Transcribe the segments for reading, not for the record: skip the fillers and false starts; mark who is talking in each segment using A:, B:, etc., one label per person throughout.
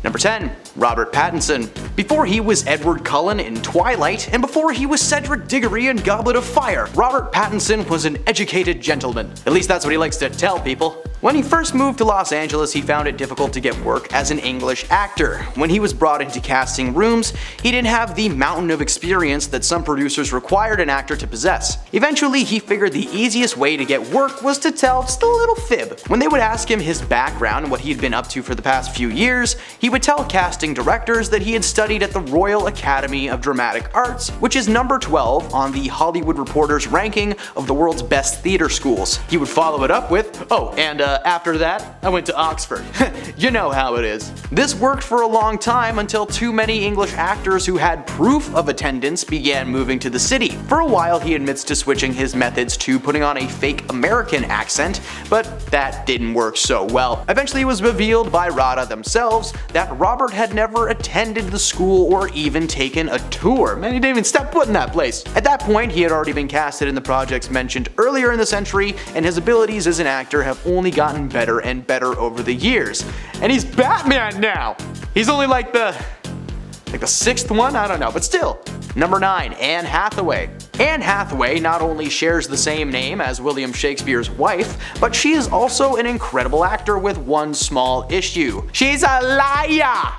A: Number 10. Robert Pattinson. Before he was Edward Cullen in Twilight, and before he was Cedric Diggory in Goblet of Fire, Robert Pattinson was an educated gentleman. At least that's what he likes to tell people. When he first moved to Los Angeles, he found it difficult to get work as an English actor. When he was brought into casting rooms, he didn't have the mountain of experience that some producers required an actor to possess. Eventually, he figured the easiest way to get work was to tell just a little fib. When they would ask him his background and what he had been up to for the past few years, he would tell casting directors that he had studied at the Royal Academy of Dramatic Arts, which is number 12 on the Hollywood Reporter's ranking of the world's best theater schools. He would follow it up with, "Oh, and after that, I went to Oxford." You know how it is. This worked for a long time until too many English actors who had proof of attendance began moving to the city. For a while, he admits to switching his methods to putting on a fake American accent, but that didn't work so well. Eventually, it was revealed by RADA themselves that Robert had never attended the school or even taken a tour. Man, he didn't even step foot in that place. At that point, he had already been casted in the projects mentioned earlier in the century, and his abilities as an actor have only gotten better and better over the years. And he's Batman now! He's only like the 6th one? I don't know, but still. Number 9. Anne Hathaway. Anne Hathaway not only shares the same name as William Shakespeare's wife, but she is also an incredible actor with one small issue. She's a liar!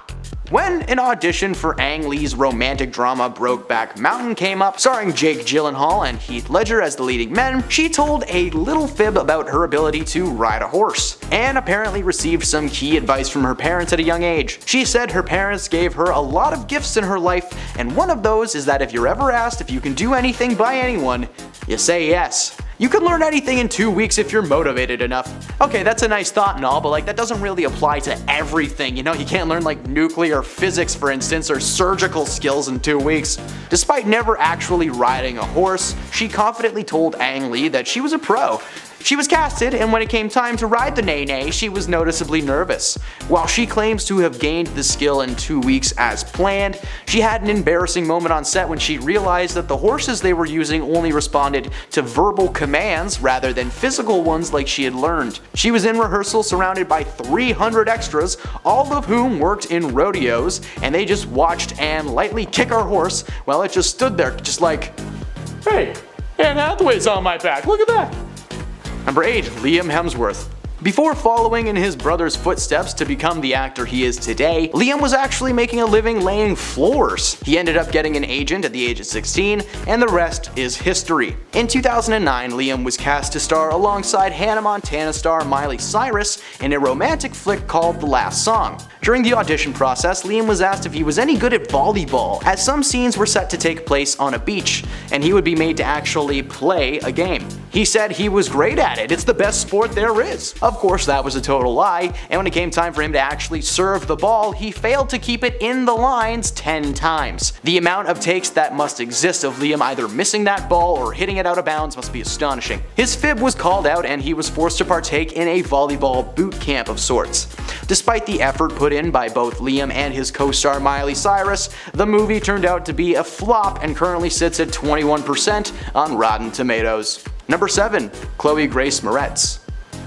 A: When an audition for Ang Lee's romantic drama Brokeback Mountain came up, starring Jake Gyllenhaal and Heath Ledger as the leading men, she told a little fib about her ability to ride a horse. Anne apparently received some key advice from her parents at a young age. She said her parents gave her a lot of gifts in her life, and one of those is that if you're ever asked if you can do anything by anyone, you say yes. You can learn anything in 2 weeks if you're motivated enough. Okay, that's a nice thought and all, but that doesn't really apply to everything. You know, you can't learn nuclear physics, for instance, or surgical skills in 2 weeks. Despite never actually riding a horse, she confidently told Ang Lee that she was a pro. She was casted, and when it came time to ride the neigh-neigh, she was noticeably nervous. While she claims to have gained the skill in 2 weeks as planned, she had an embarrassing moment on set when she realized that the horses they were using only responded to verbal commands rather than physical ones like she had learned. She was in rehearsal surrounded by 300 extras, all of whom worked in rodeos, and they just watched Anne lightly kick her horse while it just stood there just like, "Hey, Anne Hathaway's on my back, look at that." Number 8. Liam Hemsworth. Before following in his brother's footsteps to become the actor he is today, Liam was actually making a living laying floors. He ended up getting an agent at the age of 16, and the rest is history. In 2009, Liam was cast to star alongside Hannah Montana star Miley Cyrus in a romantic flick called The Last Song. During the audition process, Liam was asked if he was any good at volleyball, as some scenes were set to take place on a beach, and he would be made to actually play a game. He said he was great at it, it's the best sport there is. Of course, that was a total lie, and when it came time for him to actually serve the ball, he failed to keep it in the lines 10 times. The amount of takes that must exist of Liam either missing that ball or hitting it out of bounds must be astonishing. His fib was called out, and he was forced to partake in a volleyball boot camp of sorts. Despite the effort put in by both Liam and his co-star Miley Cyrus, the movie turned out to be a flop and currently sits at 21% on Rotten Tomatoes. Number 7. Chloe Grace Moretz.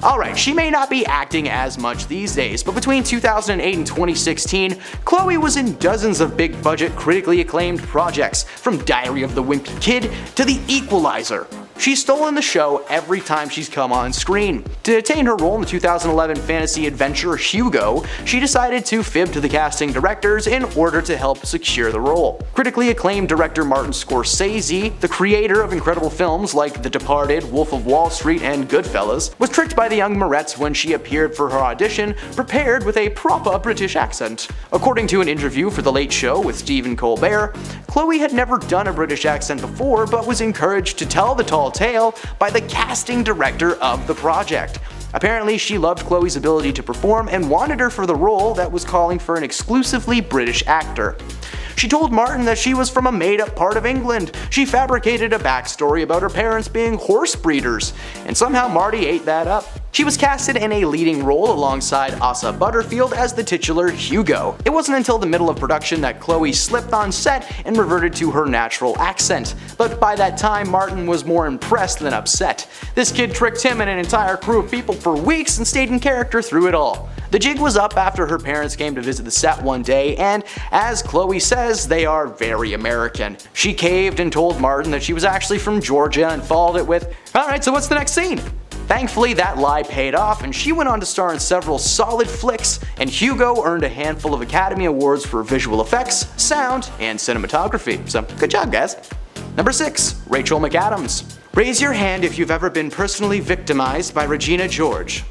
A: Alright, she may not be acting as much these days, but between 2008 and 2016, Chloe was in dozens of big-budget, critically acclaimed projects, from Diary of the Wimpy Kid to The Equalizer. She's stolen the show every time she's come on screen. To attain her role in the 2011 fantasy adventure Hugo, she decided to fib to the casting directors in order to help secure the role. Critically acclaimed director Martin Scorsese, the creator of incredible films like The Departed, Wolf of Wall Street, and Goodfellas, was tricked by the young Moretz when she appeared for her audition prepared with a proper British accent. According to an interview for The Late Show with Stephen Colbert, Chloe had never done a British accent before but was encouraged to tell the tall tale by the casting director of the project. Apparently, she loved Chloe's ability to perform and wanted her for the role that was calling for an exclusively British actor. She told Martin that she was from a made-up part of England. She fabricated a backstory about her parents being horse breeders, and somehow Marty ate that up. She was casted in a leading role alongside Asa Butterfield as the titular Hugo. It wasn't until the middle of production that Chloe slipped on set and reverted to her natural accent, but by that time Martin was more impressed than upset. This kid tricked him and an entire crew of people for weeks and stayed in character through it all. The jig was up after her parents came to visit the set one day, and as Chloe says, they are very American. She caved and told Martin that she was actually from Georgia and followed it with, "Alright, so what's the next scene?" Thankfully, that lie paid off, and she went on to star in several solid flicks, and Hugo earned a handful of Academy Awards for visual effects, sound, and cinematography. So, good job, guys. Number 6. Rachel McAdams. Raise your hand if you've ever been personally victimized by Regina George.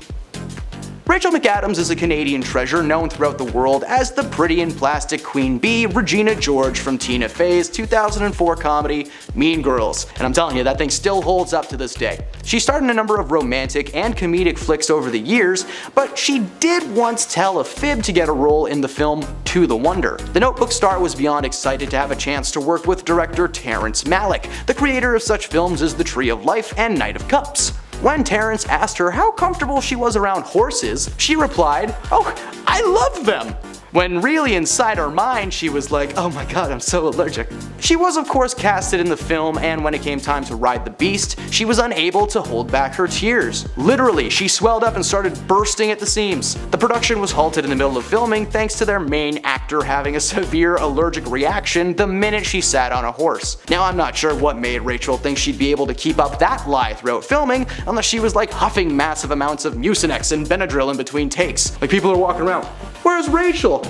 A: Rachel McAdams is a Canadian treasure known throughout the world as the pretty and plastic Queen Bee Regina George from Tina Fey's 2004 comedy Mean Girls, and I'm telling you, that thing still holds up to this day. She starred in a number of romantic and comedic flicks over the years, but she did once tell a fib to get a role in the film To the Wonder. The Notebook star was beyond excited to have a chance to work with director Terrence Malick, the creator of such films as The Tree of Life and Knight of Cups. When Terrence asked her how comfortable she was around horses, she replied, "Oh, I love them!" When really inside her mind she was like, "Oh my god, I'm so allergic." She was of course casted in the film, and when it came time to ride the beast, she was unable to hold back her tears. Literally, she swelled up and started bursting at the seams. The production was halted in the middle of filming thanks to their main actor having a severe allergic reaction the minute she sat on a horse. Now I'm not sure what made Rachel think she'd be able to keep up that lie throughout filming, unless she was like huffing massive amounts of Mucinex and Benadryl in between takes. Like people are walking around, "Where's Rachel?"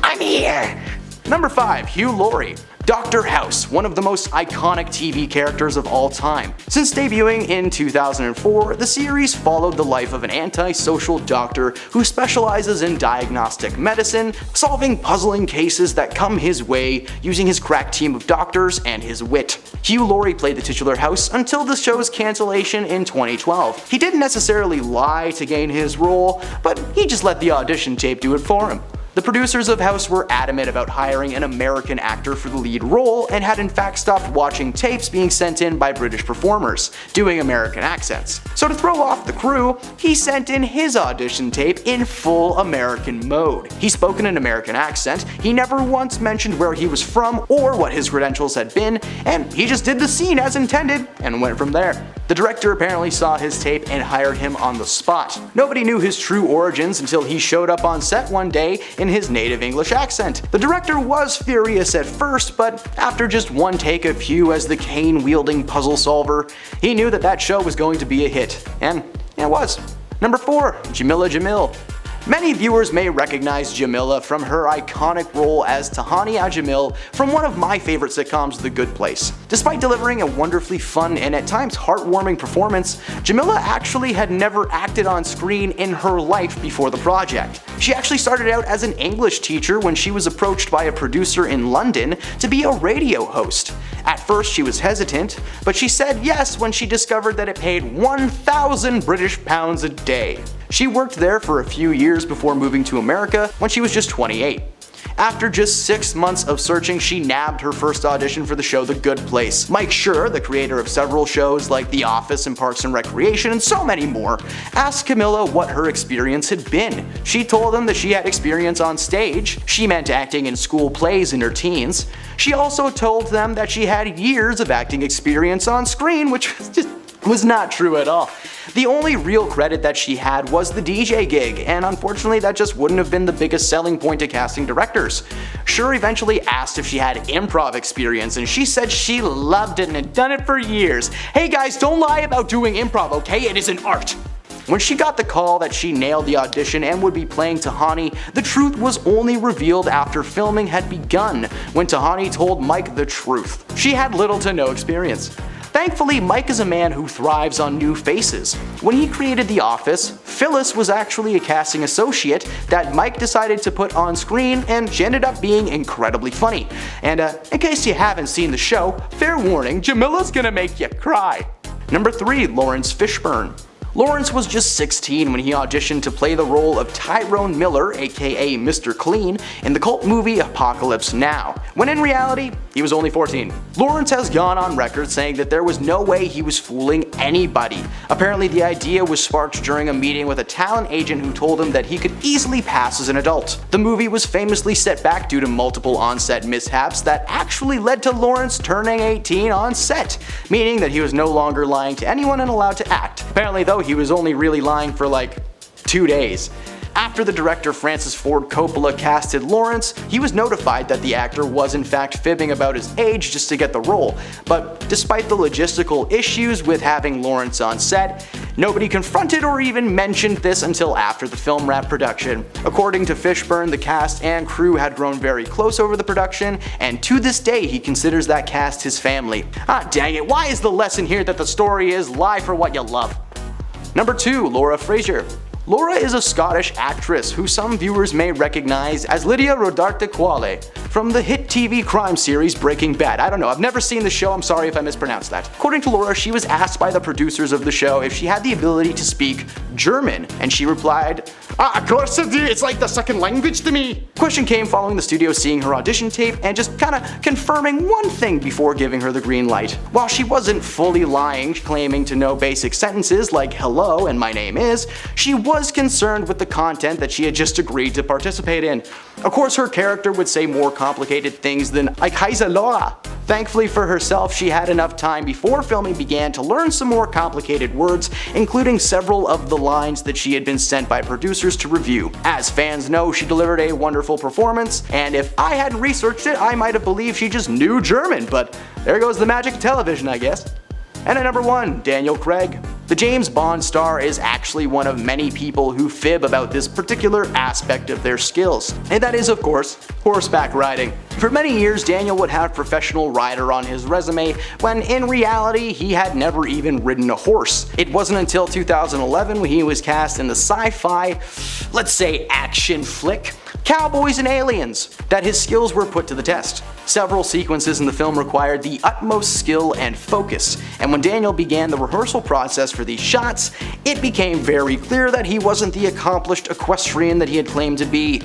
A: "I'm here." Number 5. Hugh Laurie. Dr. House, one of the most iconic TV characters of all time. Since debuting in 2004, the series followed the life of an antisocial doctor who specializes in diagnostic medicine, solving puzzling cases that come his way using his crack team of doctors and his wit. Hugh Laurie played the titular House until the show's cancellation in 2012. He didn't necessarily lie to gain his role, but he just let the audition tape do it for him. The producers of House were adamant about hiring an American actor for the lead role and had in fact stopped watching tapes being sent in by British performers, doing American accents. So to throw off the crew, he sent in his audition tape in full American mode. He spoke in an American accent, he never once mentioned where he was from or what his credentials had been, and he just did the scene as intended and went from there. The director apparently saw his tape and hired him on the spot. Nobody knew his true origins until he showed up on set one day in his native English accent. The director was furious at first, but after just one take of Hugh as the cane-wielding puzzle solver, he knew that that show was going to be a hit. And it was. Number 4. Jamila Jamil. Many viewers may recognize Jamila from her iconic role as Tahani Ajamil from one of my favorite sitcoms, The Good Place. Despite delivering a wonderfully fun and at times heartwarming performance, Jamila actually had never acted on screen in her life before the project. She actually started out as an English teacher when she was approached by a producer in London to be a radio host. At first she was hesitant, but she said yes when she discovered that it paid 1,000 British pounds a day. She worked there for a few years before moving to America when she was just 28. After just 6 months of searching, she nabbed her first audition for the show The Good Place. Mike Schur, the creator of several shows like The Office and Parks and Recreation and so many more, asked Camilla what her experience had been. She told him that she had experience on stage. She meant acting in school plays in her teens. She also told them that she had years of acting experience on screen, which was not true at all. The only real credit that she had was the DJ gig, and unfortunately that just wouldn't have been the biggest selling point to casting directors. Schur eventually asked if she had improv experience, and she said she loved it and had done it for years. Hey guys, don't lie about doing improv, okay? It is an art. When she got the call that she nailed the audition and would be playing Tahani, the truth was only revealed after filming had begun, when Tahani told Mike the truth. She had little to no experience. Thankfully, Mike is a man who thrives on new faces. When he created The Office, Phyllis was actually a casting associate that Mike decided to put on screen, and she ended up being incredibly funny. And in case you haven't seen the show, fair warning, Jamila's gonna make you cry. Number 3. Lawrence Fishburne. Lawrence was just 16 when he auditioned to play the role of Tyrone Miller, aka Mr. Clean, in the cult movie Apocalypse Now, when in reality, he was only 14. Lawrence has gone on record saying that there was no way he was fooling anybody. Apparently the idea was sparked during a meeting with a talent agent who told him that he could easily pass as an adult. The movie was famously set back due to multiple on-set mishaps that actually led to Lawrence turning 18 on set, meaning that he was no longer lying to anyone and allowed to act. Apparently though, he was only really lying for like 2 days. After the director Francis Ford Coppola casted Lawrence, he was notified that the actor was in fact fibbing about his age just to get the role, but despite the logistical issues with having Lawrence on set, nobody confronted or even mentioned this until after the film wrapped production. According to Fishburne, the cast and crew had grown very close over the production, and to this day he considers that cast his family. Ah, dang it, why is the lesson here that the story is lie for what you love? Number 2. Laura Fraser. Laura is a Scottish actress who some viewers may recognize as Lydia Rodarte Quale from the hit TV crime series Breaking Bad. I don't know, I've never seen the show, I'm sorry if I mispronounced that. According to Laura, she was asked by the producers of the show if she had the ability to speak German, and she replied, of course I do, it's like the second language to me. Question came following the studio seeing her audition tape and just kinda confirming one thing before giving her the green light. While she wasn't fully lying, claiming to know basic sentences like hello and my name is, she was concerned with the content that she had just agreed to participate in. Of course, her character would say more complicated things than "Ich heiße Laura." Thankfully for herself, she had enough time before filming began to learn some more complicated words, including several of the lines that she had been sent by producers to review. As fans know, she delivered a wonderful performance, and if I hadn't researched it, I might have believed she just knew German, but there goes the magic of television, I guess. And at number 1, Daniel Craig. The James Bond star is actually one of many people who fib about this particular aspect of their skills, and that is, of course, horseback riding. For many years, Daniel would have professional rider on his resume, when in reality, he had never even ridden a horse. It wasn't until 2011 when he was cast in the sci-fi, let's say action flick, Cowboys and Aliens, that his skills were put to the test. Several sequences in the film required the utmost skill and focus, and when Daniel began the rehearsal process for these shots, it became very clear that he wasn't the accomplished equestrian that he had claimed to be.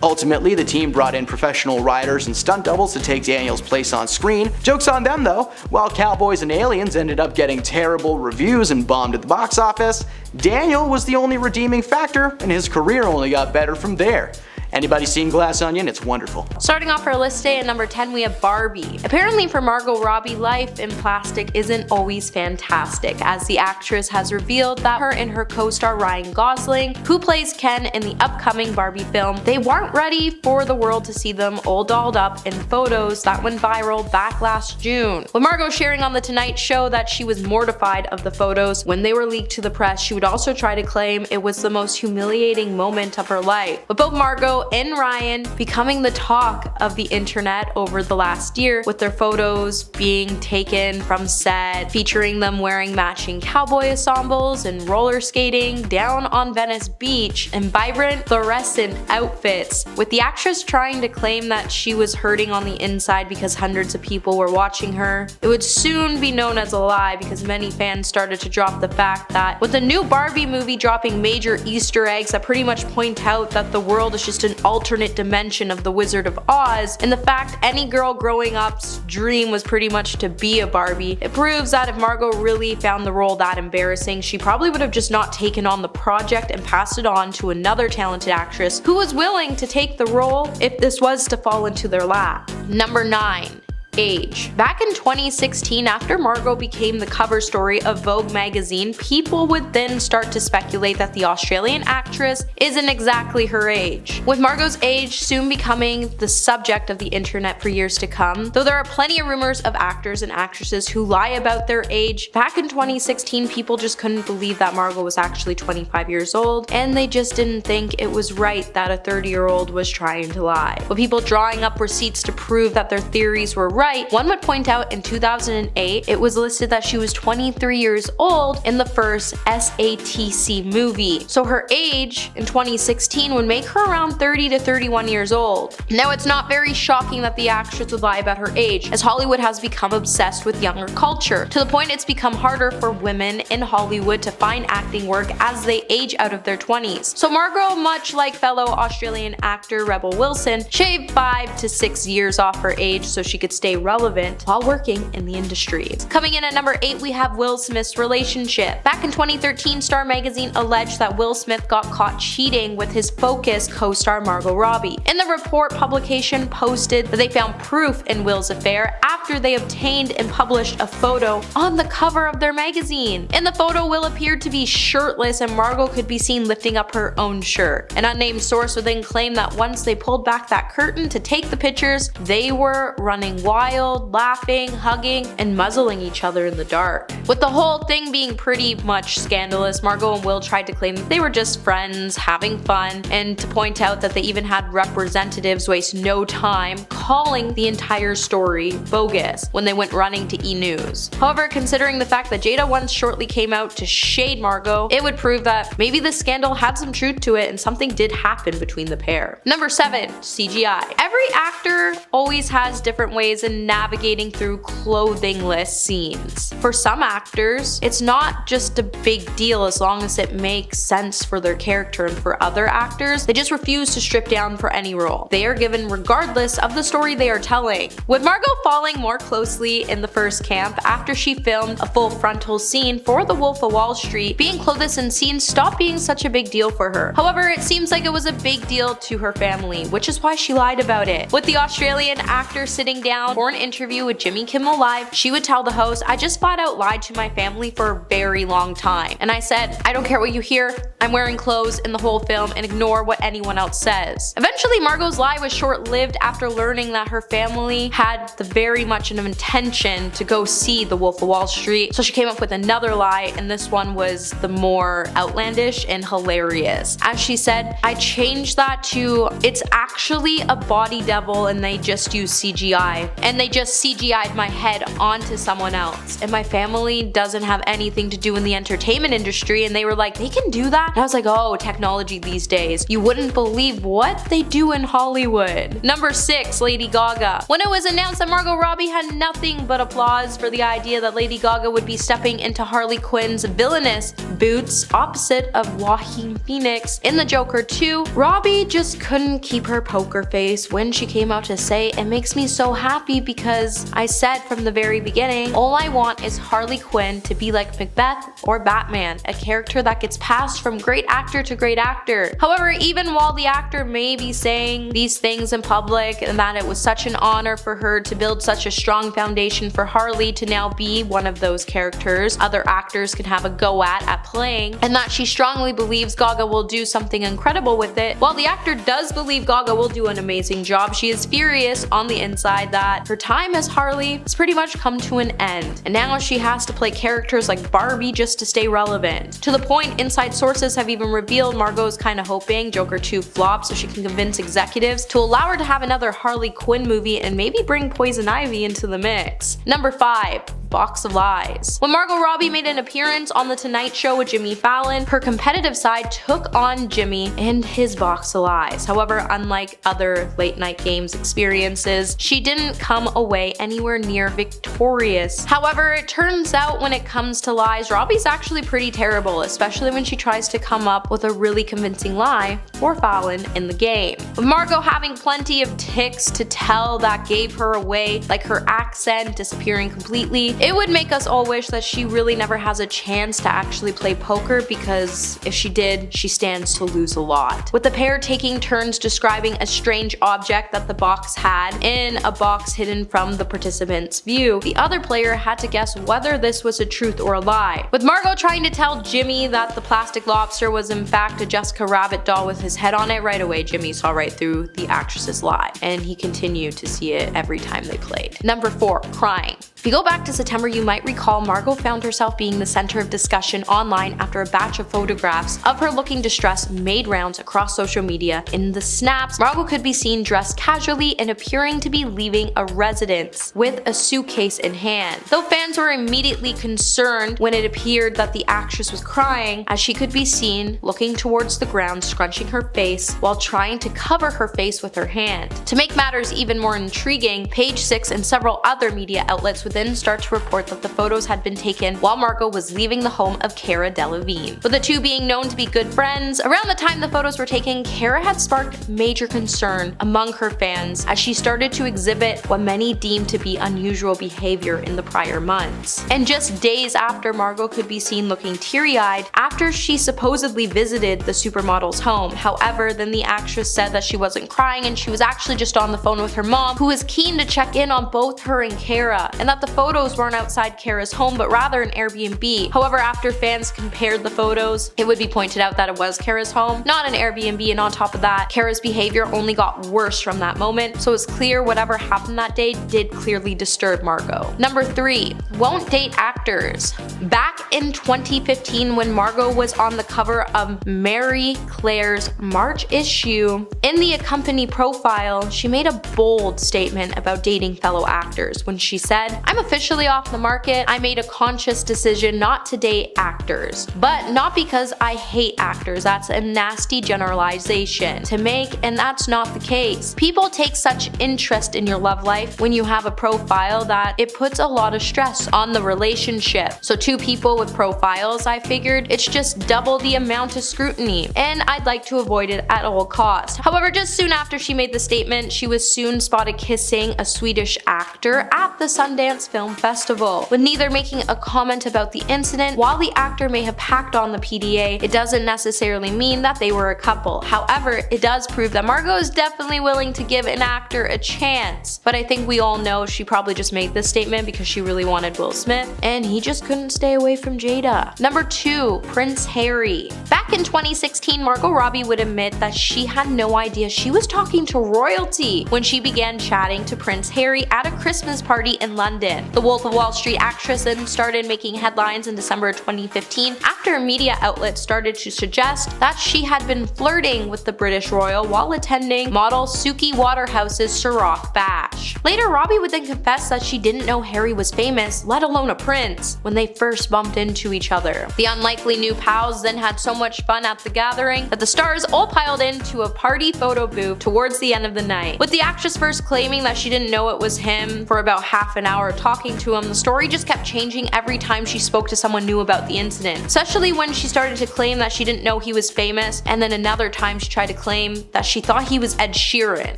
A: Ultimately, the team brought in professional riders and stunt doubles to take Daniel's place on screen. Joke's on them though, while Cowboys and Aliens ended up getting terrible reviews and bombed at the box office, Daniel was the only redeeming factor, and his career only got better from there. Anybody seen Glass Onion? It's wonderful.
B: Starting off our list today at number 10, we have Barbie. Apparently for Margot Robbie, life in plastic isn't always fantastic, as the actress has revealed that her and her co-star Ryan Gosling, who plays Ken in the upcoming Barbie film, they weren't ready for the world to see them all dolled up in photos that went viral back last June. With Margot sharing on The Tonight Show that she was mortified of the photos when they were leaked to the press, she would also try to claim it was the most humiliating moment of her life. With both Margot and Ryan becoming the talk of the internet over the last year, with their photos being taken from set, featuring them wearing matching cowboy ensembles and roller skating down on Venice Beach in vibrant fluorescent outfits, with the actress trying to claim that she was hurting on the inside because hundreds of people were watching her. It would soon be known as a lie because many fans started to drop the fact that with the new Barbie movie dropping major Easter eggs that pretty much point out that the world is just an alternate dimension of the Wizard of Oz, and the fact any girl growing up's dream was pretty much to be a Barbie, it proves that if Margot really found the role that embarrassing, she probably would have just not taken on the project and passed it on to another talented actress who was willing to take the role if this was to fall into their lap. Number 9. Age. Back in 2016, after Margot became the cover story of Vogue magazine, people would then start to speculate that the Australian actress isn't exactly her age, with Margot's age soon becoming the subject of the internet for years to come. Though there are plenty of rumors of actors and actresses who lie about their age, back in 2016 people just couldn't believe that Margot was actually 25 years old, and they just didn't think it was right that a 30-year-old was trying to lie. With people drawing up receipts to prove that their theories were right, one would point out in 2008 it was listed that she was 23 years old in the first SATC movie. So her age in 2016 would make her around 30 to 31 years old. Now it's not very shocking that the actress would lie about her age, as Hollywood has become obsessed with younger culture, to the point it's become harder for women in Hollywood to find acting work as they age out of their 20s. So Margot, much like fellow Australian actor Rebel Wilson, shaved 5 to 6 years off her age so she could stay stay relevant while working in the industry. Coming in at number 8, we have Will Smith's relationship. Back in 2013, Star Magazine alleged that Will Smith got caught cheating with his Focus co-star Margot Robbie. In the report, publication posted that they found proof in Will's affair after they obtained and published a photo on the cover of their magazine. In the photo, Will appeared to be shirtless and Margot could be seen lifting up her own shirt. An unnamed source would then claim that once they pulled back that curtain to take the pictures, they were running wild, laughing, hugging, and muzzling each other in the dark. With the whole thing being pretty much scandalous, Margot and Will tried to claim that they were just friends, having fun, and to point out that they even had representatives waste no time calling the entire story bogus when they went running to E! News. However, considering the fact that Jada once shortly came out to shade Margot, it would prove that maybe the scandal had some truth to it and something did happen between the pair. Number 7, CGI. Every actor always has different ways in navigating through clothingless scenes. For some actors, it's not just a big deal as long as it makes sense for their character, and for other actors, they just refuse to strip down for any role. They are given regardless of the story they are telling. With Margot falling more closely in the first camp after she filmed a full frontal scene for The Wolf of Wall Street, being clothless in scenes stopped being such a big deal for her. However, it seems like it was a big deal to her family, which is why she lied about it. With the Australian actor sitting down for an interview with Jimmy Kimmel Live, she would tell the host, "I just flat out lied to my family for a very long time. And I said, I don't care what you hear, I'm wearing clothes in the whole film and ignore what anyone else says." Eventually, Margot's lie was short-lived after learning that her family had the very much an intention to go see The Wolf of Wall Street, so she came up with another lie, and this one was the more outlandish and hilarious. As she said, "I changed that to, it's actually a body double and they just use CGI. And they just CGI'd my head onto someone else. And my family doesn't have anything to do in the entertainment industry." And they were like, "They can do that?" And I was like, oh, technology these days. You wouldn't believe what they do in Hollywood. Number 6, Lady Gaga. When it was announced that Margot Robbie had nothing but applause for the idea that Lady Gaga would be stepping into Harley Quinn's villainous boots opposite of Joaquin Phoenix in The Joker 2, Robbie just couldn't keep her poker face when she came out to say, "It makes me so happy because I said from the very beginning, all I want is Harley Quinn to be like Macbeth or Batman, a character that gets passed from great actor to great actor." However, even while the actor may be saying these things in public and that it was such an honor for her to build such a strong foundation for Harley to now be one of those characters other actors can have a go at playing, and that she strongly believes Gaga will do something incredible with it, while the actor does believe Gaga will do an amazing job, she is furious on the inside that her time as Harley has pretty much come to an end, and now she has to play characters like Barbie just to stay relevant. To the point, inside sources have even revealed Margot is kinda hoping Joker 2 flops so she can convince executives to allow her to have another Harley Quinn movie and maybe bring Poison Ivy into the mix. Number 5, Box of Lies. When Margot Robbie made an appearance on The Tonight Show with Jimmy Fallon, her competitive side took on Jimmy and his box of lies. However, unlike other late night games experiences, she didn't come away anywhere near victorious. However, it turns out when it comes to lies, Robbie's actually pretty terrible, especially when she tries to come up with a really convincing lie for Fallon in the game. With Margot having plenty of tics to tell that gave her away, like her accent disappearing completely, it would make us all wish that she really never has a chance to actually play poker, because if she did, she stands to lose a lot. With the pair taking turns describing a strange object that the box had in a box hidden from the participant's view, the other player had to guess whether this was a truth or a lie. With Margot trying to tell Jimmy that the plastic lobster was in fact a Jessica Rabbit doll with his head on it, right away Jimmy saw right through the actress's lie, and he continued to see it every time they played. Number 4, crying. If you go back to September, you might recall Margot found herself being the center of discussion online after a batch of photographs of her looking distressed made rounds across social media. In the snaps, Margot could be seen dressed casually and appearing to be leaving a residence with a suitcase in hand. Though fans were immediately concerned when it appeared that the actress was crying, as she could be seen looking towards the ground, scrunching her face while trying to cover her face with her hand. To make matters even more intriguing, Page 6 and several other media outlets would then start to report that the photos had been taken while Margot was leaving the home of Cara Delevingne. With the two being known to be good friends, around the time the photos were taken, Cara had sparked major concern among her fans as she started to exhibit what many deemed to be unusual behavior in the prior months. And just days after, Margot could be seen looking teary-eyed after she supposedly visited the supermodel's home. However, then the actress said that she wasn't crying and she was actually just on the phone with her mom, who was keen to check in on both her and Cara, and that the photos weren't outside Cara's home but rather an Airbnb. However, after fans compared the photos, it would be pointed out that it was Cara's home, not an Airbnb, and on top of that, Cara's behavior only got worse from that moment, so it's clear whatever happened that day did clearly disturb Margot. Number 3. Won't date actors. Back in 2015, when Margot was on the cover of Marie Claire's March issue, in the accompany profile, she made a bold statement about dating fellow actors when she said, "I'm officially off the market. I made a conscious decision not to date actors. But not because I hate actors. That's a nasty generalization to make, and that's not the case. People take such interest in your love life when you have a profile that it puts a lot of stress on the relationship. So two people with profiles, I figured it's just double the amount of scrutiny, and I'd like to avoid it at all costs." However, just soon after she made the statement, she was soon spotted kissing a Swedish actor at the Sundance Film Festival. With neither making a comment about the incident, while the actor may have packed on the PDA, it doesn't necessarily mean that they were a couple. However, it does prove that Margot is definitely willing to give an actor a chance. But I think we all know she probably just made this statement because she really wanted Will Smith, and he just couldn't stay away from Jada. Number 2. Prince Harry. Back in 2016, Margot Robbie would admit that she had no idea she was talking to royalty when she began chatting to Prince Harry at a Christmas party in London. The Wolf of Wall Street actress then started making headlines in December 2015 after a media outlet started to suggest that she had been flirting with the British royal while attending model Suki Waterhouse's Ciroc Bash. Later, Robbie would then confess that she didn't know Harry was famous, let alone a prince, when they first bumped into each other. The unlikely new pals then had so much fun at the gathering that the stars all piled into a party photo booth towards the end of the night. With the actress first claiming that she didn't know it was him for about half an hour talking to him, the story just kept changing every time she spoke to someone new about the incident, especially when she started to claim that she didn't know he was famous, and then another time she tried to claim that she thought he was Ed Sheeran.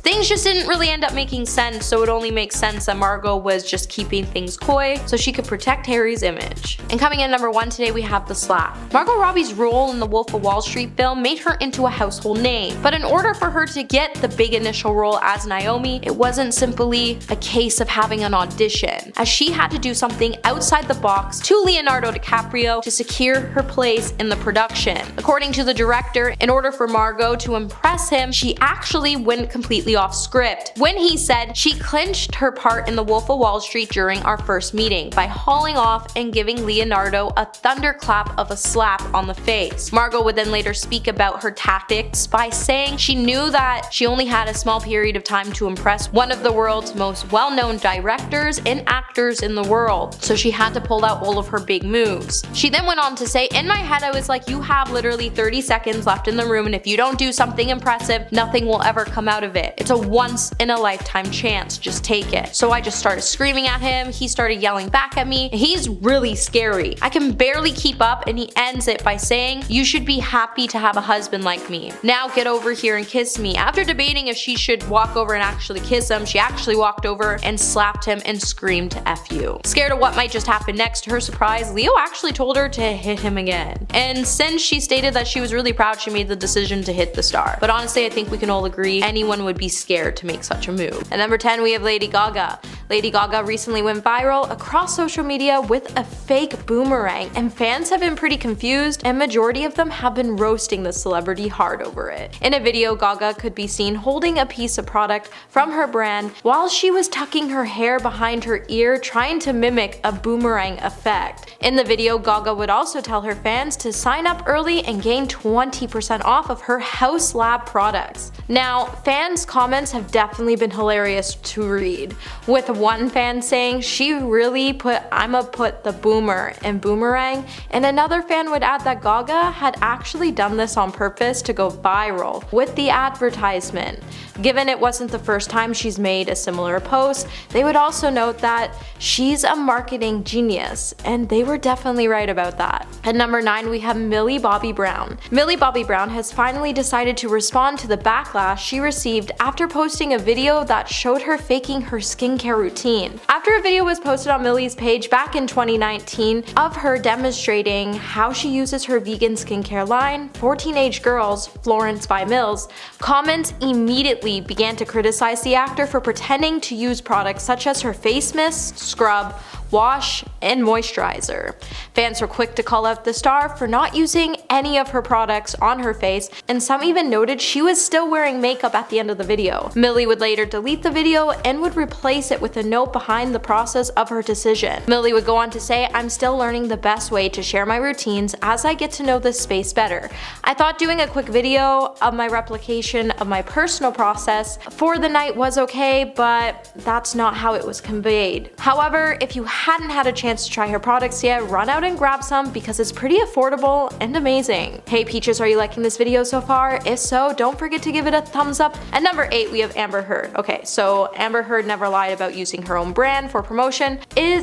B: Things just didn't really end up making sense, so it only makes sense that Margot was just keeping things coy so she could protect Harry's image. And coming in number 1 today, we have The Slap. Margot Robbie's role in the Wolf of Wall Street film made her into a household name, but in order for her to get the big initial role as Naomi, it wasn't simply a case of having an audition, as she had to do something outside the box to Leonardo DiCaprio to secure her place in the production. According to the director, in order for Margot to impress him, she actually went completely off script when he said she clinched her part in the Wolf of Wall Street during our first meeting by hauling off and giving Leonardo a thunderclap of a slap on the face. Margot would then later speak about her tactics by saying she knew that she only had a small period of time to impress one of the world's most well-known directors and actors in the world, so she had to pull out all of her big moves. She then went on to say, "In my head I was like, you have literally 30 seconds left in the room, and if you don't do something impressive, nothing will ever come out of it. It's a once in a lifetime chance, just take it." So I just started screaming at him, he started yelling back at me, and he's really scary. I can barely keep up, and he ends it by saying, "You should be happy to have a husband like me. Now get over here and kiss me." After debating if she should walk over and actually kiss him, she actually walked over and slapped him and screamed "F you." Scared of what might just happen next, to her surprise, Leo actually told her to hit him again. And since she stated that she was really proud, she made the decision to hit the star. But honestly, I think we can all agree anyone would be scared to make such a move. At number 10, we have Lady Gaga. Lady Gaga recently went viral across social media with a fake boomerang, and fans have been pretty confused, and majority of them have been roasting the celebrity hard over it. In a video, Gaga could be seen holding a piece of product from her brand while she was tucking her hair behind her ear, trying to mimic a boomerang effect. In the video, Gaga would also tell her fans to sign up early and gain 20% off of her House Lab products. Now, fans' comments have definitely been hilarious to read, with one fan saying she really put "I'ma put the boomer" in boomerang, and another fan would add that Gaga had actually done this on purpose to go viral with the advertisement. Given it wasn't the first time she's made a similar post, they would also note that she's a marketing genius, and they were definitely right about that. At number 9, we have Millie Bobby Brown. Millie Bobby Brown has finally decided to respond to the backlash she received after posting a video that showed her faking her skincare routine. After a video was posted on Millie's page back in 2019 of her demonstrating how she uses her vegan skincare line for teenage girls, Florence by Mills, comments immediately began to criticize the actor for pretending to use products such as her face mist, scrub, wash, and moisturizer. Fans were quick to call out the star for not using any of her products on her face, and some even noted she was still wearing makeup at the end of the video. Millie would later delete the video and would replace it with a note behind the process of her decision. Millie would go on to say, "I'm still learning the best way to share my routines as I get to know this space better. I thought doing a quick video of my replication of my personal process for the night was okay, but that's not how it was conveyed. However, if you hadn't had a chance to try her products yet, run out and grab some because it's pretty affordable and amazing." Hey Peaches, are you liking this video so far? If so, don't forget to give it a thumbs up. At number 8, we have Amber Heard. Okay, so Amber Heard never lied about using her own brand for promotion.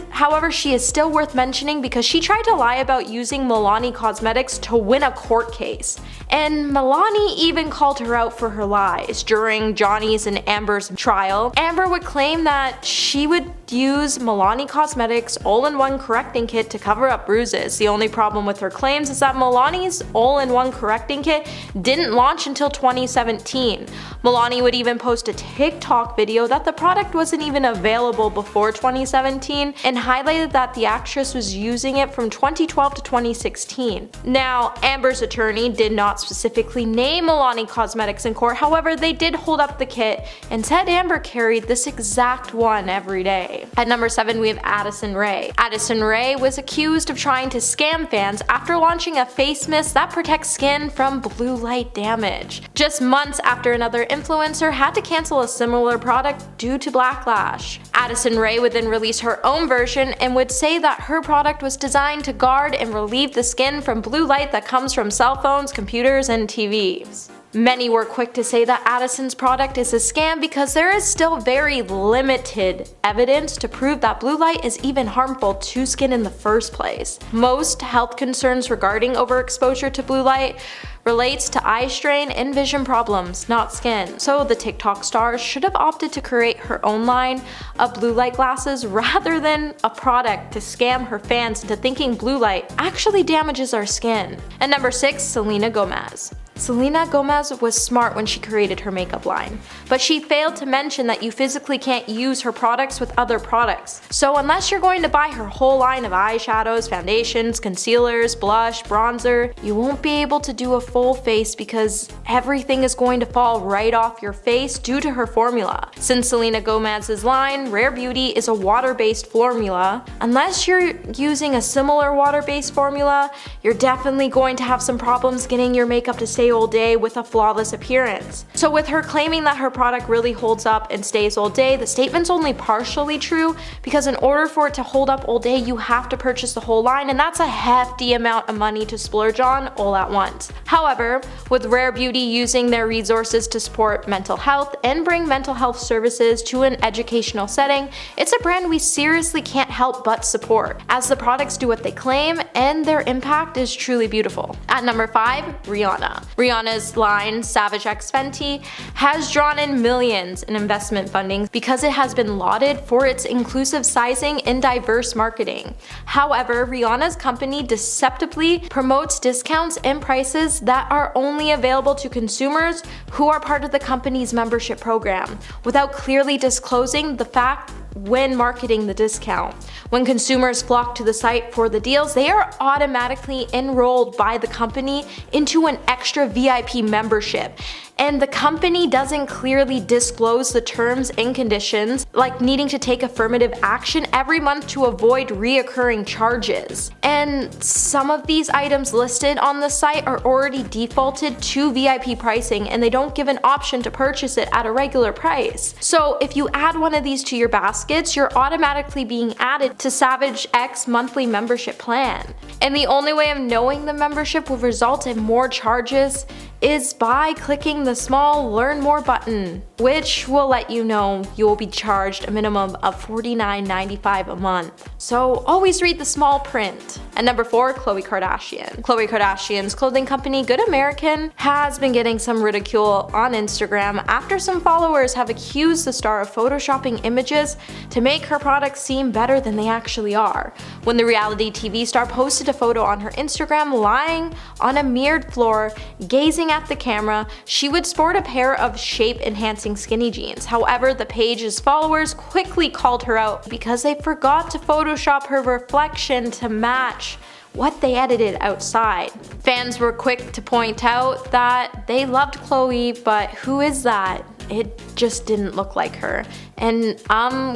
B: However, she is still worth mentioning because she tried to lie about using Milani Cosmetics to win a court case. And Milani even called her out for her lies. During Johnny's and Amber's trial, Amber would claim that she would use Milani Cosmetics all-in-one correcting kit to cover up bruises. The only problem with her claims is that Milani's all-in-one correcting kit didn't launch until 2017. Milani would even post a TikTok video that the product wasn't even available before 2017 and highlighted that the actress was using it from 2012 to 2016. Now, Amber's attorney did not specifically name Milani Cosmetics in court, however they did hold up the kit and said Amber carried this exact one every day. At number 7, we have Addison Rae. Addison Rae was accused of trying to scam fans after launching a face mist that protects skin from blue light damage, just months after another influencer had to cancel a similar product due to backlash. Addison Rae would then release her own version and would say that her product was designed to guard and relieve the skin from blue light that comes from cell phones, computers, and TVs. Many were quick to say that Addison's product is a scam because there is still very limited evidence to prove that blue light is even harmful to skin in the first place. Most health concerns regarding overexposure to blue light relates to eye strain and vision problems, not skin. So the TikTok star should have opted to create her own line of blue light glasses rather than a product to scam her fans into thinking blue light actually damages our skin. At number 6, Selena Gomez. Selena Gomez was smart when she created her makeup line, but she failed to mention that you physically can't use her products with other products. So unless you're going to buy her whole line of eyeshadows, foundations, concealers, blush, bronzer, you won't be able to do a full face because everything is going to fall right off your face due to her formula. Since Selena Gomez's line, Rare Beauty, is a water-based formula, unless you're using a similar water-based formula, you're definitely going to have some problems getting your makeup to stay all day with a flawless appearance. So with her claiming that her product really holds up and stays all day, the statement's only partially true because in order for it to hold up all day, you have to purchase the whole line, and that's a hefty amount of money to splurge on all at once. However, with Rare Beauty using their resources to support mental health and bring mental health services to an educational setting, it's a brand we seriously can't help but support, as the products do what they claim and their impact is truly beautiful. At number 5, Rihanna. Rihanna's line, Savage X Fenty, has drawn in millions in investment funding because it has been lauded for its inclusive sizing and diverse marketing. However, Rihanna's company deceptively promotes discounts and prices that are only available to consumers who are part of the company's membership program, without clearly disclosing the fact when marketing the discount. When consumers flock to the site for the deals, they are automatically enrolled by the company into an extra VIP membership. And the company doesn't clearly disclose the terms and conditions, like needing to take affirmative action every month to avoid reoccurring charges. And some of these items listed on the site are already defaulted to VIP pricing, and they don't give an option to purchase it at a regular price. So if you add one of these to your basket, baskets, you're automatically being added to Savage X monthly membership plan. And the only way of knowing the membership will result in more charges is by clicking the small Learn More button, which will let you know you will be charged a minimum of $49.95 a month. So always read the small print. And number 4, Khloe Kardashian. Khloe Kardashian's clothing company Good American has been getting some ridicule on Instagram after some followers have accused the star of photoshopping images to make her products seem better than they actually are. When the reality TV star posted a photo on her Instagram lying on a mirrored floor, gazing at the camera, she would sport a pair of shape-enhancing skinny jeans. However, the page's followers quickly called her out because they forgot to Photoshop her reflection to match what they edited outside. Fans were quick to point out that they loved Khloe, but who is that? It just didn't look like her. And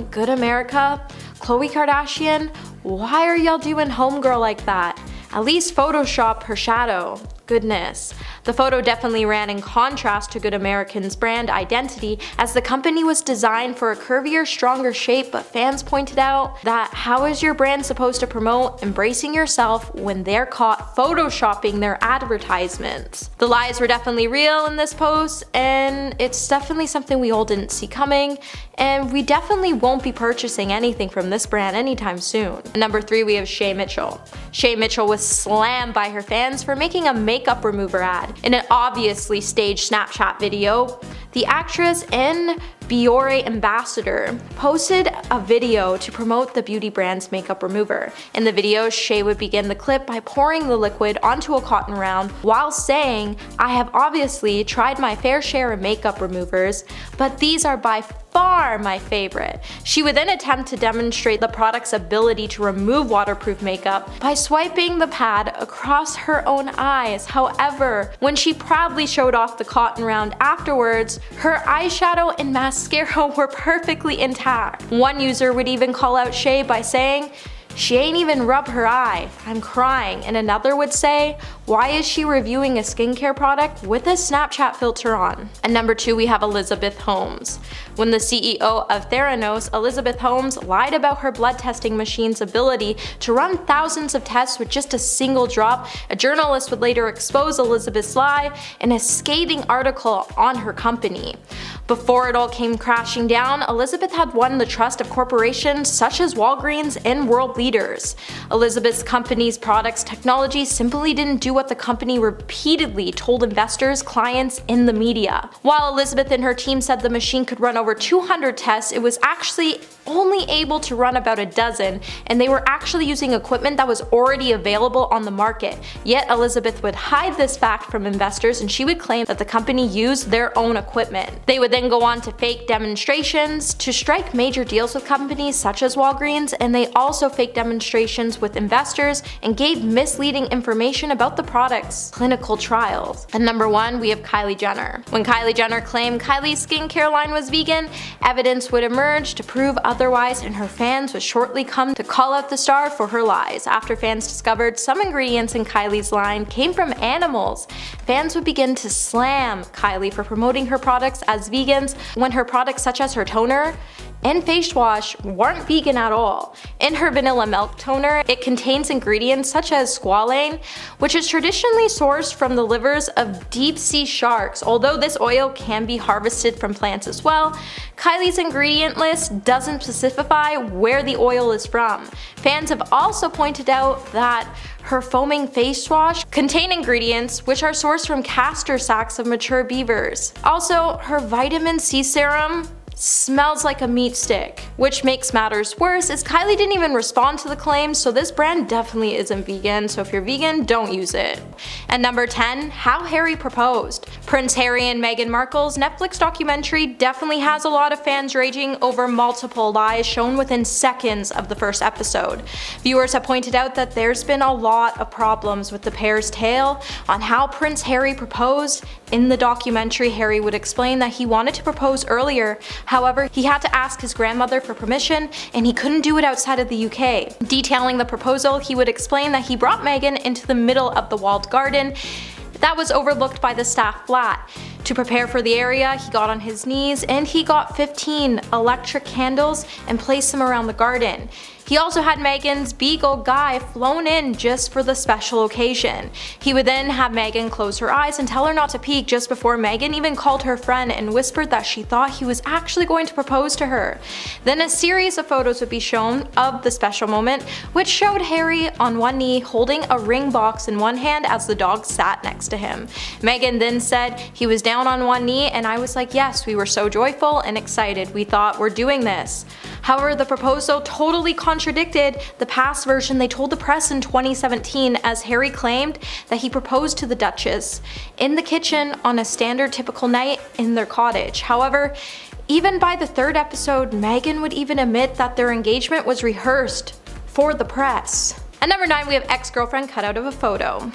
B: Good America, Khloe Kardashian, why are y'all doing homegirl like that? At least Photoshop her shadow. Goodness. The photo definitely ran in contrast to Good American's brand identity, as the company was designed for a curvier, stronger shape, but fans pointed out that how is your brand supposed to promote embracing yourself when they're caught photoshopping their advertisements? The lies were definitely real in this post, and it's definitely something we all didn't see coming, and we definitely won't be purchasing anything from this brand anytime soon. Number 3, we have Shay Mitchell. Shay Mitchell was slammed by her fans for making a makeup remover ad. In an obviously staged Snapchat video, the actress and Biore ambassador posted a video to promote the beauty brand's makeup remover. In the video, Shay would begin the clip by pouring the liquid onto a cotton round while saying, "I have obviously tried my fair share of makeup removers, but these are by far my favorite." She would then attempt to demonstrate the product's ability to remove waterproof makeup by swiping the pad across her own eyes. However, when she proudly showed off the cotton round afterwards, her eyeshadow and mascara were perfectly intact. One user would even call out Shay by saying, "She ain't even rub her eye, I'm crying," and another would say, "Why is she reviewing a skincare product with a Snapchat filter on?" And number 2, we have Elizabeth Holmes. When the CEO of Theranos, Elizabeth Holmes, lied about her blood testing machine's ability to run thousands of tests with just a single drop, a journalist would later expose Elizabeth's lie in a scathing article on her company. Before it all came crashing down, Elizabeth had won the trust of corporations such as Walgreens and world leaders. Elizabeth's company's products technology simply didn't do what the company repeatedly told investors, clients, and the media. While Elizabeth and her team said the machine could run over 200 tests, it was actually only able to run about a dozen, and they were actually using equipment that was already available on the market. Yet Elizabeth would hide this fact from investors, and she would claim that the company used their own equipment. They would then go on to fake demonstrations to strike major deals with companies such as Walgreens, and they also faked demonstrations with investors and gave misleading information about the product's clinical trials. And number 1, we have Kylie Jenner. When Kylie Jenner claimed Kylie's skincare line was vegan, evidence would emerge to prove otherwise, and her fans would shortly come to call out the star for her lies. After fans discovered some ingredients in Kylie's line came from animals, fans would begin to slam Kylie for promoting her products as vegans when her products such as her toner and face wash weren't vegan at all. In her vanilla milk toner, it contains ingredients such as squalane, which is traditionally sourced from the livers of deep-sea sharks. Although this oil can be harvested from plants as well, Kylie's ingredient list doesn't specify where the oil is from. Fans have also pointed out that her foaming face wash contain ingredients which are sourced from castor sacs of mature beavers. Also, her vitamin C serum smells like a meat stick. Which makes matters worse is Kylie didn't even respond to the claims, so this brand definitely isn't vegan, so if you're vegan, don't use it. And number 10, how Harry proposed. Prince Harry and Meghan Markle's Netflix documentary definitely has a lot of fans raging over multiple lies shown within seconds of the first episode. Viewers have pointed out that there's been a lot of problems with the pair's tale on how Prince Harry proposed. In the documentary, Harry would explain that he wanted to propose earlier. However, he had to ask his grandmother for permission, and he couldn't do it outside of the UK. Detailing the proposal, he would explain that he brought Meghan into the middle of the walled garden that was overlooked by the staff flat. To prepare for the area, he got on his knees and he got 15 electric candles and placed them around the garden. He also had Meghan's beagle Guy flown in just for the special occasion. He would then have Meghan close her eyes and tell her not to peek just before Meghan even called her friend and whispered that she thought he was actually going to propose to her. Then a series of photos would be shown of the special moment, which showed Harry on one knee holding a ring box in one hand as the dog sat next to him. Meghan then said he was down on one knee, and I was like, yes, we were so joyful and excited. We thought we're doing this. However, the proposal totally contradicted the past version they told the press in 2017, as Harry claimed that he proposed to the Duchess in the kitchen on a standard typical night in their cottage. However, even by the third episode, Meghan would even admit that their engagement was rehearsed for the press. At number 9, we have ex-girlfriend cut out of a photo.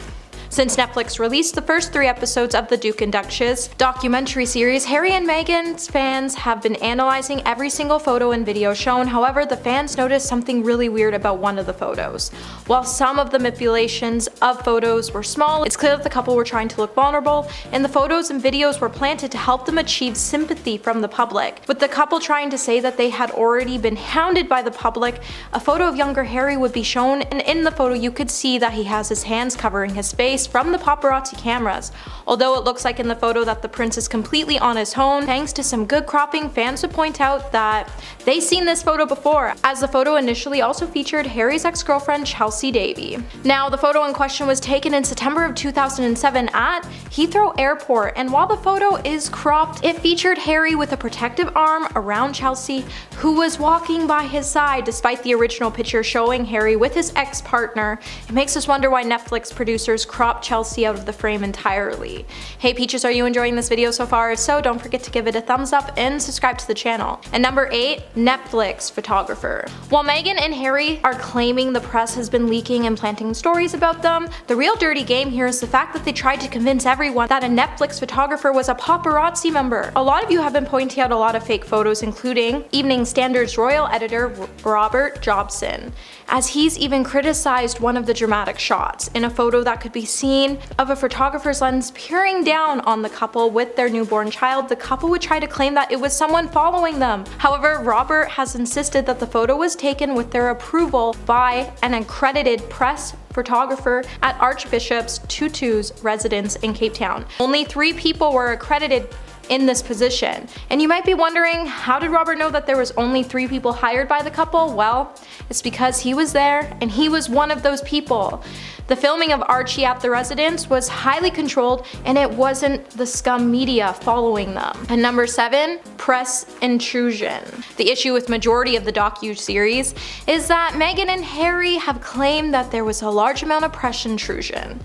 B: Since Netflix released the first 3 episodes of the Duke and Duchess documentary series, Harry and Meghan's fans have been analyzing every single photo and video shown. However, the fans noticed something really weird about one of the photos. While some of the manipulations of photos were small, it's clear that the couple were trying to look vulnerable, and the photos and videos were planted to help them achieve sympathy from the public. With the couple trying to say that they had already been hounded by the public, a photo of younger Harry would be shown, and in the photo you could see that he has his hands covering his face from the paparazzi cameras. Although it looks like in the photo that the prince is completely on his own, thanks to some good cropping, fans would point out that they've seen this photo before, as the photo initially also featured Harry's ex-girlfriend Chelsea Davy. Now, the photo in question was taken in September of 2007 at Heathrow Airport, and while the photo is cropped, it featured Harry with a protective arm around Chelsea, who was walking by his side, despite the original picture showing Harry with his ex-partner. It makes us wonder why Netflix producers cropped Chelsea out of the frame entirely. Hey Peaches, are you enjoying this video so far? If so, don't forget to give it a thumbs up and subscribe to the channel. And number 8, Netflix photographer. While Meghan and Harry are claiming the press has been leaking and planting stories about them, the real dirty game here is the fact that they tried to convince everyone that a Netflix photographer was a paparazzi member. A lot of you have been pointing out a lot of fake photos, including Evening Standard's royal editor Robert Jobson, as he's even criticized one of the dramatic shots in a photo that could be seen of a photographer's lens peering down on the couple with their newborn child. The couple would try to claim that it was someone following them. However, Robert has insisted that the photo was taken with their approval by an accredited press photographer at Archbishop Tutu's residence in Cape Town. Only 3 people were accredited in this position. And you might be wondering, how did Robert know that there was only 3 people hired by the couple? Well, it's because he was there and he was one of those people. The filming of Archie at the residence was highly controlled, and it wasn't the scum media following them. And number 7, press intrusion. The issue with majority of the docu-series is that Meghan and Harry have claimed that there was a large amount of press intrusion.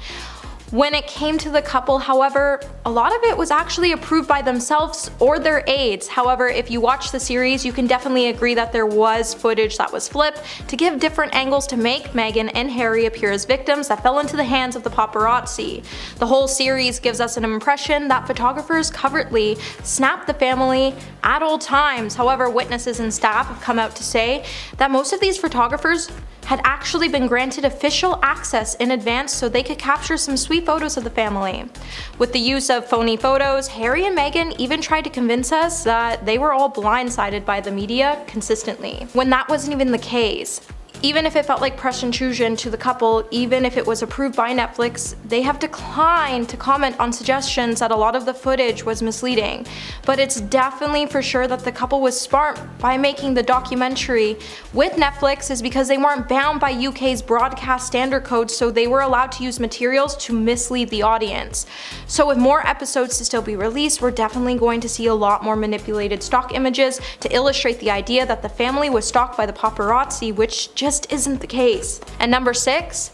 B: When it came to the couple, however, a lot of it was actually approved by themselves or their aides. However, if you watch the series, you can definitely agree that there was footage that was flipped to give different angles to make Meghan and Harry appear as victims that fell into the hands of the paparazzi. The whole series gives us an impression that photographers covertly snapped the family at all times. However, witnesses and staff have come out to say that most of these photographers had actually been granted official access in advance so they could capture some sweet photos of the family. With the use of phony photos, Harry and Meghan even tried to convince us that they were all blindsided by the media consistently, when that wasn't even the case. Even if it felt like press intrusion to the couple, even if it was approved by Netflix, they have declined to comment on suggestions that a lot of the footage was misleading. But it's definitely for sure that the couple was smart by making the documentary with Netflix, is because they weren't bound by UK's broadcast standard code, so they were allowed to use materials to mislead the audience. So with more episodes to still be released, we're definitely going to see a lot more manipulated stock images to illustrate the idea that the family was stalked by the paparazzi, which just isn't the case. And number 6,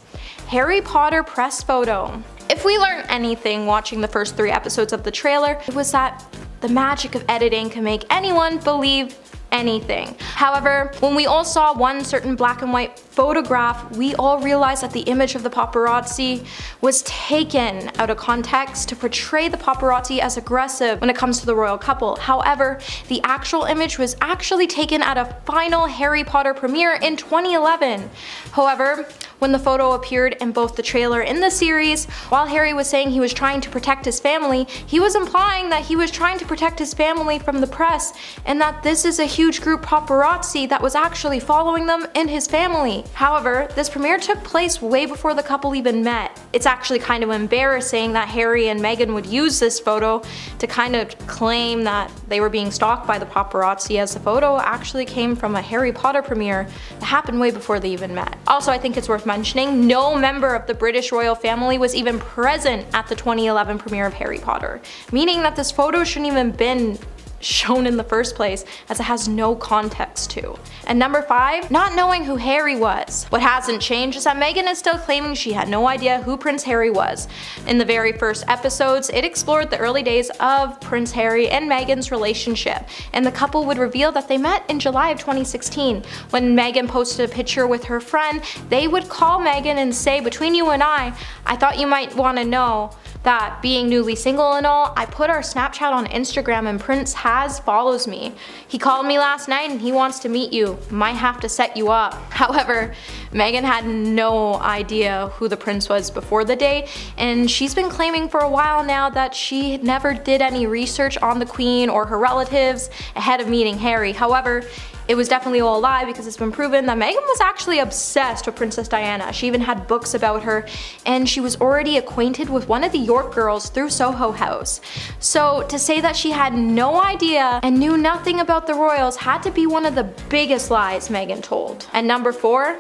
B: Harry Potter press photo. If we learned anything watching the first 3 episodes of the trailer, it was that the magic of editing can make anyone believe anything. However, when we all saw one certain black and white photograph, we all realized that the image of the paparazzi was taken out of context to portray the paparazzi as aggressive when it comes to the royal couple. However, the actual image was actually taken at a final Harry Potter premiere in 2011. However, when the photo appeared in both the trailer and the series, while Harry was saying he was trying to protect his family, he was implying that he was trying to protect his family from the press, and that this is a huge group paparazzi that was actually following them and his family. However, this premiere took place way before the couple even met. It's actually kind of embarrassing that Harry and Meghan would use this photo to kind of claim that they were being stalked by the paparazzi, as the photo actually came from a Harry Potter premiere that happened way before they even met. Also, I think it's worth mentioning, no member of the British royal family was even present at the 2011 premiere of Harry Potter, meaning that this photo shouldn't even been shown in the first place, as it has no context to. And number 5, not knowing who Harry was. What hasn't changed is that Meghan is still claiming she had no idea who Prince Harry was. In the very first episodes, it explored the early days of Prince Harry and Meghan's relationship, and the couple would reveal that they met in July of 2016. When Meghan posted a picture with her friend, they would call Meghan and say, "Between you and I thought you might want to know that being newly single and all, I put our Snapchat on Instagram and Prince follows me. He called me last night and he wants to meet you. Might have to set you up." However, Meghan had no idea who the prince was before the day, and she's been claiming for a while now that she never did any research on the Queen or her relatives ahead of meeting Harry. However, it was definitely all a lie, because it's been proven that Meghan was actually obsessed with Princess Diana. She even had books about her, and she was already acquainted with one of the York girls through Soho House. So to say that she had no idea and knew nothing about the royals had to be one of the biggest lies Meghan told. And number 4,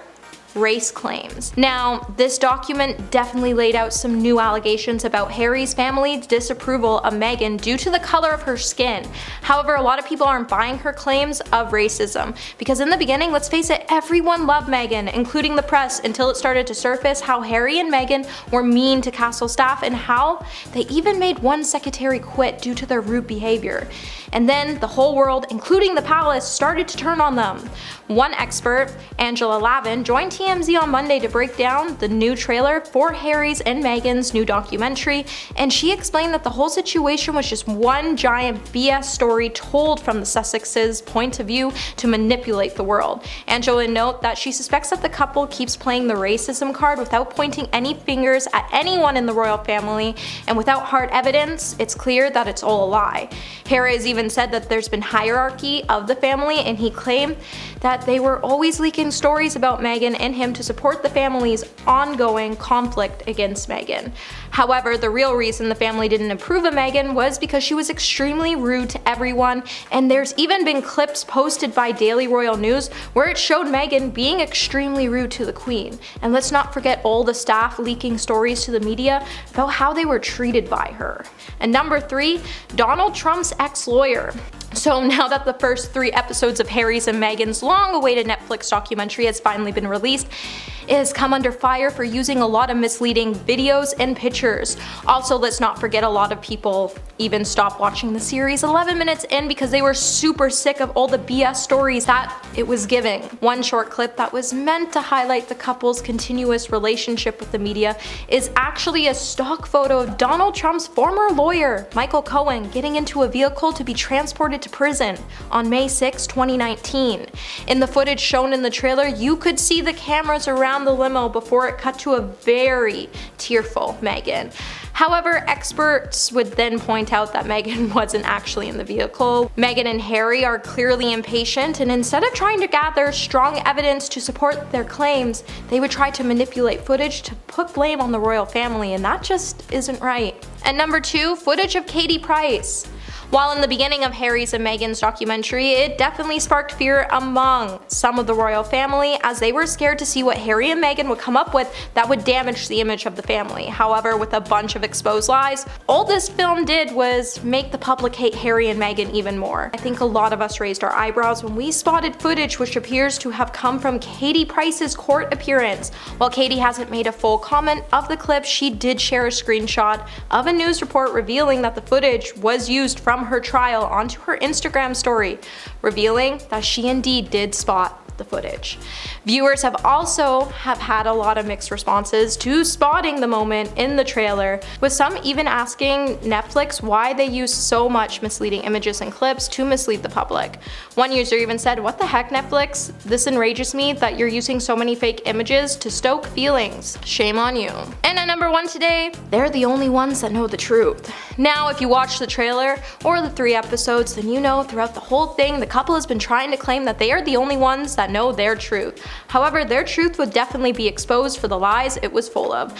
B: race claims. Now, this document definitely laid out some new allegations about Harry's family's disapproval of Meghan due to the color of her skin. However, a lot of people aren't buying her claims of racism, because in the beginning, let's face it, everyone loved Meghan, including the press, until it started to surface how Harry and Meghan were mean to castle staff, and how they even made one secretary quit due to their rude behavior. And then the whole world, including the palace, started to turn on them. One expert, Angela Lavin, joined TMZ on Monday to break down the new trailer for Harry's and Meghan's new documentary, and she explained that the whole situation was just one giant BS story told from the Sussexes' point of view to manipulate the world. Angela noted that she suspects that the couple keeps playing the racism card without pointing any fingers at anyone in the royal family, and without hard evidence, it's clear that it's all a lie. Harry has even said that there's been hierarchy of the family, and he claimed that they were always leaking stories about Meghan and him to support the family's ongoing conflict against Meghan. However, the real reason the family didn't approve of Meghan was because she was extremely rude to everyone, and there's even been clips posted by Daily Royal News where it showed Meghan being extremely rude to the Queen. And let's not forget all the staff leaking stories to the media about how they were treated by her. And number 3, Donald Trump's ex-lawyer. So now that the first 3 episodes of Harry's and Meghan's long-awaited Netflix documentary has finally been released, it has come under fire for using a lot of misleading videos and pictures. Also, let's not forget, a lot of people even stopped watching the series 11 minutes in because they were super sick of all the BS stories that it was giving. One short clip that was meant to highlight the couple's continuous relationship with the media is actually a stock photo of Donald Trump's former lawyer, Michael Cohen, getting into a vehicle to be transported to prison on May 6, 2019. In the footage shown in the trailer, you could see the cameras around the limo before it cut to a very tearful Meghan. However, experts would then point out that Meghan wasn't actually in the vehicle. Meghan and Harry are clearly impatient, and instead of trying to gather strong evidence to support their claims, they would try to manipulate footage to put blame on the royal family, and that just isn't right. And number 2, footage of Katie Price. While in the beginning of Harry's and Meghan's documentary, it definitely sparked fear among some of the royal family, as they were scared to see what Harry and Meghan would come up with that would damage the image of the family. However, with a bunch of exposed lies, all this film did was make the public hate Harry and Meghan even more. I think a lot of us raised our eyebrows when we spotted footage which appears to have come from Katie Price's court appearance. While Katie hasn't made a full comment of the clip, she did share a screenshot of a news report revealing that the footage was used from from her trial onto her Instagram story, revealing that she indeed did spot the footage. Viewers have had a lot of mixed responses to spotting the moment in the trailer, with some even asking Netflix why they use so much misleading images and clips to mislead the public. One user even said, "What the heck, Netflix? This enrages me that you're using so many fake images to stoke feelings. Shame on you." And at number 1 today, they're the only ones that know the truth. Now, if you watch the trailer or the 3 episodes, then you know throughout the whole thing the couple has been trying to claim that they are the only ones that know their truth. However, their truth would definitely be exposed for the lies it was full of.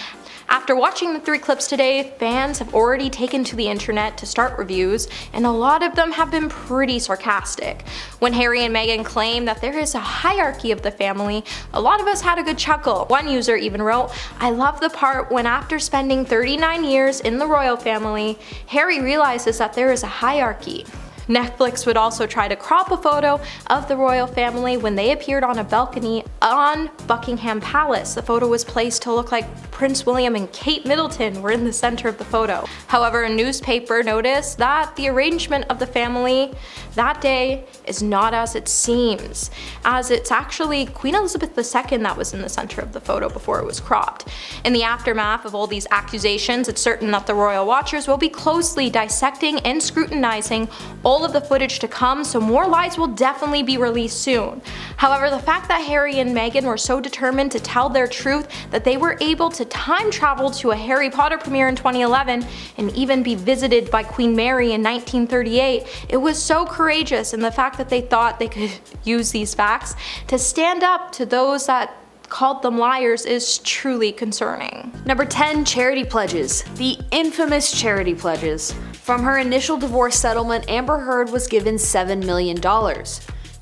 B: After watching the 3 clips today, fans have already taken to the internet to start reviews, and a lot of them have been pretty sarcastic. When Harry and Meghan claim that there is a hierarchy of the family, a lot of us had a good chuckle. One user even wrote, "I love the part when after spending 39 years in the royal family, Harry realizes that there is a hierarchy." Netflix would also try to crop a photo of the royal family when they appeared on a balcony on Buckingham Palace. The photo was placed to look like Prince William and Kate Middleton were in the center of the photo. However, a newspaper noticed that the arrangement of the family that day is not as it seems, as it's actually Queen Elizabeth II that was in the center of the photo before it was cropped. In the aftermath of all these accusations, it's certain that the royal watchers will be closely dissecting and scrutinizing all of the footage to come, so more lies will definitely be released soon. However, the fact that Harry and Meghan were so determined to tell their truth that they were able to time travel to a Harry Potter premiere in 2011 and even be visited by Queen Mary in 1938, it was so courageous, and the fact that they thought they could use these facts to stand up to those that called them liars is truly concerning.
C: Number 10, charity pledges. The infamous charity pledges. From her initial divorce settlement, Amber Heard was given $7 million.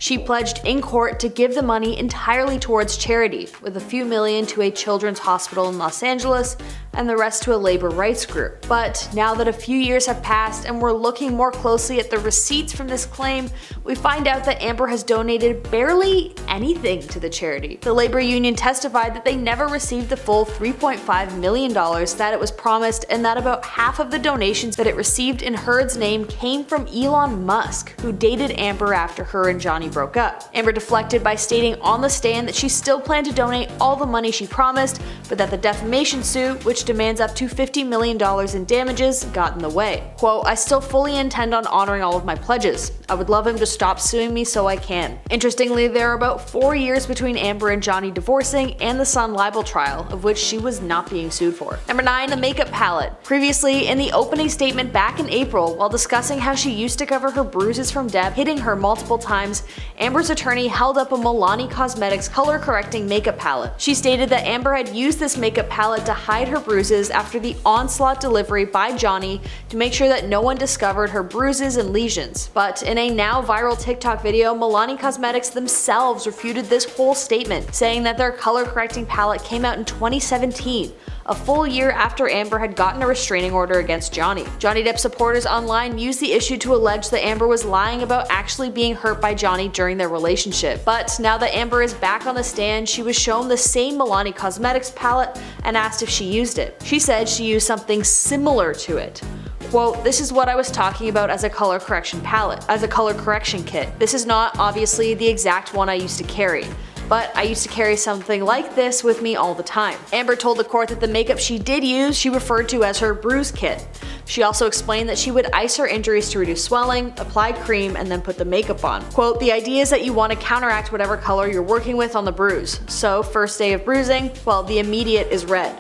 C: She pledged in court to give the money entirely towards charity, with a few million to a children's hospital in Los Angeles and the rest to a labor rights group. But now that a few years have passed and we're looking more closely at the receipts from this claim, we find out that Amber has donated barely anything to the charity. The labor union testified that they never received the full $3.5 million that it was promised, and that about half of the donations that it received in Heard's name came from Elon Musk, who dated Amber after her and Johnny broke up. Amber deflected by stating on the stand that she still planned to donate all the money she promised, but that the defamation suit, which demands up to $50 million in damages, got in the way. Quote, "I still fully intend on honoring all of my pledges. I would love him to stop suing me so I can." Interestingly, there are about 4 years between Amber and Johnny divorcing and the Sun libel trial, of which she was not being sued for. Number 9, the makeup palette. Previously, in the opening statement back in April, while discussing how she used to cover her bruises from Depp hitting her multiple times, Amber's attorney held up a Milani Cosmetics color correcting makeup palette. She stated that Amber had used this makeup palette to hide her bruises after the onslaught delivery by Johnny to make sure that no one discovered her bruises and lesions. But in a now viral TikTok video, Milani Cosmetics themselves refuted this whole statement, saying that their color correcting palette came out in 2017. A full year after Amber had gotten a restraining order against Johnny. Johnny Depp supporters online used the issue to allege that Amber was lying about actually being hurt by Johnny during their relationship. But now that Amber is back on the stand, she was shown the same Milani Cosmetics palette and asked if she used it. She said she used something similar to it. Quote, "This is what I was talking about as a color correction palette, as a color correction kit. This is not obviously the exact one I used to carry, but I used to carry something like this with me all the time." Amber told the court that the makeup she did use she referred to as her bruise kit. She also explained that she would ice her injuries to reduce swelling, apply cream, and then put the makeup on. Quote, "The idea is that you want to counteract whatever color you're working with on the bruise. So first day of bruising, well, the immediate is red.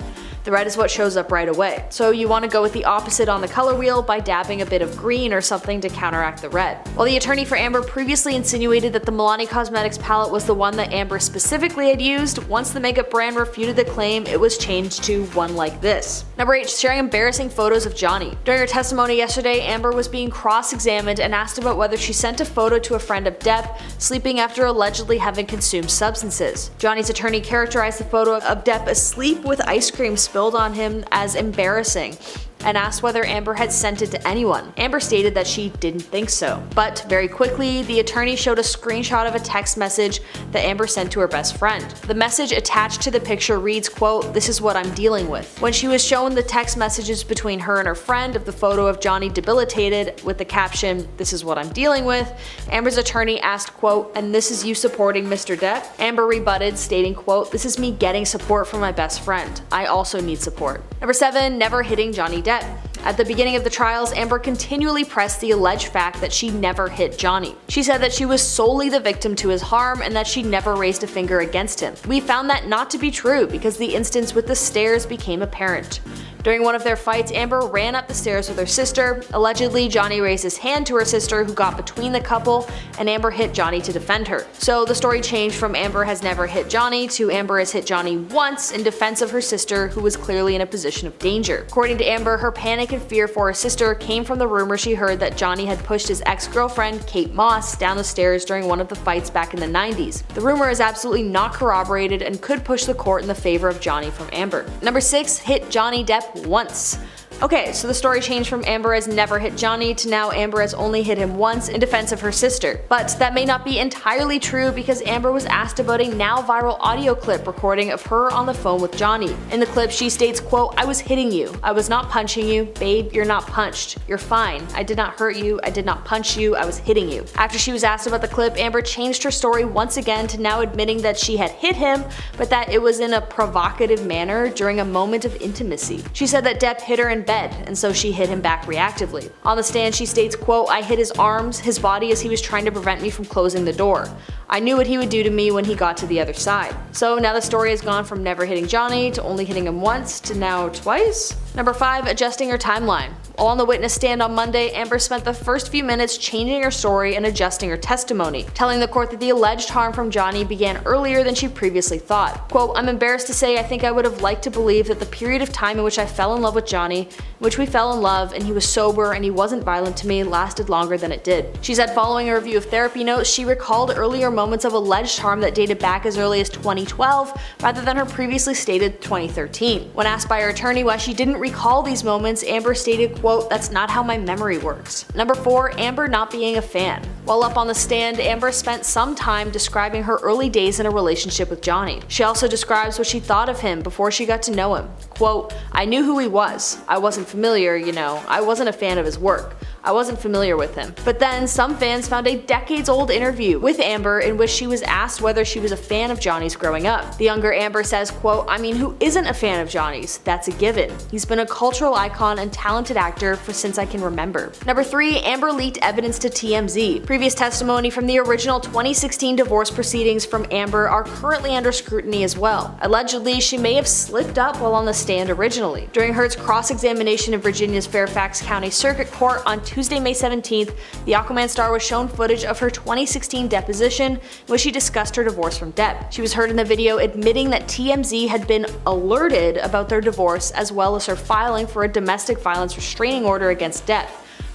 C: The red is what shows up right away. So you want to go with the opposite on the color wheel by dabbing a bit of green or something to counteract the red." While the attorney for Amber previously insinuated that the Milani Cosmetics palette was the one that Amber specifically had used, once the makeup brand refuted the claim, it was changed to one like this. Number 8, sharing embarrassing photos of Johnny. During her testimony yesterday, Amber was being cross-examined and asked about whether she sent a photo to a friend of Depp sleeping after allegedly having consumed substances. Johnny's attorney characterized the photo of Depp asleep with ice cream spilled on him as embarrassing, and asked whether Amber had sent it to anyone. Amber stated that she didn't think so. But very quickly, the attorney showed a screenshot of a text message that Amber sent to her best friend. The message attached to the picture reads, quote, "This is what I'm dealing with." When she was shown the text messages between her and her friend of the photo of Johnny debilitated with the caption, "This is what I'm dealing with," Amber's attorney asked, quote, "And this is you supporting Mr. Depp?" Amber rebutted, stating, quote, "This is me getting support from my best friend. I also need support." Number 7. Never hitting Johnny Depp. At the beginning of the trials, Amber continually pressed the alleged fact that she never hit Johnny. She said that she was solely the victim to his harm and that she never raised a finger against him. We found that not to be true because the instance with the stairs became apparent. During one of their fights, Amber ran up the stairs with her sister. Allegedly, Johnny raised his hand to her sister, who got between the couple, and Amber hit Johnny to defend her. So the story changed from Amber has never hit Johnny to Amber has hit Johnny once in defense of her sister, who was clearly in a position of danger. According to Amber, her panic and fear for her sister came from the rumor she heard that Johnny had pushed his ex-girlfriend, Kate Moss, down the stairs during one of the fights back in the 90s. The rumor is absolutely not corroborated and could push the court in the favor of Johnny from Amber. Number 6. Hit Johnny Depp once. Okay, so the story changed from Amber has never hit Johnny to now Amber has only hit him once in defense of her sister. But that may not be entirely true because Amber was asked about a now viral audio clip recording of her on the phone with Johnny. In the clip, she states, quote, "I was hitting you. I was not punching you. Babe, you're not punched. You're fine. I did not hurt you. I did not punch you. I was hitting you." After she was asked about the clip, Amber changed her story once again to now admitting that she had hit him, but that it was in a provocative manner during a moment of intimacy. She said that Depp hit her in bed, and so she hit him back reactively. On the stand, she states, quote, "I hit his arms, his body as he was trying to prevent me from closing the door. I knew what he would do to me when he got to the other side." So now the story has gone from never hitting Johnny to only hitting him once to now twice. Number 5. Adjusting her timeline. While on the witness stand on Monday, Amber spent the first few minutes changing her story and adjusting her testimony, telling the court that the alleged harm from Johnny began earlier than she previously thought. Quote, "I'm embarrassed to say I think I would have liked to believe that the period of time in which I fell in love with Johnny, in which we fell in love and he was sober and he wasn't violent to me, lasted longer than it did." She said following a review of therapy notes, she recalled earlier moments of alleged harm that dated back as early as 2012 rather than her previously stated 2013. When asked by her attorney why she didn't recall these moments, Amber stated, quote, "That's not how my memory works." Number 4. Amber not being a fan. While up on the stand, Amber spent some time describing her early days in a relationship with Johnny. She also describes what she thought of him before she got to know him. Quote, "I knew who he was. I wasn't familiar, I wasn't a fan of his work. I wasn't familiar with him." But then some fans found a decades-old interview with Amber in which she was asked whether she was a fan of Johnny's growing up. The younger Amber says, quote, "I mean, who isn't a fan of Johnny's? That's a given. He's been a cultural icon and talented actor since I can remember." Number 3. Amber leaked evidence to TMZ. Previous testimony from the original 2016 divorce proceedings from Amber are currently under scrutiny as well. Allegedly, she may have slipped up while on the stand originally. During Heard's cross-examination in Virginia's Fairfax County Circuit Court on Tuesday, May 17th, the Aquaman star was shown footage of her 2016 deposition in which she discussed her divorce from Depp. She was heard in the video admitting that TMZ had been alerted about their divorce as well as her filing for a domestic violence restraining order against Depp,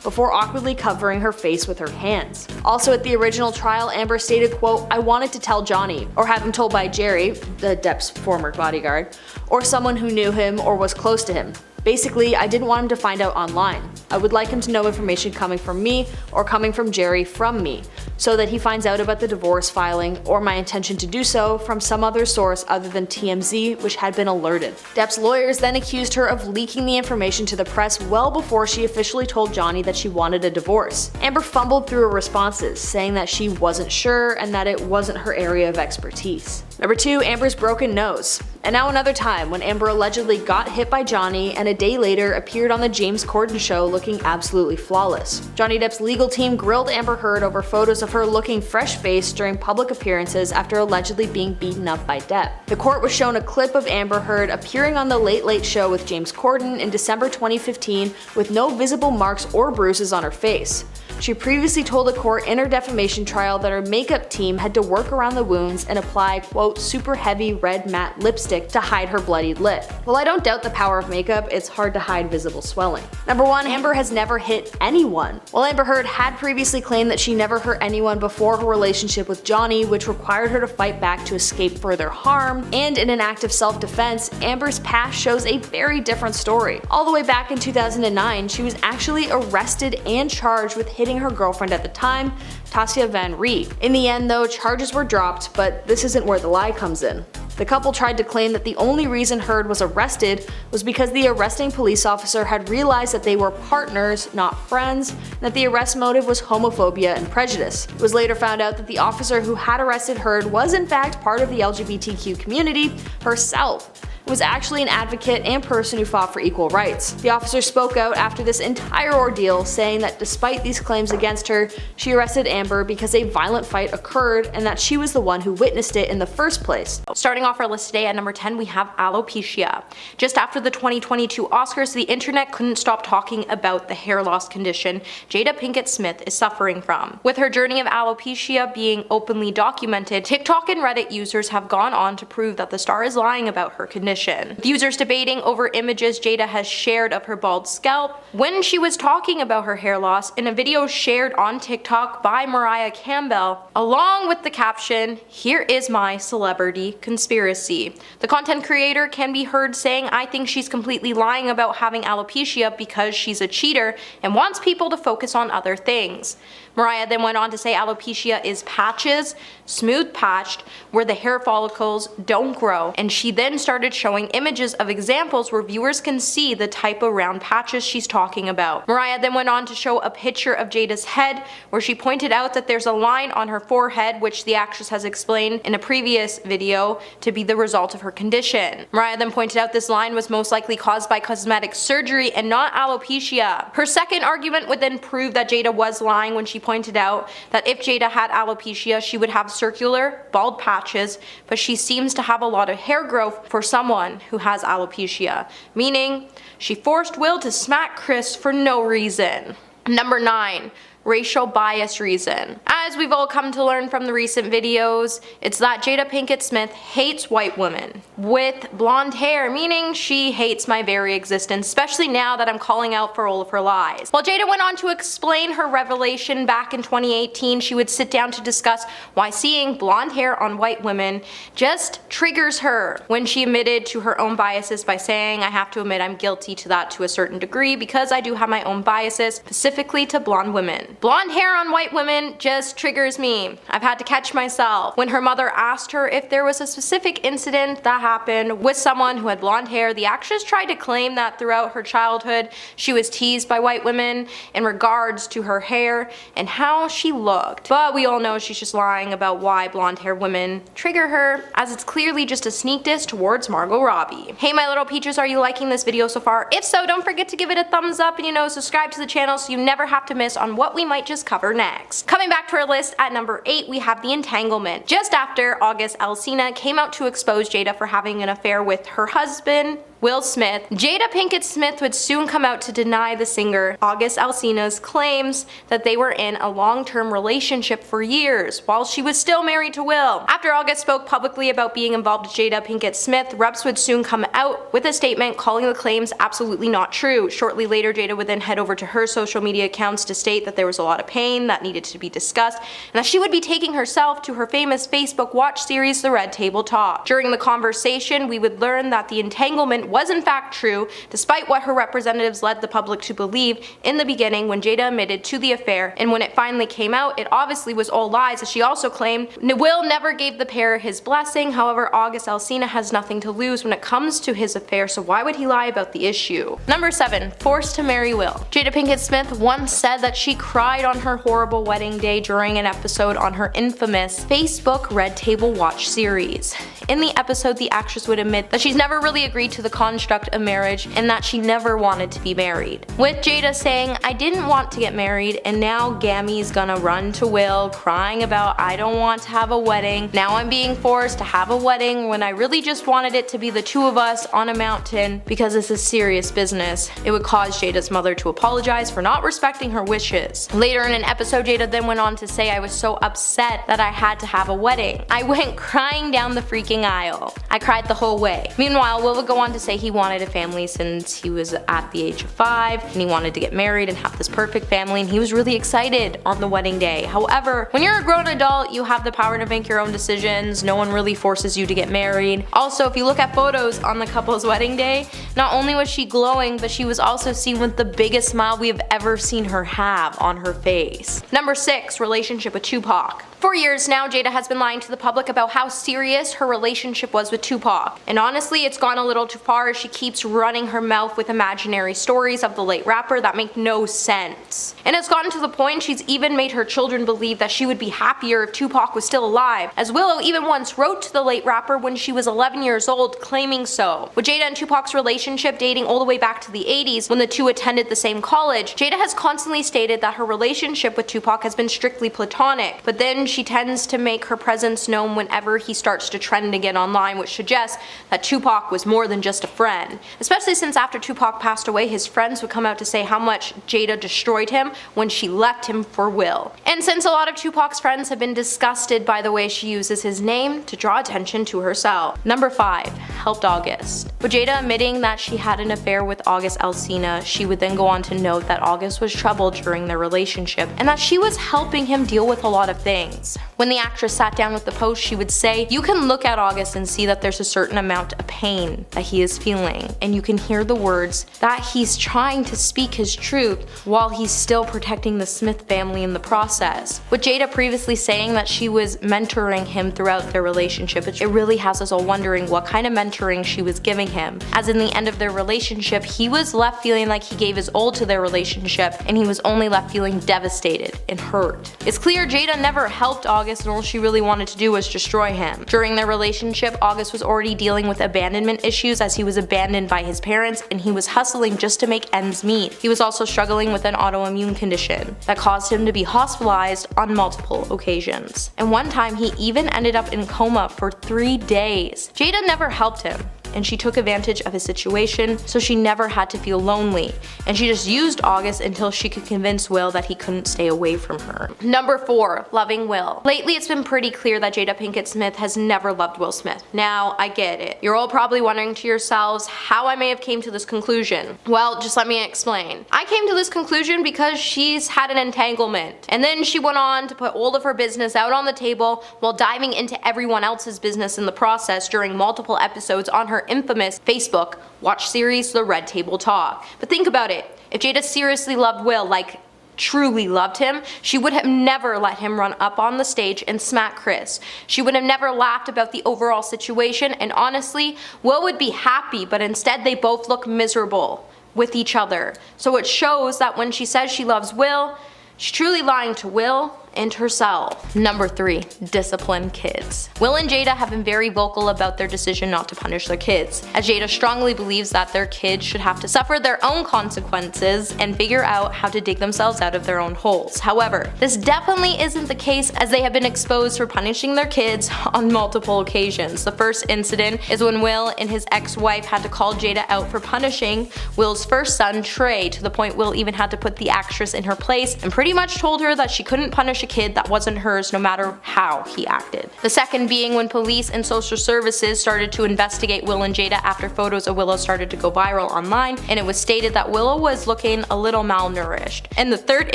C: before awkwardly covering her face with her hands. Also at the original trial, Amber stated, quote, "I wanted to tell Johnny, or have him told by Jerry," the Depp's former bodyguard, "or someone who knew him or was close to him. Basically, I didn't want him to find out online. I would like him to know information coming from me or coming from Jerry from me, so that he finds out about the divorce filing or my intention to do so from some other source other than TMZ, which had been alerted." Depp's lawyers then accused her of leaking the information to the press well before she officially told Johnny that she wanted a divorce. Amber fumbled through her responses, saying that she wasn't sure and that it wasn't her area of expertise. Number 2. Amber's broken nose. And now another time when Amber allegedly got hit by Johnny and a day later appeared on the James Corden show looking absolutely flawless. Johnny Depp's legal team grilled Amber Heard over photos of her looking fresh-faced during public appearances after allegedly being beaten up by Depp. The court was shown a clip of Amber Heard appearing on the Late Late Show with James Corden in December 2015 with no visible marks or bruises on her face. She previously told a court in her defamation trial that her makeup team had to work around the wounds and apply, quote, super heavy red matte lipstick to hide her bloodied lip. While I don't doubt the power of makeup, it's hard to hide visible swelling. Number 1. Amber has never hit anyone. While Amber Heard had previously claimed that she never hurt anyone before her relationship with Johnny, which required her to fight back to escape further harm, and in an act of self-defense, Amber's past shows a very different story. All the way back in 2009, she was actually arrested and charged with hitting her girlfriend at the time, Tasia Van Reed. In the end though, charges were dropped, but this isn't where the lie comes in. The couple tried to claim that the only reason Heard was arrested was because the arresting police officer had realized that they were partners, not friends, and that the arrest motive was homophobia and prejudice. It was later found out that the officer who had arrested Heard was in fact part of the LGBTQ community herself. Was actually an advocate and person who fought for equal rights. The officer spoke out after this entire ordeal, saying that despite these claims against her, she arrested Amber because a violent fight occurred and that she was the one who witnessed it in the first place.
B: Starting off our list today at number 10, we have alopecia. Just after the 2022 Oscars, the internet couldn't stop talking about the hair loss condition Jada Pinkett Smith is suffering from. With her journey of alopecia being openly documented, TikTok and Reddit users have gone on to prove that the star is lying about her condition. With users debating over images Jada has shared of her bald scalp when she was talking about her hair loss in a video shared on TikTok by Mariah Campbell, along with the caption, "Here is my celebrity conspiracy." The content creator can be heard saying, "I think she's completely lying about having alopecia because she's a cheater and wants people to focus on other things." Mariah then went on to say alopecia is patches, smooth patched, where the hair follicles don't grow, and she then started showing images of examples where viewers can see the type of round patches she's talking about. Mariah then went on to show a picture of Jada's head, where she pointed out that there's a line on her forehead, which the actress has explained in a previous video to be the result of her condition. Mariah then pointed out this line was most likely caused by cosmetic surgery and not alopecia. Her second argument would then prove that Jada was lying when she pointed out that if Jada had alopecia, she would have circular, bald patches, but she seems to have a lot of hair growth for someone who has alopecia, meaning she forced Will to smack Chris for no reason. Number 9. Racial bias reason. As we've all come to learn from the recent videos, it's that Jada Pinkett Smith hates white women with blonde hair, meaning she hates my very existence, especially now that I'm calling out for all of her lies. While Jada went on to explain her revelation back in 2018, she would sit down to discuss why seeing blonde hair on white women just triggers her, when she admitted to her own biases by saying, "I have to admit I'm guilty to that to a certain degree because I do have my own biases, specifically to blonde women. Blonde hair on white women just triggers me. I've had to catch myself." When her mother asked her if there was a specific incident that happened with someone who had blonde hair, the actress tried to claim that throughout her childhood she was teased by white women in regards to her hair and how she looked. But we all know she's just lying about why blonde hair women trigger her, as it's clearly just a sneak diss towards Margot Robbie. Hey my little peaches, are you liking this video so far? If so, don't forget to give it a thumbs up and subscribe to the channel so you never have to miss on what we might just cover next. Coming back to our list at number 8, we have the entanglement. Just after August Alsina came out to expose Jada for having an affair with her husband, Will Smith, Jada Pinkett Smith would soon come out to deny the singer August Alsina's claims that they were in a long-term relationship for years while she was still married to Will. After August spoke publicly about being involved with Jada Pinkett Smith, reps would soon come out with a statement calling the claims absolutely not true. Shortly later, Jada would then head over to her social media accounts to state that there was a lot of pain that needed to be discussed and that she would be taking herself to her famous Facebook watch series, The Red Table Talk. During the conversation, we would learn that the entanglement was in fact true, despite what her representatives led the public to believe in the beginning when Jada admitted to the affair, and when it finally came out, it obviously was all lies, as she also claimed Will never gave the pair his blessing. However, August Alsina has nothing to lose when it comes to his affair, so why would he lie about the issue? Number 7. Forced to marry Will. Jada Pinkett Smith once said that she cried on her horrible wedding day during an episode on her infamous Facebook Red Table Watch series. In the episode, the actress would admit that she's never really agreed to the construct of marriage and that she never wanted to be married. With Jada saying, "I didn't want to get married, and now Gammy's gonna run to Will crying about I don't want to have a wedding. Now I'm being forced to have a wedding when I really just wanted it to be the two of us on a mountain because this is serious business." It would cause Jada's mother to apologize for not respecting her wishes. Later in an episode, Jada then went on to say, "I was so upset that I had to have a wedding. I went crying down the freaking aisle. I cried the whole way." Meanwhile, Will would go on to say he wanted a family since he was at the age of 5 and he wanted to get married and have this perfect family, and he was really excited on the wedding day. However, when you're a grown adult, you have the power to make your own decisions. No one really forces you to get married. Also, if you look at photos on the couple's wedding day, not only was she glowing, but she was also seen with the biggest smile we have ever seen her have on her face. Number 6, relationship with Tupac. For years now, Jada has been lying to the public about how serious her relationship was with Tupac. And honestly, it's gone a little too far as she keeps running her mouth with imaginary stories of the late rapper that make no sense. And it's gotten to the point she's even made her children believe that she would be happier if Tupac was still alive, as Willow even once wrote to the late rapper when she was 11 years old claiming so. With Jada and Tupac's relationship dating all the way back to the 80s when the two attended the same college, Jada has constantly stated that her relationship with Tupac has been strictly platonic, but then she tends to make her presence known whenever he starts to trend again online, which suggests that Tupac was more than just a friend. Especially since after Tupac passed away, his friends would come out to say how much Jada destroyed him when she left him for Will. And since a lot of Tupac's friends have been disgusted by the way she uses his name to draw attention to herself. Number 5, helped August. With Jada admitting that she had an affair with August Alsina, she would then go on to note that August was troubled during their relationship and that she was helping him deal with a lot of things. When the actress sat down with the Post, she would say, "You can look at August and see that there's a certain amount of pain that he is feeling, and you can hear the words that he's trying to speak his truth while he's still protecting the Smith family in the process." With Jada previously saying that she was mentoring him throughout their relationship, it really has us all wondering what kind of mentoring she was giving him, as in the end of their relationship, he was left feeling like he gave his all to their relationship, and he was only left feeling devastated and hurt. It's clear Jada never helped August, and all she really wanted to do was destroy him. During their relationship, August was already dealing with abandonment issues as he was abandoned by his parents and he was hustling just to make ends meet. He was also struggling with an autoimmune condition that caused him to be hospitalized on multiple occasions. And one time he even ended up in a coma for 3 days. Jada never helped him, and she took advantage of his situation so she never had to feel lonely, and she just used August until she could convince Will that he couldn't stay away from her. Number 4, loving Will. Lately it's been pretty clear that Jada Pinkett Smith has never loved Will Smith. Now, I get it. You're all probably wondering to yourselves how I may have came to this conclusion. Well, just let me explain. I came to this conclusion because she's had an entanglement, and then she went on to put all of her business out on the table while diving into everyone else's business in the process during multiple episodes on her infamous Facebook watch series, The Red Table Talk. But think about it. If Jada seriously loved Will, like truly loved him, she would have never let him run up on the stage and smack Chris. She would have never laughed about the overall situation, and honestly, Will would be happy, but instead they both look miserable with each other. So it shows that when she says she loves Will, she's truly lying to Will and herself. Number 3, discipline kids. Will and Jada have been very vocal about their decision not to punish their kids, as Jada strongly believes that their kids should have to suffer their own consequences and figure out how to dig themselves out of their own holes. However, this definitely isn't the case, as they have been exposed for punishing their kids on multiple occasions. The first incident is when Will and his ex-wife had to call Jada out for punishing Will's first son, Trey, to the point Will even had to put the actress in her place and pretty much told her that she couldn't punish a kid that wasn't hers no matter how he acted. The second being when police and social services started to investigate Will and Jada after photos of Willow started to go viral online, and it was stated that Willow was looking a little malnourished. And the third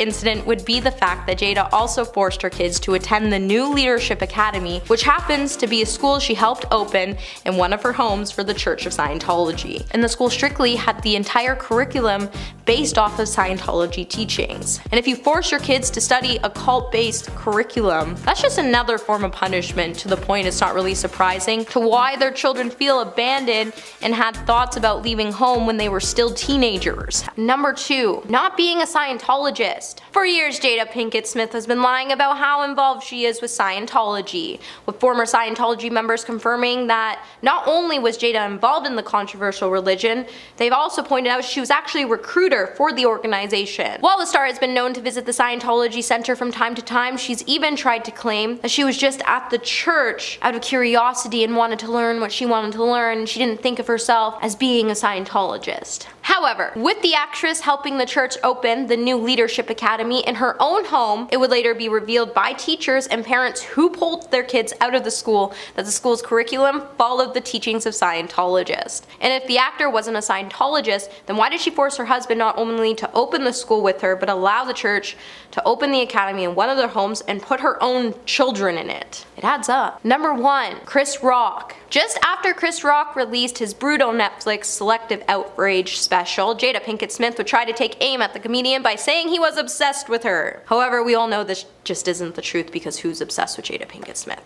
B: incident would be the fact that Jada also forced her kids to attend the New Leadership Academy, which happens to be a school she helped open in one of her homes for the Church of Scientology. And the school strictly had the entire curriculum based off of Scientology teachings. And if you force your kids to study occult-based genre-based curriculum. That's just another form of punishment, to the point it's not really surprising to why their children feel abandoned and had thoughts about leaving home when they were still teenagers. Number 2. Not being a Scientologist. For years, Jada Pinkett Smith has been lying about how involved she is with Scientology, with former Scientology members confirming that not only was Jada involved in the controversial religion, they've also pointed out she was actually a recruiter for the organization. While the star has been known to visit the Scientology Center from time to time, she's even tried to claim that she was just at the church out of curiosity and wanted to learn what she wanted to learn. She didn't think of herself as being a Scientologist. However, with the actress helping the church open the new leadership academy in her own home, it would later be revealed by teachers and parents who pulled their kids out of the school that the school's curriculum followed the teachings of Scientologists. And if the actor wasn't a Scientologist, then why did she force her husband not only to open the school with her, but allow the church to open the academy in one of their homes and put her own children in it? It adds up. Number 1. Chris Rock. Just after Chris Rock released his brutal Netflix Selective Outrage special, Jada Pinkett Smith would try to take aim at the comedian by saying he was obsessed with her. However, we all know this just isn't the truth, because who's obsessed with Jada Pinkett Smith?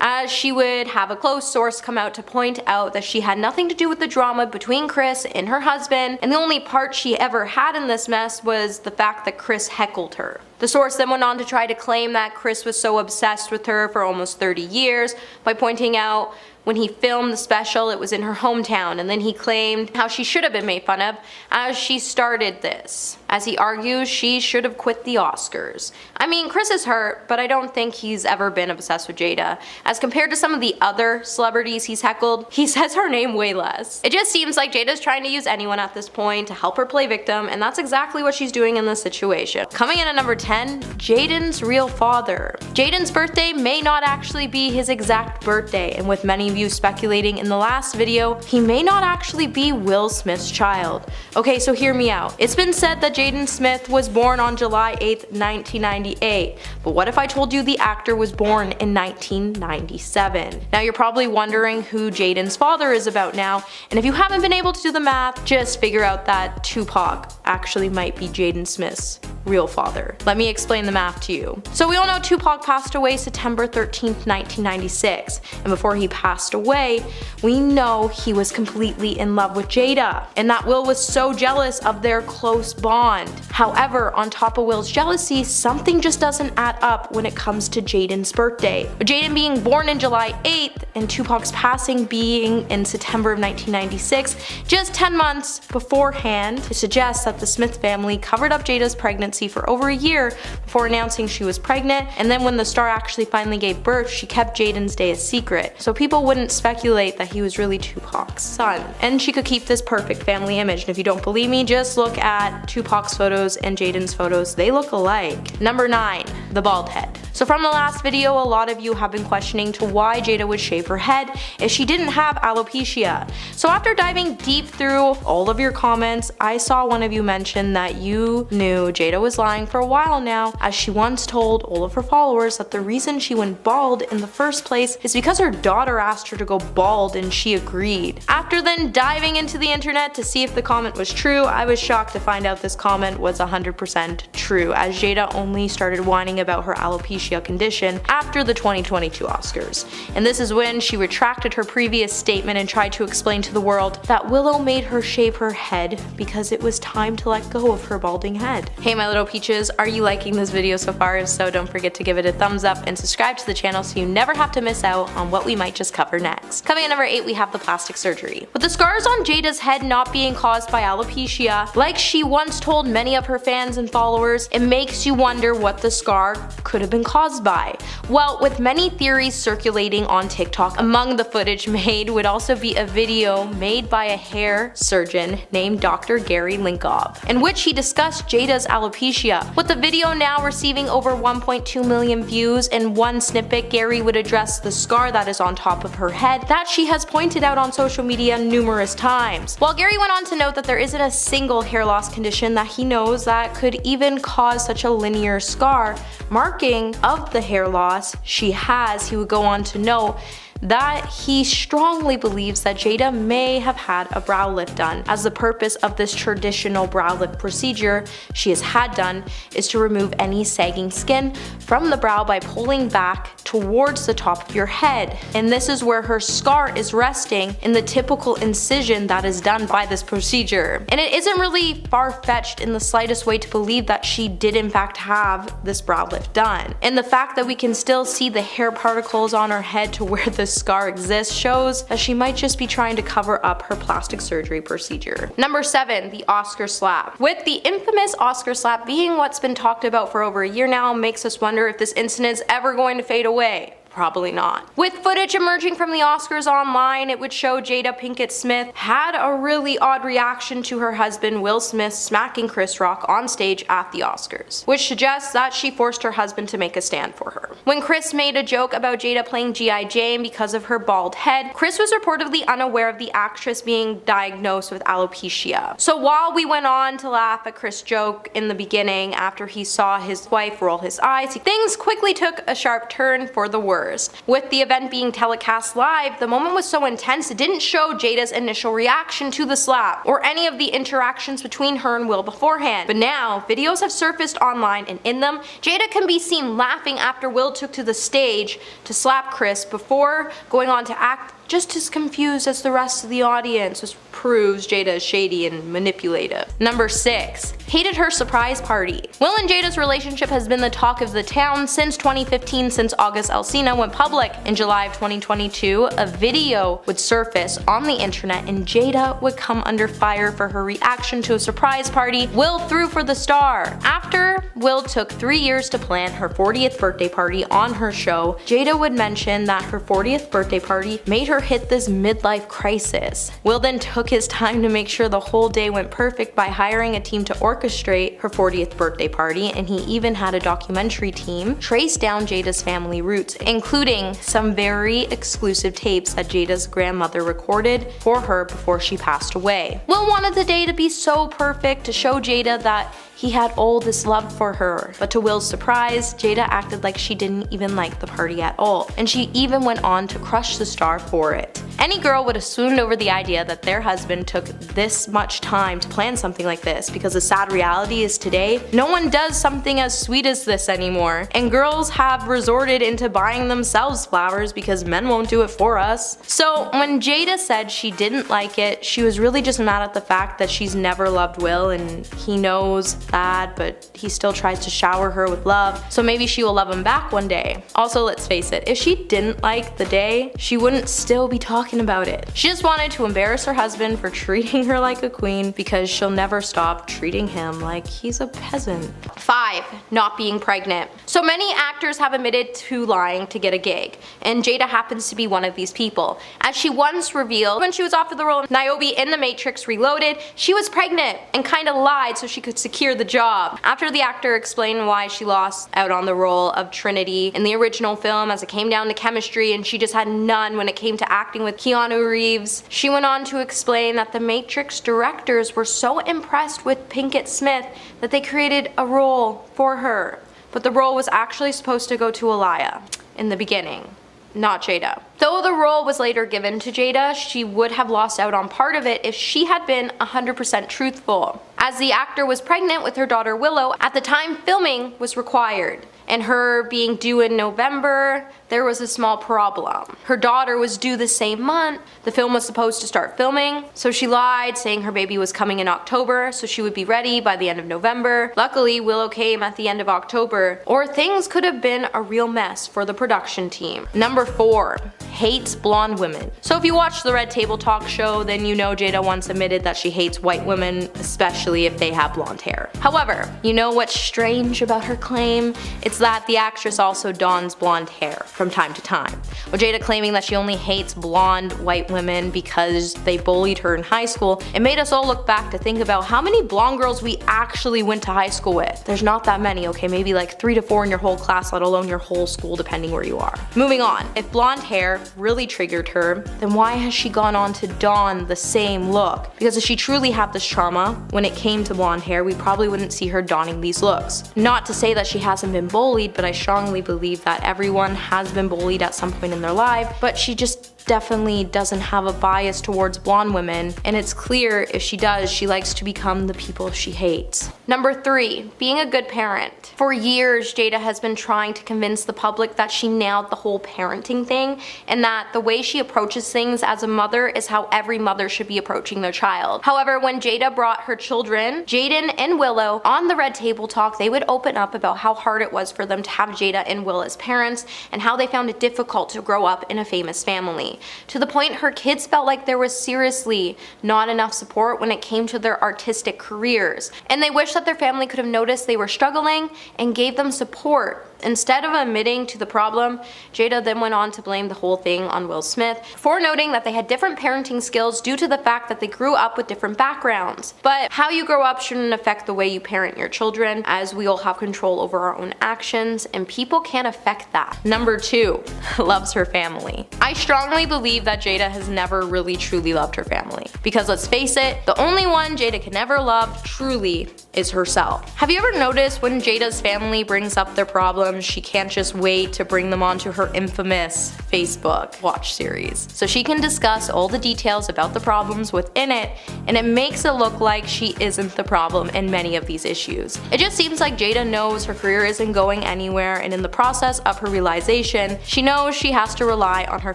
B: As she would have a close source come out to point out that she had nothing to do with the drama between Chris and her husband, and the only part she ever had in this mess was the fact that Chris heckled her. The source then went on to try to claim that Chris was so obsessed with her for almost 30 years by pointing out when he filmed the special, it was in her hometown, and then he claimed how she should have been made fun of as she started this. As he argues, she should have quit the Oscars. I mean, Chris is hurt, but I don't think he's ever been obsessed with Jada. As compared to some of the other celebrities he's heckled, he says her name way less. It just seems like Jada's trying to use anyone at this point to help her play victim, and that's exactly what she's doing in this situation. Coming in at number 10, Jaden's real father. Jaden's birthday may not actually be his exact birthday, and with many of you speculating in the last video, he may not actually be Will Smith's child. Okay, so hear me out. It's been said that Jaden Smith was born on July 8th, 1998, but what if I told you the actor was born in 1997? Now you're probably wondering who Jaden's father is about now, and if you haven't been able to do the math, just figure out that Tupac actually might be Jaden Smith's real father. Let me explain the math to you. So we all know Tupac passed away September 13th, 1996, and before he passed away, we know he was completely in love with Jada, and that Will was so jealous of their close bond. However, on top of Will's jealousy, something just doesn't add up when it comes to Jaden's birthday. With Jaden being born in July 8th and Tupac's passing being in September of 1996, just 10 months beforehand, it suggests that the Smith family covered up Jada's pregnancy for over a year before announcing she was pregnant, and then when the star actually finally gave birth, she kept Jaden's day a secret, so people wouldn't speculate that he was really Tupac's son. And she could keep this perfect family image, and if you don't believe me, just look at Tupac's photos and Jaden's photos, they look alike. Number 9, the bald head. So from the last video, a lot of you have been questioning to why Jada would shave her head if she didn't have alopecia. So after diving deep through all of your comments, I saw one of you mention that you knew Jada was lying for a while now, as she once told all of her followers that the reason she went bald in the first place is because her daughter asked her to go bald and she agreed. After then diving into the internet to see if the comment was true, I was shocked to find out this comment was 100% true, as Jada only started whining about her alopecia condition after the 2022 Oscars. And this is when she retracted her previous statement and tried to explain to the world that Willow made her shave her head because it was time to let go of her balding head. Hey my little peaches, are you liking this video so far? If so, don't forget to give it a thumbs up and subscribe to the channel so you never have to miss out on what we might just cover next. Coming in number 8, we have the plastic surgery. With the scars on Jada's head not being caused by alopecia, like she once told many of her fans and followers, it makes you wonder what the scar could have been caused by. Well, with many theories circulating on TikTok, among the footage made would also be a video made by a hair surgeon named Dr. Gary Linkoff, in which he discussed Jada's alopecia. With the video now receiving over 1.2 million views, in one snippet Gary would address the scar that is on top of her head that she has pointed out on social media numerous times. While Gary went on to note that there isn't a single hair loss condition that he knows that could even cause such a linear scar marking of the hair loss she has, he would go on to note that he strongly believes that Jada may have had a brow lift done, as the purpose of this traditional brow lift procedure she has had done is to remove any sagging skin from the brow by pulling back towards the top of your head. And this is where her scar is resting in the typical incision that is done by this procedure. And it isn't really far-fetched in the slightest way to believe that she did in fact have this brow lift done. And the fact that we can still see the hair particles on her head to where the scar exists shows that she might just be trying to cover up her plastic surgery procedure. Number 7, the Oscar slap. With the infamous Oscar slap being what's been talked about for over a year now, makes us wonder if this incident is ever going to fade away. Probably not. With footage emerging from the Oscars online, it would show Jada Pinkett Smith had a really odd reaction to her husband Will Smith smacking Chris Rock on stage at the Oscars, which suggests that she forced her husband to make a stand for her. When Chris made a joke about Jada playing G.I. Jane because of her bald head, Chris was reportedly unaware of the actress being diagnosed with alopecia. So while we went on to laugh at Chris' joke in the beginning after he saw his wife roll his eyes, things quickly took a sharp turn for the worse. With the event being telecast live, the moment was so intense it didn't show Jada's initial reaction to the slap, or any of the interactions between her and Will beforehand. But now, videos have surfaced online, and in them, Jada can be seen laughing after Will took to the stage to slap Chris before going on to act just as confused as the rest of the audience, which proves Jada is shady and manipulative. Number 6. Hated her surprise party. Will and Jada's relationship has been the talk of the town since 2015, since August Alsina went public. In July of 2022, a video would surface on the internet and Jada would come under fire for her reaction to a surprise party Will threw for the star. After Will took 3 years to plan her 40th birthday party on her show, Jada would mention that her 40th birthday party made her hit this midlife crisis. Will then took his time to make sure the whole day went perfect by hiring a team to orchestrate her 40th birthday party, and he even had a documentary team trace down Jada's family roots, including some very exclusive tapes that Jada's grandmother recorded for her before she passed away. Will wanted the day to be so perfect to show Jada that he had all this love for her, but to Will's surprise, Jada acted like she didn't even like the party at all, and she even went on to crush the star for it. Any girl would have swooned over the idea that their husband took this much time to plan something like this, because the sad reality is today, no one does something as sweet as this anymore, and girls have resorted into buying themselves flowers because men won't do it for us. So when Jada said she didn't like it, she was really just mad at the fact that she's never loved Will, and he knows that, but he still tries to shower her with love, so maybe she will love him back one day. Also, let's face it, if she didn't like the day, she wouldn't still be talking about it. She just wanted to embarrass her husband for treating her like a queen, because she'll never stop treating him like he's a peasant. 5. Not being pregnant. So many actors have admitted to lying to get a gig, and Jada happens to be one of these people. As she once revealed when she was offered the role of Niobe in The Matrix Reloaded, she was pregnant and kinda lied so she could secure the job. After the actor explained why she lost out on the role of Trinity in the original film, as it came down to chemistry and she just had none when it came to acting with Keanu Reeves, she went on to explain that the Matrix directors were so impressed with Pinkett Smith that they created a role for her. But the role was actually supposed to go to Aliyah in the beginning, not Jada. Though the role was later given to Jada, she would have lost out on part of it if she had been 100% truthful, as the actor was pregnant with her daughter Willow at the time filming was required. And her being due in November, there was a small problem. Her daughter was due the same month. The film was supposed to start filming, so she lied, saying her baby was coming in October, so she would be ready by the end of November. Luckily, Willow came at the end of October, or things could have been a real mess for the production team. Number 4. Hates blonde women. So if you watch the Red Table Talk show, then you know Jada once admitted that she hates white women, especially if they have blonde hair. However, you know what's strange about her claim? It's that the actress also dons blonde hair from time to time. With Jada claiming that she only hates blonde white women because they bullied her in high school, it made us all look back to think about how many blonde girls we actually went to high school with. There's not that many, okay? Maybe like 3 to 4 in your whole class, let alone your whole school, depending where you are. Moving on. If blonde hair really triggered her, then why has she gone on to don the same look? Because if she truly had this trauma, when it came to blonde hair, we probably wouldn't see her donning these looks. Not to say that she hasn't been bullied, but I strongly believe that everyone has been bullied at some point in their life, but she just definitely doesn't have a bias towards blonde women, and it's clear if she does, she likes to become the people she hates. Number 3, being a good parent. For years, Jada has been trying to convince the public that she nailed the whole parenting thing, and that the way she approaches things as a mother is how every mother should be approaching their child. However, when Jada brought her children, Jaden and Willow, on the Red Table Talk, they would open up about how hard it was for them to have Jada and Will as parents, and how they found it difficult to grow up in a famous family. To the point her kids felt like there was seriously not enough support when it came to their artistic careers, and they wished that their family could have noticed they were struggling and gave them support. Instead of admitting to the problem, Jada then went on to blame the whole thing on Will Smith for noting that they had different parenting skills due to the fact that they grew up with different backgrounds. But how you grow up shouldn't affect the way you parent your children, as we all have control over our own actions, and people can't affect that. Number 2, loves her family. I strongly believe that Jada has never really truly loved her family, because let's face it, the only one Jada can ever love truly is herself. Have you ever noticed when Jada's family brings up their problems, she can't just wait to bring them onto her infamous Facebook watch series, so she can discuss all the details about the problems within it, and it makes it look like she isn't the problem in many of these issues. It just seems like Jada knows her career isn't going anywhere, and in the process of her realization, she knows she has to rely on her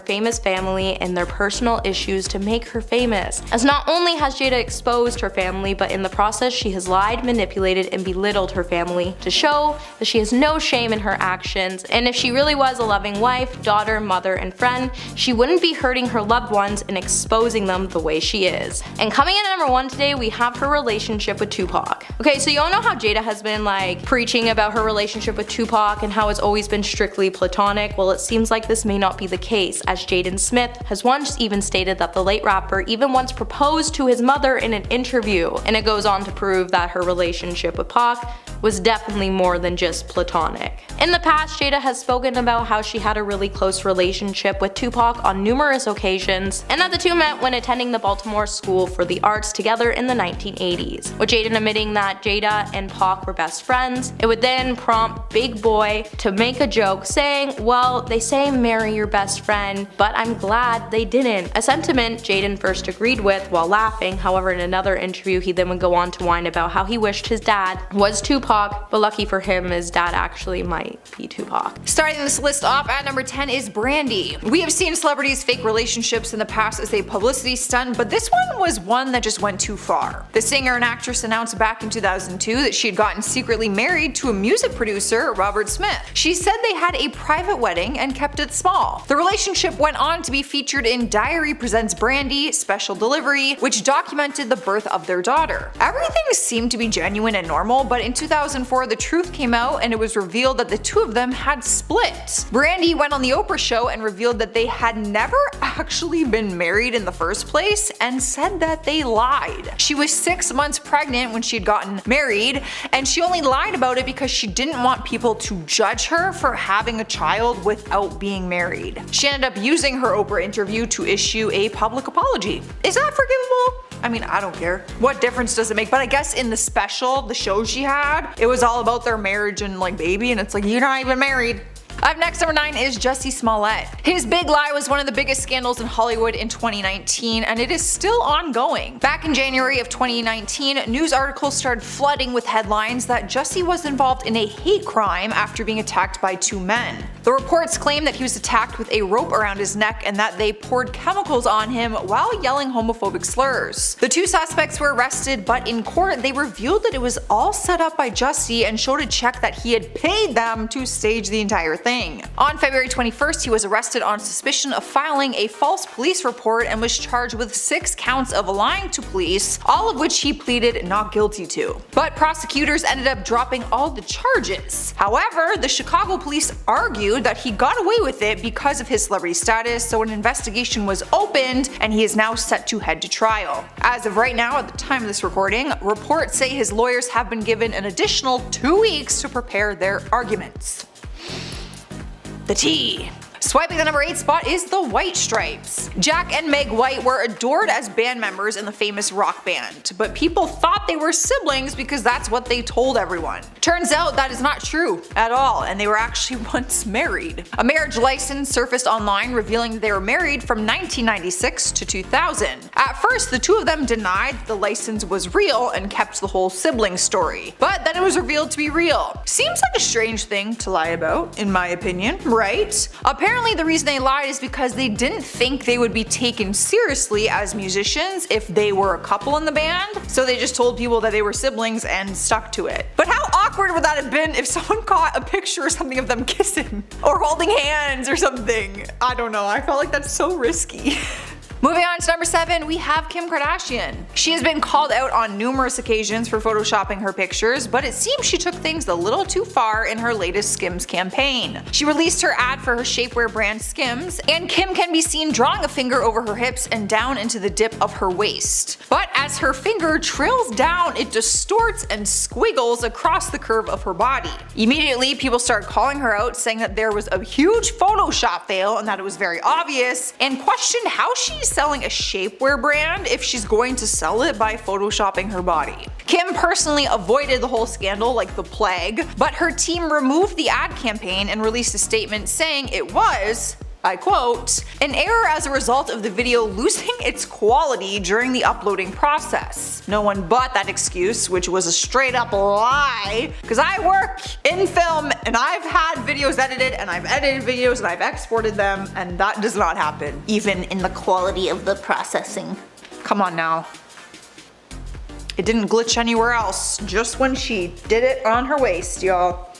B: famous family and their personal issues to make her famous. As not only has Jada exposed her family, but in the process she has lied, manipulated, and belittled her family to show that she has no shame in her actions, and if she really was a loving wife, daughter, mother, and friend, she wouldn't be hurting her loved ones and exposing them the way she is. And coming in at number 1 today, we have her relationship with Tupac. Okay, so you all know how Jada has been like preaching about her relationship with Tupac and how it's always been strictly platonic. Well, it seems like this may not be the case, as Jaden Smith has once even stated that the late rapper even once proposed to his mother in an interview, and it goes on to prove that her relationship with Pac was definitely more than just platonic. In the past, Jada has spoken about how she had a really close relationship with Tupac on numerous occasions, and that the two met when attending the Baltimore School for the Arts together in the 1980s, with Jaden admitting that Jada and Pac were best friends. It would then prompt Big Boy to make a joke saying, well, they say marry your best friend, but I'm glad they didn't, a sentiment Jaden first agreed with while laughing. However, in another interview, he then would go on to whine about how he wished his dad was Tupac, but lucky for him, his dad actually might be Tupac.
D: Starting this list off at number 10 is Brandy. We have seen celebrities fake relationships in the past as a publicity stunt, but this one was one that just went too far. The singer and actress announced back in 2002 that she had gotten secretly married to a music producer, Robert Smith. She said they had a private wedding and kept it small. The relationship went on to be featured in Diary Presents Brandy Special Delivery, which documented the birth of their daughter. Everything seemed to be genuine and normal, but in 2004 the truth came out and it was revealed that the two of them had split. Brandy went on the Oprah show and revealed that they had never actually been married in the first place, and said that they lied. She was 6 months pregnant when she had gotten married, and she only lied about it because she didn't want people to judge her for having a child without being married. She ended up using her Oprah interview to issue a public apology. Is that forgivable? I mean, I don't care. What difference does it make? But I guess in the special, the show she had, it was all about their marriage and like baby, and it's like, you're not even married. Up next, number 9 is Jussie Smollett. His big lie was one of the biggest scandals in Hollywood in 2019, and it is still ongoing. Back in January of 2019, news articles started flooding with headlines that Jussie was involved in a hate crime after being attacked by 2 men. The reports claim that he was attacked with a rope around his neck and that they poured chemicals on him while yelling homophobic slurs. The 2 suspects were arrested, but in court they revealed that it was all set up by Jussie and showed a check that he had paid them to stage the entire thing. On February 21st, he was arrested on suspicion of filing a false police report and was charged with 6 counts of lying to police, all of which he pleaded not guilty to. But prosecutors ended up dropping all the charges. However, the Chicago police argued that he got away with it because of his celebrity status, so an investigation was opened and he is now set to head to trial. As of right now, at the time of this recording, reports say his lawyers have been given an additional 2 weeks to prepare their arguments. The tea. Swiping the number 8 spot is the White Stripes. Jack and Meg White were adored as band members in the famous rock band, but people thought they were siblings because that's what they told everyone. Turns out that is not true at all, and they were actually once married. A marriage license surfaced online revealing they were married from 1996 to 2000. At first, the two of them denied the license was real and kept the whole sibling story, but then it was revealed to be real. Seems like a strange thing to lie about, in my opinion, right? Apparently the reason they lied is because they didn't think they would be taken seriously as musicians if they were a couple in the band, so they just told people that they were siblings and stuck to it. But how awkward would that have been if someone caught a picture or something of them kissing or holding hands or something? I don't know, I felt like that's so risky. Moving on to number 7, we have Kim Kardashian. She has been called out on numerous occasions for photoshopping her pictures, but it seems she took things a little too far in her latest Skims campaign. She released her ad for her shapewear brand Skims, and Kim can be seen drawing a finger over her hips and down into the dip of her waist. But as her finger trails down, it distorts and squiggles across the curve of her body. Immediately, people started calling her out, saying that there was a huge Photoshop fail and that it was very obvious, and questioned how she's selling a shapewear brand if she's going to sell it by photoshopping her body. Kim personally avoided the whole scandal like the plague, but her team removed the ad campaign and released a statement saying it was, I quote, an error as a result of the video losing its quality during the uploading process. No one bought that excuse, which was a straight up lie, because I work in film and I've had videos edited and I've edited videos and I've exported them, and that does not happen, even in the quality of the processing. Come on now. It didn't glitch anywhere else, just when she did it on her waist, y'all.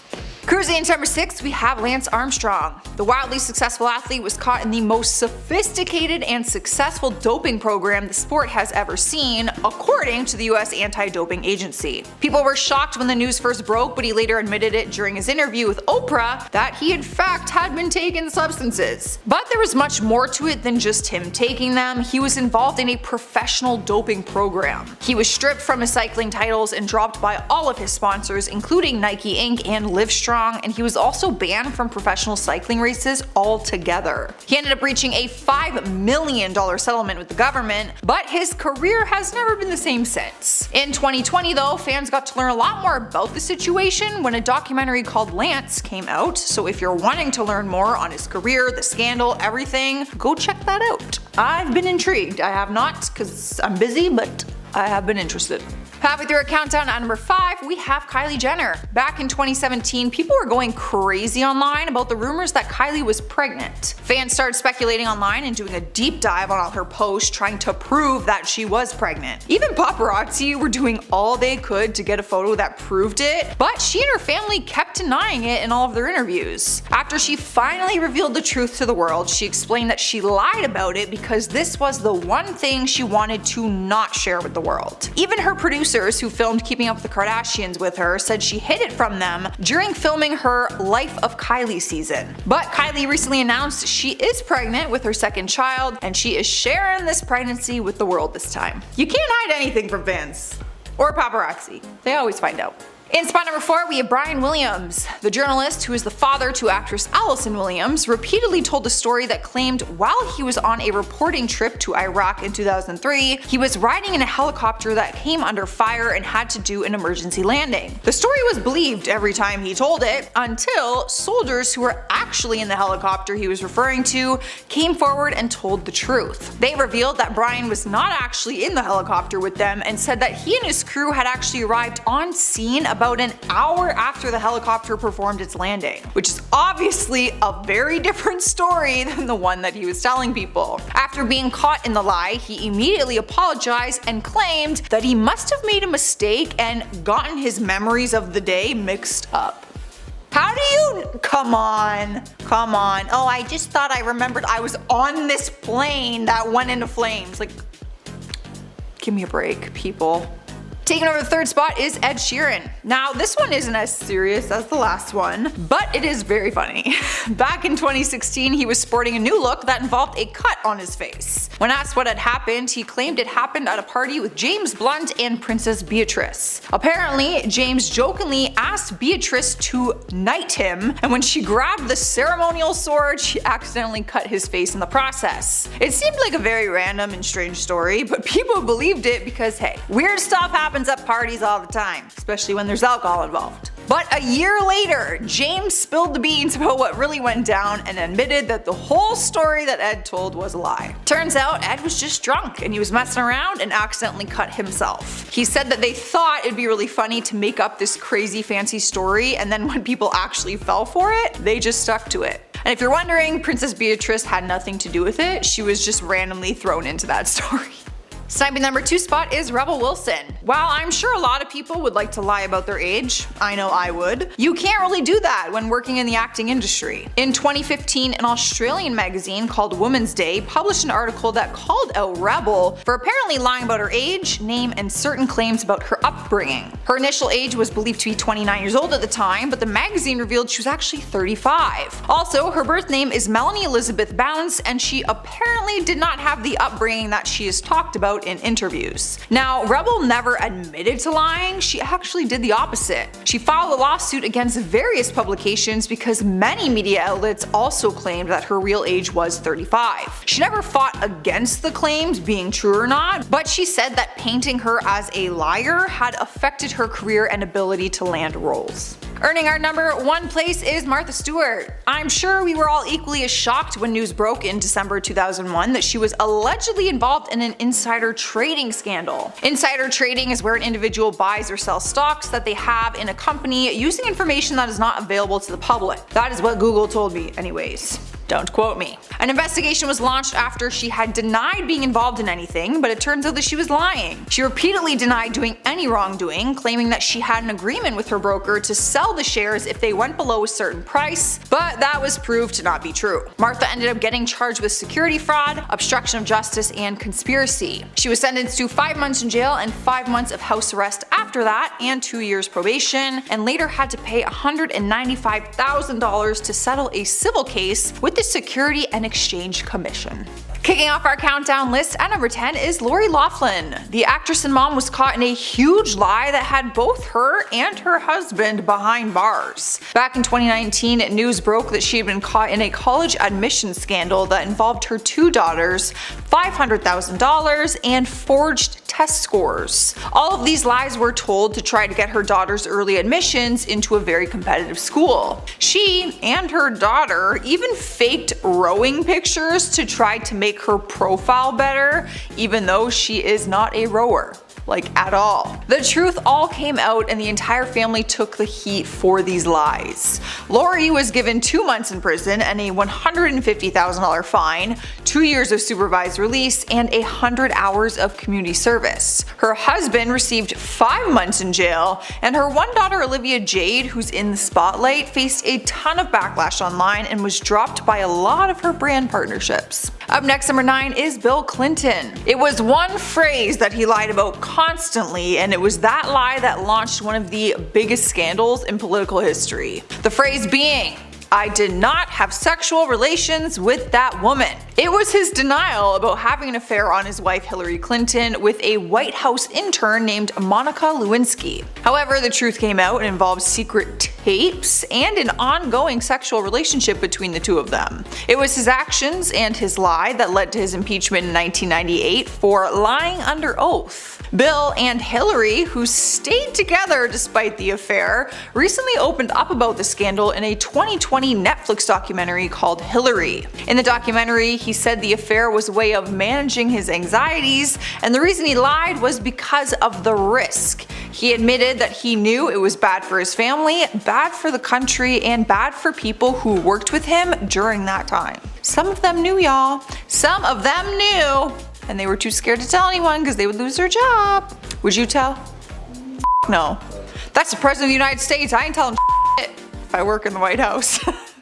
D: Cruising into number 6, we have Lance Armstrong. The wildly successful athlete was caught in the most sophisticated and successful doping program the sport has ever seen, according to the US Anti-Doping Agency. People were shocked when the news first broke, but he later admitted it during his interview with Oprah that he in fact had been taking substances. But there was much more to it than just him taking them. He was involved in a professional doping program. He was stripped from his cycling titles and dropped by all of his sponsors, including Nike Inc. and Livestrong, and he was also banned from professional cycling races altogether. He ended up reaching a $5 million settlement with the government, but his career has never been the same since. In 2020 though, fans got to learn a lot more about the situation when a documentary called Lance came out, so if you're wanting to learn more on his career, the scandal, everything, go check that out. I've been intrigued. I have not, because I'm busy, but I have been interested. Halfway through our countdown at number 5, we have Kylie Jenner. Back in 2017, people were going crazy online about the rumors that Kylie was pregnant. Fans started speculating online and doing a deep dive on all her posts trying to prove that she was pregnant. Even paparazzi were doing all they could to get a photo that proved it, but she and her family kept denying it in all of their interviews. After she finally revealed the truth to the world, she explained that she lied about it because this was the one thing she wanted to not share with the world. Even her producers who filmed Keeping Up with the Kardashians with her said she hid it from them during filming her Life of Kylie season. But Kylie recently announced she is pregnant with her second child, and she is sharing this pregnancy with the world this time. You can't hide anything from fans. Or paparazzi. They always find out. In spot number 4, we have Brian Williams. The journalist, who is the father to actress Allison Williams, repeatedly told a story that claimed while he was on a reporting trip to Iraq in 2003, he was riding in a helicopter that came under fire and had to do an emergency landing. The story was believed every time he told it, until soldiers who were actually in the helicopter he was referring to came forward and told the truth. They revealed that Brian was not actually in the helicopter with them and said that he and his crew had actually arrived on scene about an hour after the helicopter performed its landing, which is obviously a very different story than the one that he was telling people. After being caught in the lie, he immediately apologized and claimed that he must have made a mistake and gotten his memories of the day mixed up. How do you— come on. Oh, I just thought I remembered I was on this plane that went into flames. Like, give me a break, people. Taking over the third spot is Ed Sheeran. Now this one isn't as serious as the last one, but it is very funny. Back in 2016, he was sporting a new look that involved a cut on his face. When asked what had happened, he claimed it happened at a party with James Blunt and Princess Beatrice. Apparently, James jokingly asked Beatrice to knight him, and when she grabbed the ceremonial sword, she accidentally cut his face in the process. It seemed like a very random and strange story, but people believed it because hey, weird stuff happens at parties all the time, especially when there's alcohol involved. But a year later, James spilled the beans about what really went down and admitted that the whole story that Ed told was a lie. Turns out Ed was just drunk and he was messing around and accidentally cut himself. He said that they thought it'd be really funny to make up this crazy fancy story, and then when people actually fell for it, they just stuck to it. And if you're wondering, Princess Beatrice had nothing to do with it, she was just randomly thrown into that story. Sniping number 2 spot is Rebel Wilson. While I'm sure a lot of people would like to lie about their age, I know I would, you can't really do that when working in the acting industry. In 2015, an Australian magazine called Woman's Day published an article that called out Rebel for apparently lying about her age, name, and certain claims about her upbringing. Her initial age was believed to be 29 years old at the time, but the magazine revealed she was actually 35. Also, her birth name is Melanie Elizabeth Bounce, and she apparently did not have the upbringing that she has talked about in interviews. Now, Rebel never admitted to lying, she actually did the opposite. She filed a lawsuit against various publications because many media outlets also claimed that her real age was 35. She never fought against the claims being true or not, but she said that painting her as a liar had affected her career and ability to land roles. Earning our number 1 place is Martha Stewart. I'm sure we were all equally as shocked when news broke in December 2001 that she was allegedly involved in an insider trading scandal. Insider trading is where an individual buys or sells stocks that they have in a company using information that is not available to the public. That is what Google told me anyways. Don't quote me. An investigation was launched after she had denied being involved in anything, but it turns out that she was lying. She repeatedly denied doing any wrongdoing, claiming that she had an agreement with her broker to sell the shares if they went below a certain price, but that was proved to not be true. Martha ended up getting charged with security fraud, obstruction of justice, and conspiracy. She was sentenced to 5 months in jail and 5 months of house arrest after that, and 2 years probation, and later had to pay $195,000 to settle a civil case with the Security and Exchange Commission. Kicking off our countdown list at number 10 is Lori Loughlin. The actress and mom was caught in a huge lie that had both her and her husband behind bars. Back in 2019, news broke that she had been caught in a college admissions scandal that involved her 2 daughters, $500,000, and forged test scores. All of these lies were told to try to get her daughter's early admissions into a very competitive school. She and her daughter even faked rowing pictures to try to make her profile better, even though she is not a rower. Like at all. The truth all came out and the entire family took the heat for these lies. Lori was given 2 months in prison and a $150,000 fine, 2 years of supervised release, and 100 hours of community service. Her husband received 5 months in jail, and her one daughter Olivia Jade, who's in the spotlight, faced a ton of backlash online and was dropped by a lot of her brand partnerships. Up next, number 9 is Bill Clinton. It was one phrase that he lied about constantly, and it was that lie that launched one of the biggest scandals in political history. The phrase being, "I did not have sexual relations with that woman." It was his denial about having an affair on his wife Hillary Clinton with a White House intern named Monica Lewinsky. However, the truth came out and involved secret tapes and an ongoing sexual relationship between the two of them. It was his actions and his lie that led to his impeachment in 1998 for lying under oath. Bill and Hillary, who stayed together despite the affair, recently opened up about the scandal in a 2020 Netflix documentary called Hillary. In the documentary, he said the affair was a way of managing his anxieties, and the reason he lied was because of the risk. He admitted that he knew it was bad for his family, bad for the country, and bad for people who worked with him during that time. Some of them knew, y'all. Some of them knew, and they were too scared to tell anyone because they would lose their job. Would you tell? No. That's the President of the United States. I ain't telling shit if I work in the White House.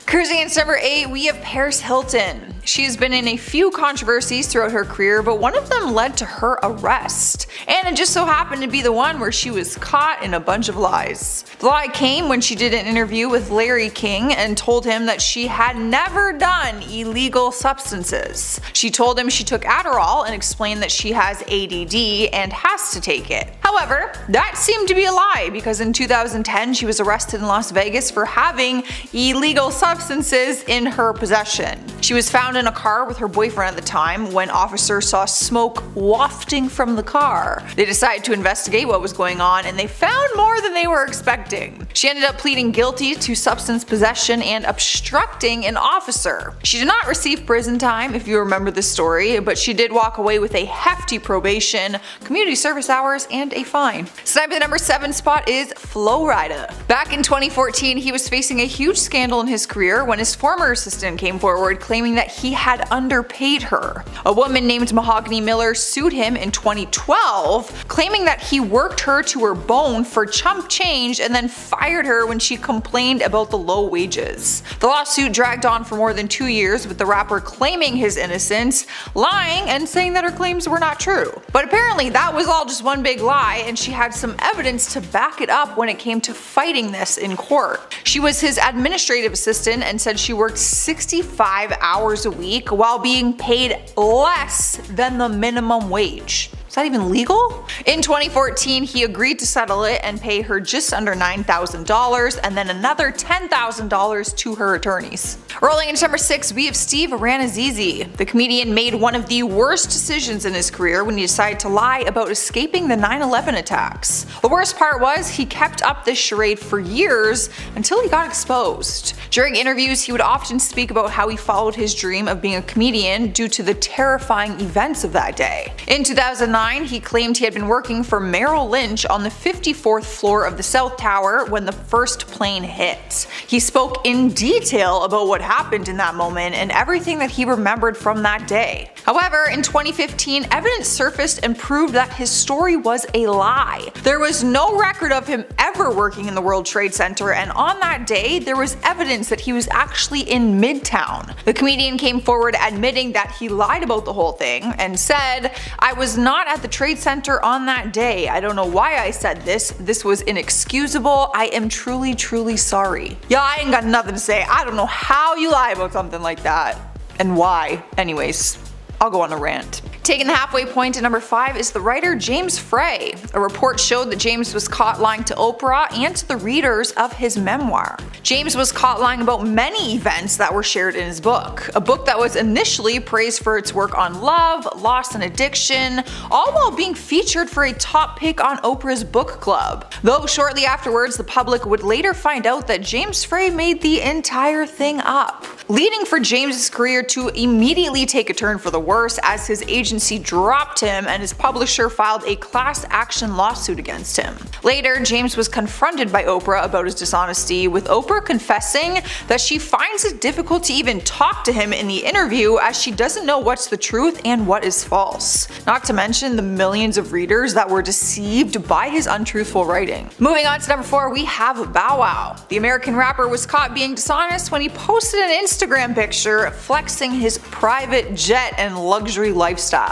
D: Cruising in number 8, we have Paris Hilton. She has been in a few controversies throughout her career, but one of them led to her arrest. And it just so happened to be the one where she was caught in a bunch of lies. The lie came when she did an interview with Larry King and told him that she had never done illegal substances. She told him she took Adderall and explained that she has ADD and has to take it. However, that seemed to be a lie because in 2010 she was arrested in Las Vegas for having illegal substances in her possession. She was found in a car with her boyfriend at the time when officers saw smoke wafting from the car. They decided to investigate what was going on and they found more than they were expecting. She ended up pleading guilty to substance possession and obstructing an officer. She did not receive prison time, if you remember this story, but she did walk away with a hefty probation, community service hours, and a fine. Sniping the number 7 spot is Flo Rida. Back in 2014, he was facing a huge scandal in his career when his former assistant came forward claiming that he had underpaid her. A woman named Mahogany Miller sued him in 2012, claiming that he worked her to her bone for chump change and then fired her when she complained about the low wages. The lawsuit dragged on for more than 2 years, with the rapper claiming his innocence, lying and saying that her claims were not true. But apparently that was all just one big lie, and she had some evidence to back it up when it came to fighting this in court. She was his administrative assistant and said she worked 65 hours a week while being paid less than the minimum wage. Is that even legal? In 2014, he agreed to settle it and pay her just under $9,000 and then another $10,000 to her attorneys. Rolling into number 6, we have Steve Ranazizi. The comedian made one of the worst decisions in his career when he decided to lie about escaping the 9/11 attacks. The worst part was he kept up this charade for years until he got exposed. During interviews, he would often speak about how he followed his dream of being a comedian due to the terrifying events of that day. In 2009, he claimed he had been working for Merrill Lynch on the 54th floor of the South Tower when the first plane hit. He spoke in detail about what happened in that moment and everything that he remembered from that day. However, in 2015, evidence surfaced and proved that his story was a lie. There was no record of him ever working in the World Trade Center, and on that day, there was evidence that he was actually in Midtown. The comedian came forward admitting that he lied about the whole thing and said, "I was not at the Trade Center on that day. I don't know why I said this. This was inexcusable. I am truly sorry." Yeah, I ain't got nothing to say. I don't know how you lie about something like that. And why. Anyways, I'll go on a rant. Taking the halfway point to number 5 is the writer James Frey. A report showed that James was caught lying to Oprah and to the readers of his memoir. James was caught lying about many events that were shared in his book. A book that was initially praised for its work on love, loss, and addiction, all while being featured for a top pick on Oprah's book club. Though shortly afterwards, the public would later find out that James Frey made the entire thing up, leading for James's career to immediately take a turn for the worse as his agency dropped him and his publisher filed a class action lawsuit against him. Later, James was confronted by Oprah about his dishonesty, with Oprah confessing that she finds it difficult to even talk to him in the interview as she doesn't know what's the truth and what is false. Not to mention the millions of readers that were deceived by his untruthful writing. Moving on to number 4, we have Bow Wow. The American rapper was caught being dishonest when he posted an Instagram picture flexing his private jet and luxury lifestyle.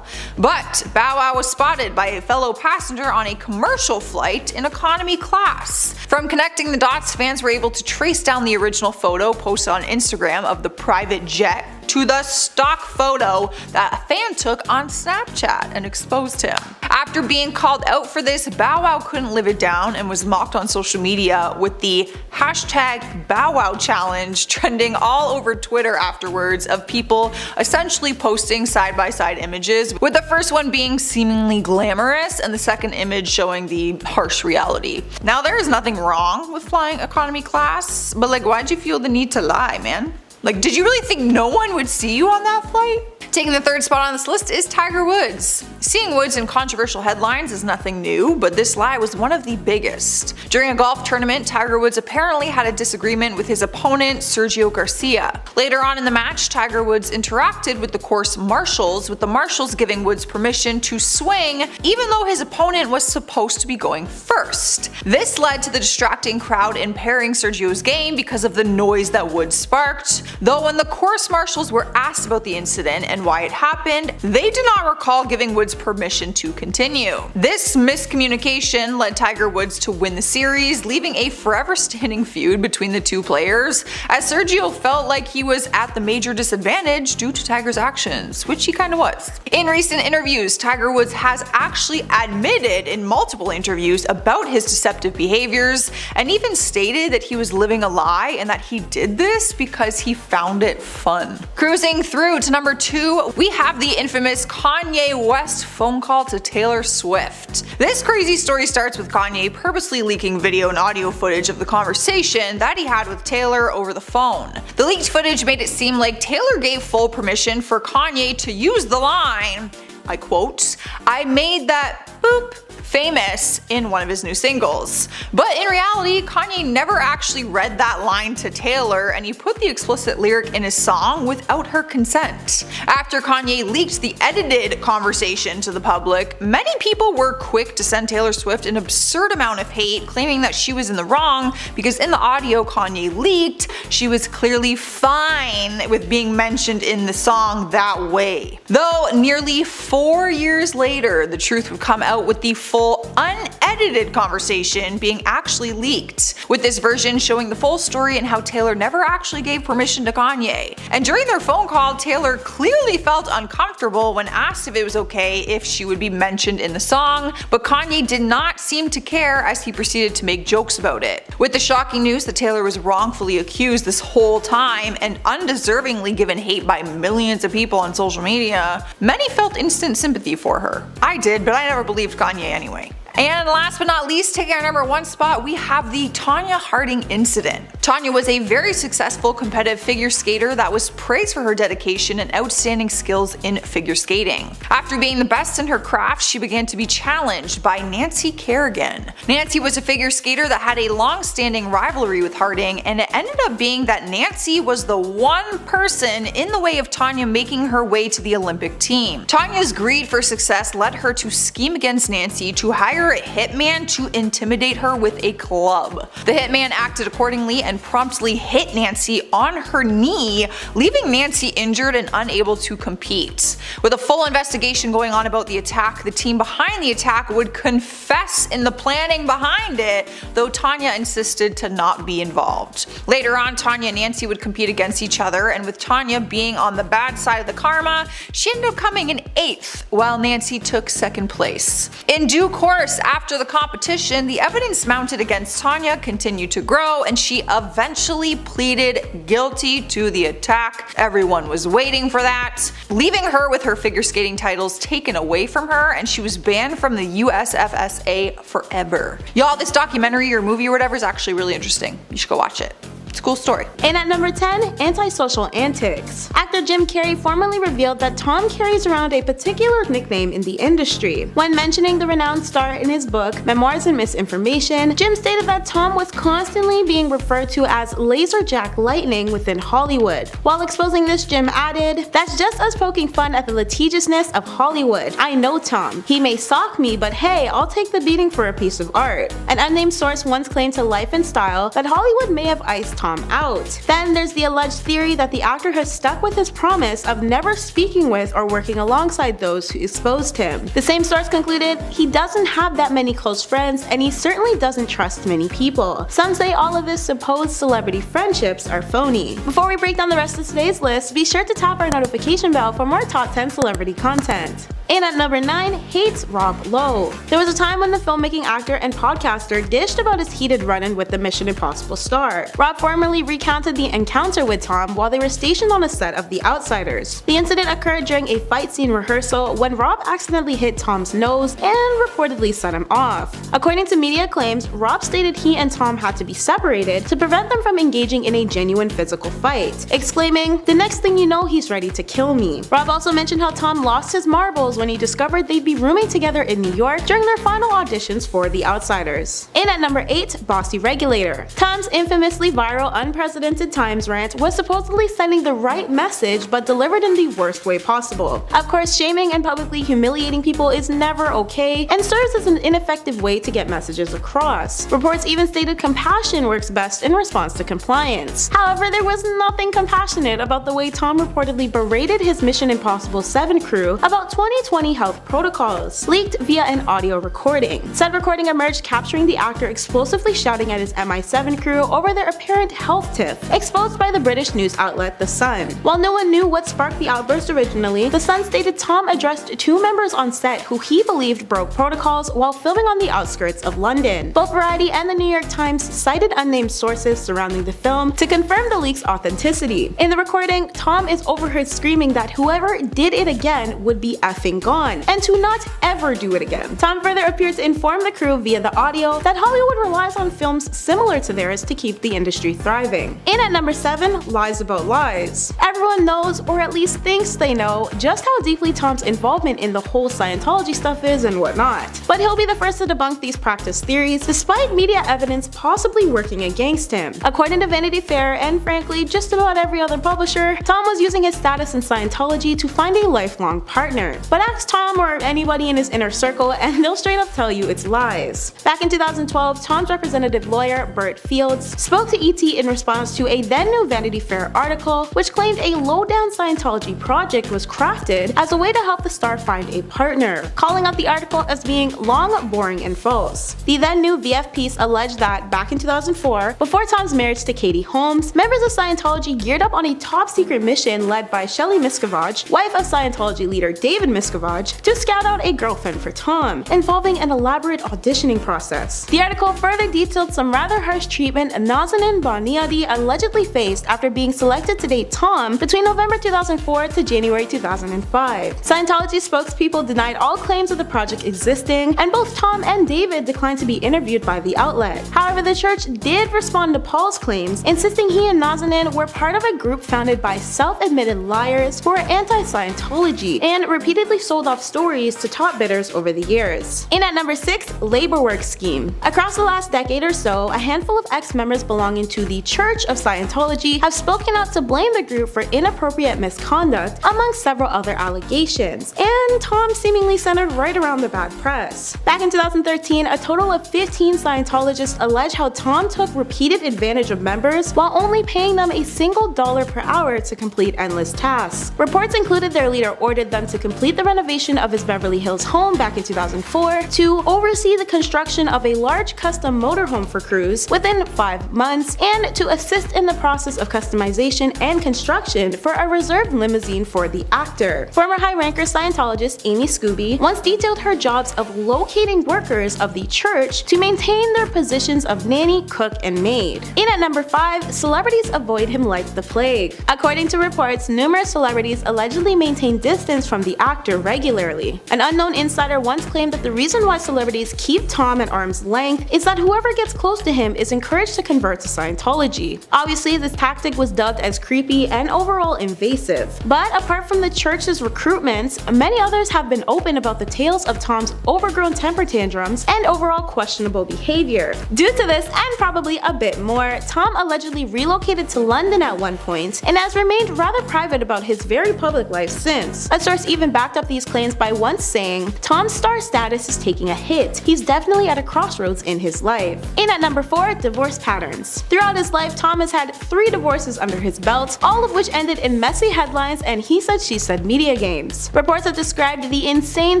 D: But Bow Wow was spotted by a fellow passenger on a commercial flight in economy class. From connecting the dots, fans were able to trace down the original photo posted on Instagram of the private jet to the stock photo that a fan took on Snapchat and exposed him. After being called out for this, Bow Wow couldn't live it down and was mocked on social media, with the hashtag Bow Wow challenge trending all over Twitter afterwards, of people essentially posting side-by-side images, with the first one being seemingly glamorous and the second image showing the harsh reality. Now, there is nothing wrong with flying economy class, but like, why'd you feel the need to lie, man? Like, did you really think no one would see you on that flight? Taking the third spot on this list is Tiger Woods. Seeing Woods in controversial headlines is nothing new, but this lie was one of the biggest. During a golf tournament, Tiger Woods apparently had a disagreement with his opponent, Sergio Garcia. Later on in the match, Tiger Woods interacted with the course marshals, with the marshals giving Woods permission to swing, even though his opponent was supposed to be going first. This led to the distracting crowd impairing Sergio's game because of the noise that Woods sparked, though when the course marshals were asked about the incident and why it happened, they did not recall giving Woods permission to continue. This miscommunication led Tiger Woods to win the series, leaving a forever standing feud between the two players, as Sergio felt like he was at the major disadvantage due to Tiger's actions, which he kinda was. In recent interviews, Tiger Woods has actually admitted in multiple interviews about his deceptive behaviors, and even stated that he was living a lie and that he did this because he found it fun. Cruising through to number 2, we have the infamous Kanye West phone call to Taylor Swift. This crazy story starts with Kanye purposely leaking video and audio footage of the conversation that he had with Taylor over the phone. The leaked footage made it seem like Taylor gave full permission for Kanye to use the line, I quote, "I made that boop famous" in one of his new singles. But in reality, Kanye never actually read that line to Taylor, and he put the explicit lyric in his song without her consent. After Kanye leaked the edited conversation to the public, many people were quick to send Taylor Swift an absurd amount of hate, claiming that she was in the wrong because in the audio Kanye leaked, she was clearly fine with being mentioned in the song that way. Though nearly 4 years later, the truth would come out with the full unedited conversation being actually leaked, with this version showing the full story and how Taylor never actually gave permission to Kanye. And during their phone call, Taylor clearly felt uncomfortable when asked if it was okay if she would be mentioned in the song, but Kanye did not seem to care as he proceeded to make jokes about it. With the shocking news that Taylor was wrongfully accused this whole time and undeservingly given hate by millions of people on social media, many felt instant sympathy for her. I did, but I never believed Kanye anyway. And last but not least, taking our number 1 spot, we have the Tonya Harding incident. Tonya was a very successful competitive figure skater that was praised for her dedication and outstanding skills in figure skating. After being the best in her craft, she began to be challenged by Nancy Kerrigan. Nancy was a figure skater that had a long-standing rivalry with Harding, and it ended up being that Nancy was the one person in the way of Tonya making her way to the Olympic team. Tonya's greed for success led her to scheme against Nancy to hire a hitman to intimidate her with a club. The hitman acted accordingly and promptly hit Nancy on her knee, leaving Nancy injured and unable to compete. With a full investigation going on about the attack, the team behind the attack would confess in the planning behind it, though Tonya insisted to not be involved. Later on, Tonya and Nancy would compete against each other, and with Tonya being on the bad side of the karma, she ended up coming in 8th, while Nancy took 2nd place. In due course, after the competition, the evidence mounted against Tonya continued to grow, and she eventually pleaded guilty to the attack. Everyone was waiting for that, leaving her with her figure skating titles taken away from her, and she was banned from the USFSA forever. Y'all, this documentary or movie or whatever is actually really interesting. You should go watch it. It's a cool story.
E: And at number 10, antisocial antics. Actor Jim Carrey formally revealed that Tom carries around a particular nickname in the industry. When mentioning the renowned star in his book, Memoirs and Misinformation, Jim stated that Tom was constantly being referred to as Laserjack Lightning within Hollywood. While exposing this, Jim added, "That's just us poking fun at the litigiousness of Hollywood. I know Tom. He may sock me, but hey, I'll take the beating for a piece of art." An unnamed source once claimed to Life and Style that Hollywood may have iced Tom out. Then there's the alleged theory that the actor has stuck with his promise of never speaking with or working alongside those who exposed him. The same source concluded he doesn't have that many close friends, and he certainly doesn't trust many people. Some say all of his supposed celebrity friendships are phony. Before we break down the rest of today's list, be sure to tap our notification bell for more top 10 celebrity content. In at number 9, hates Rob Lowe. There was a time when the filmmaking actor and podcaster dished about his heated run-in with the Mission Impossible star. Rob formerly recounted the encounter with Tom while they were stationed on a set of The Outsiders. The incident occurred during a fight scene rehearsal when Rob accidentally hit Tom's nose and reportedly set him off. According to media claims, Rob stated he and Tom had to be separated to prevent them from engaging in a genuine physical fight, exclaiming, "The next thing you know, he's ready to kill me." Rob also mentioned how Tom lost his marbles when he discovered they'd be rooming together in New York during their final auditions for The Outsiders. In at number 8, Bossy Regulator. Tom's infamously viral Unprecedented Times rant was supposedly sending the right message but delivered in the worst way possible. Of course, shaming and publicly humiliating people is never okay and serves as an ineffective way to get messages across. Reports even stated compassion works best in response to compliance. However, there was nothing compassionate about the way Tom reportedly berated his Mission Impossible 7 crew about 2020 health protocols, leaked via an audio recording. Said recording emerged capturing the actor explosively shouting at his MI7 crew over their apparent health tiff, exposed by the British news outlet The Sun. While no one knew what sparked the outburst originally, The Sun stated Tom addressed 2 members on set who he believed broke protocols while filming on the outskirts of London. Both Variety and the New York Times cited unnamed sources surrounding the film to confirm the leak's authenticity. In the recording, Tom is overheard screaming that whoever did it again would be effing gone, and to not ever do it again. Tom further appeared to inform the crew via the audio that Hollywood relies on films similar to theirs to keep the industry thriving. In at number 7, Lies About Lies. Everyone knows, or at least thinks they know, just how deeply Tom's involvement in the whole Scientology stuff is and whatnot. But he'll be the first to debunk these practice theories, despite media evidence possibly working against him. According to Vanity Fair, and frankly just about every other publisher, Tom was using his status in Scientology to find a lifelong partner. But ask Tom or anybody in his inner circle and they'll straight up tell you it's lies. Back in 2012, Tom's representative lawyer, Bert Fields, spoke to ET in response to a then new Vanity Fair article which claimed a low-down Scientology project was crafted as a way to help the star find a partner, calling out the article as being long, boring, and false. The then new VF piece alleged that back in 2004, before Tom's marriage to Katie Holmes, members of Scientology geared up on a top-secret mission led by Shelley Miscavige, wife of Scientology leader David Miscavige, to scout out a girlfriend for Tom, involving an elaborate auditioning process. The article further detailed some rather harsh treatment Nazanin Boniadi allegedly faced after being selected to date Tom between November 2004 to January 2005. Scientology spokespeople denied all claims of the project existing, and both Tom and David declined to be interviewed by the outlet. However, the church did respond to Paul's claims, insisting he and Nazanin were part of a group founded by self-admitted liars who are anti-Scientology and repeatedly sold off stories to top bidders over the years. In at number 6, Labor Work Scheme. Across the last decade or so, a handful of ex-members belonging to the Church of Scientology have spoken out to blame the group for inappropriate misconduct, among several other allegations, and Tom seemingly centered right around the bad press. Back in 2013, a total of 15 Scientologists allege how Tom took repeated advantage of members while only paying them a single dollar per hour to complete endless tasks. Reports included their leader ordered them to complete the renovation of his Beverly Hills home back in 2004, to oversee the construction of a large custom motorhome for crews within 5 months, and to assist in the process of customization and construction for a reserved limousine for the actor. Former high-ranker Scientologist Amy Scooby once detailed her jobs of locating workers of the church to maintain their positions of nanny, cook, and maid. In at number 5, celebrities avoid him like the plague. According to reports, numerous celebrities allegedly maintain distance from the actor regularly. An unknown insider once claimed that the reason why celebrities keep Tom at arm's length is that whoever gets close to him is encouraged to convert to Scientology. Obviously, this tactic was dubbed as creepy and overall invasive. But apart from the church's recruitments, many others have been open about the tales of Tom's overgrown temper tantrums and overall questionable behavior. Due to this, and probably a bit more, Tom allegedly relocated to London at one point and has remained rather private about his very public life since. A source even backed up these claims by once saying, "Tom's star status is taking a hit. He's definitely at a crossroads in his life." In at number 4, divorce patterns. Throughout his life, Tom has had 3 divorces under his belt, all of which ended in messy headlines and he said she said media games. Reports have described the insane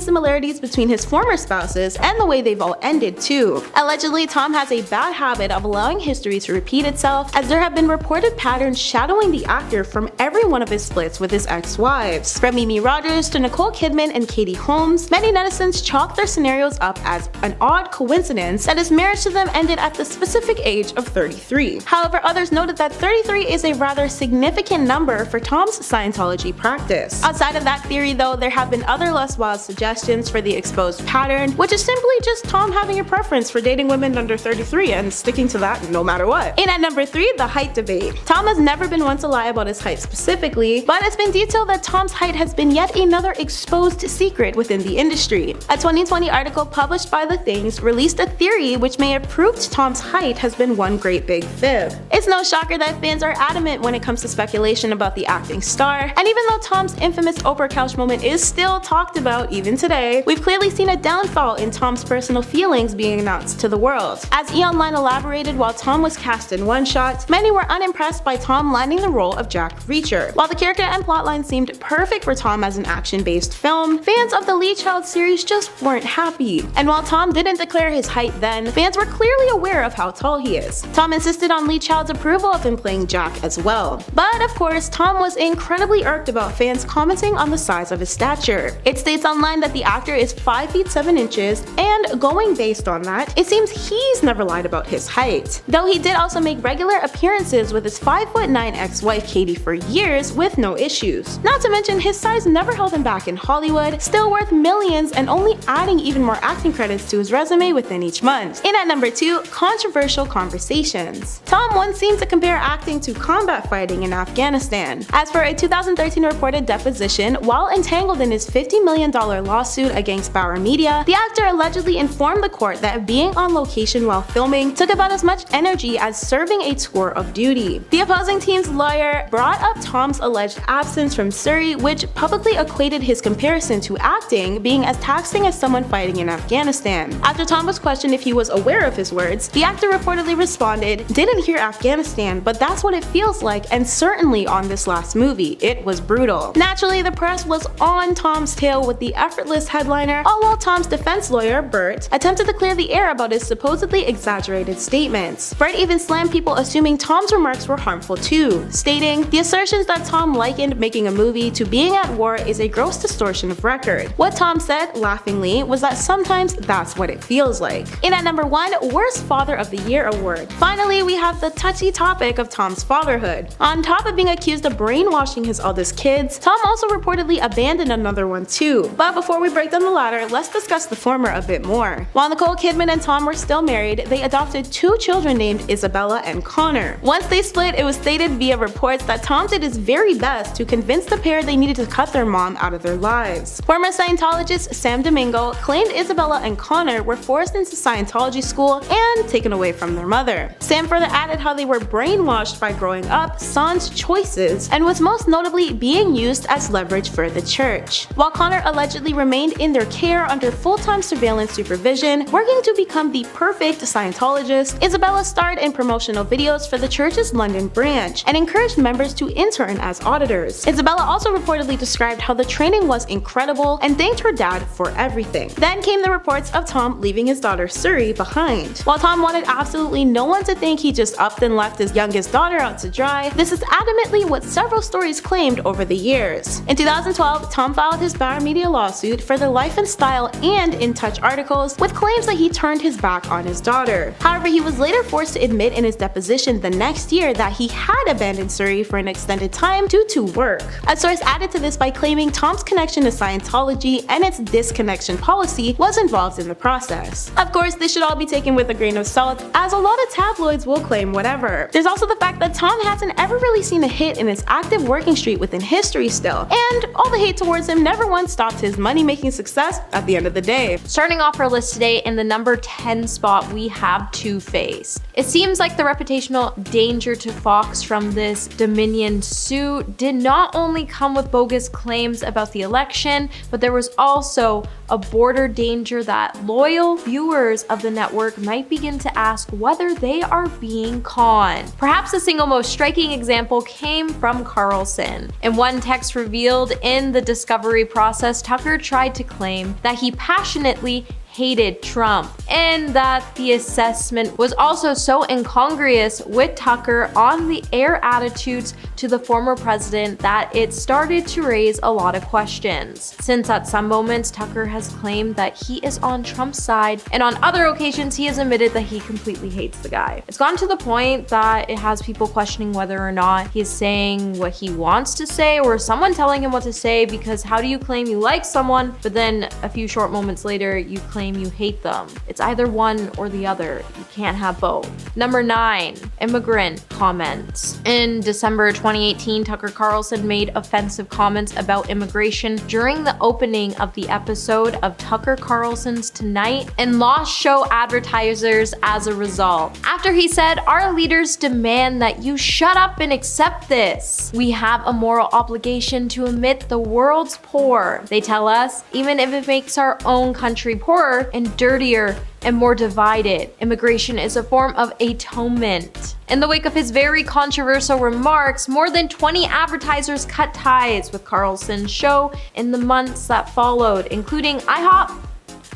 E: similarities between his former spouses and the way they've all ended too. Allegedly, Tom has a bad habit of allowing history to repeat itself, as there have been reported patterns shadowing the actor from every one of his splits with his ex-wives. From Mimi Rogers to Nicole Kidman and Katie Holmes, many netizens chalked their scenarios up as an odd coincidence that his marriage to them ended at the specific age of 33. However, others noted that 33 is a rather significant number for Tom's Scientology practice. Outside of that theory though, there have been other less wild suggestions for the exposed pattern, which is simply just Tom having a preference for dating women under 33 and sticking to that no matter what. In at number 3, the height debate. Tom has never been one to lie about his height specifically, but it's been detailed that Tom's height has been yet another exposed secret within the industry. A 2020 article published by The Things released a theory which may have proved Tom's height has been one great big fib. It's no shocker that fans are adamant when it comes to speculation about the acting star, and even though Tom's infamous Oprah couch moment is still talked about even today, we've clearly seen a downfall in Tom's personal feelings being announced to the world. As E! Elaborated, while Tom was cast in one shot, many were unimpressed by Tom landing the role of Jack Reacher. While the character and plotline seemed perfect for Tom as an action-based film, fans of the Lee Child series just weren't happy. And while Tom didn't declare his height then, fans were clearly aware of how tall he is. Tom insisted on Lee Child's approval of him playing Jack as well. But of course, Tom was incredibly irked about fans commenting on the size of his stature. It states online that the actor is 5 feet 7 inches, and going based on that, it seems he's never lied about his height. Though he did also make regular appearances with his 5'9" ex-wife Katie for years with no issues. Not to mention his size never held him back in Hollywood, still worth millions and only adding even more acting credits to his resume within each month. In at number 2, controversial conversations. Tom once seemed to compare acting to combat fighting in Afghanistan. As for a 2013 reported deposition, while entangled in his $50 million lawsuit against Bauer Media, the actor allegedly informed the court that being on location while filming took about as much energy as serving a tour of duty. The opposing team's lawyer brought up Tom's alleged absence from Surrey, which publicly equated his comparison to acting being as taxing as someone fighting in Afghanistan. After Tom was questioned if he was aware of his words, the actor reportedly responded, "Didn't hear Afghanistan, but that's what it feels like, and certainly on this last movie, it was brutal." Naturally, the press was on Tom's tail with the effortless headliner, all while Tom's defense lawyer, Bert, attempted to clear the air about his supposedly exaggerated statements. Bert even slammed people assuming Tom's remarks were harmful too, stating, "The assertions that Tom likened making a movie to being at war is a gross distortion of record. What Tom said, laughingly, was that sometimes that's what it feels like." In at number 1, Worst Father of the Year award. Finally, we have the touchy topic of Tom's fatherhood. On top of being accused of brainwashing his eldest kids, Tom also reportedly abandoned another one too. But before we break down the latter, let's discuss the former a bit more. While Nicole Kidman and Tom were still married, they adopted 2 children named Isabella and Connor. Once they split, it was stated via reports that Tom did his very best to convince the pair they needed to cut their mom out of their lives. Former Scientologist Sam Domingo claimed Isabella and Connor were forced into Scientology school and taken away from their mother. Sam further added how they were brainwashed by growing up, sans choices, and was most notably being used as leverage for the church. While Connor allegedly remained in their care under full-time surveillance supervision, working to become the perfect Scientologist, Isabella starred in promotional videos for the church's London branch and encouraged members to intern as auditors. Isabella also reportedly described how the training was incredible and thanked her dad for everything. Then came the reports of Tom leaving his daughter Surrey behind. While Tom wanted absolutely no one to think he just upped and left his youngest daughter out to dry, this is adamantly what several stories claimed over the years. In 2012, Tom filed his Bauer Media lawsuit for the Life and Style and In Touch articles with claims that he turned his back on his daughter. However, he was later forced to admit in his deposition the next year that he had abandoned Surrey for an extended time due to work. A source added to this by claiming Tom's connection to Scientology and its disconnection policy was involved in the process. Of course, this should all be taken with a grain of salt, as a lot of tabloids will claim whatever. There's also the fact that Tom hasn't ever really seen a hit in his active working streak within history still, and all the hate towards him never once stopped his money-making success at the end of the day.
B: Starting off our list today, in the number 10 spot, we have Two-Face. It seems like the reputational danger to Fox from this Dominion suit did not only come with bogus claims about the election, but there was also a border danger that loyal viewers of the network might begin to ask whether they are being conned. Perhaps the single most striking example came from Carlson. In one text revealed in the discovery process, Tucker tried to claim that he passionately hated Trump, and that the assessment was also so incongruous with Tucker on the air attitudes to the former president that it started to raise a lot of questions. Since at some moments Tucker has claimed that he is on Trump's side, and on other occasions he has admitted that he completely hates the guy. It's gone to the point that it has people questioning whether or not he is saying what he wants to say or someone telling him what to say, because how do you claim you like someone but then a few short moments later you claim you hate them? It's either one or the other. You can't have both. Number 9, immigrant comments. In December 2018, Tucker Carlson made offensive comments about immigration during the opening of the episode of Tucker Carlson's Tonight and lost show advertisers as a result. After he said, "Our leaders demand that you shut up and accept this. We have a moral obligation to admit the world's poor. They tell us, even if it makes our own country poorer and dirtier and more divided. Immigration is a form of atonement." In the wake of his very controversial remarks, more than 20 advertisers cut ties with Carlson's show in the months that followed, including IHOP,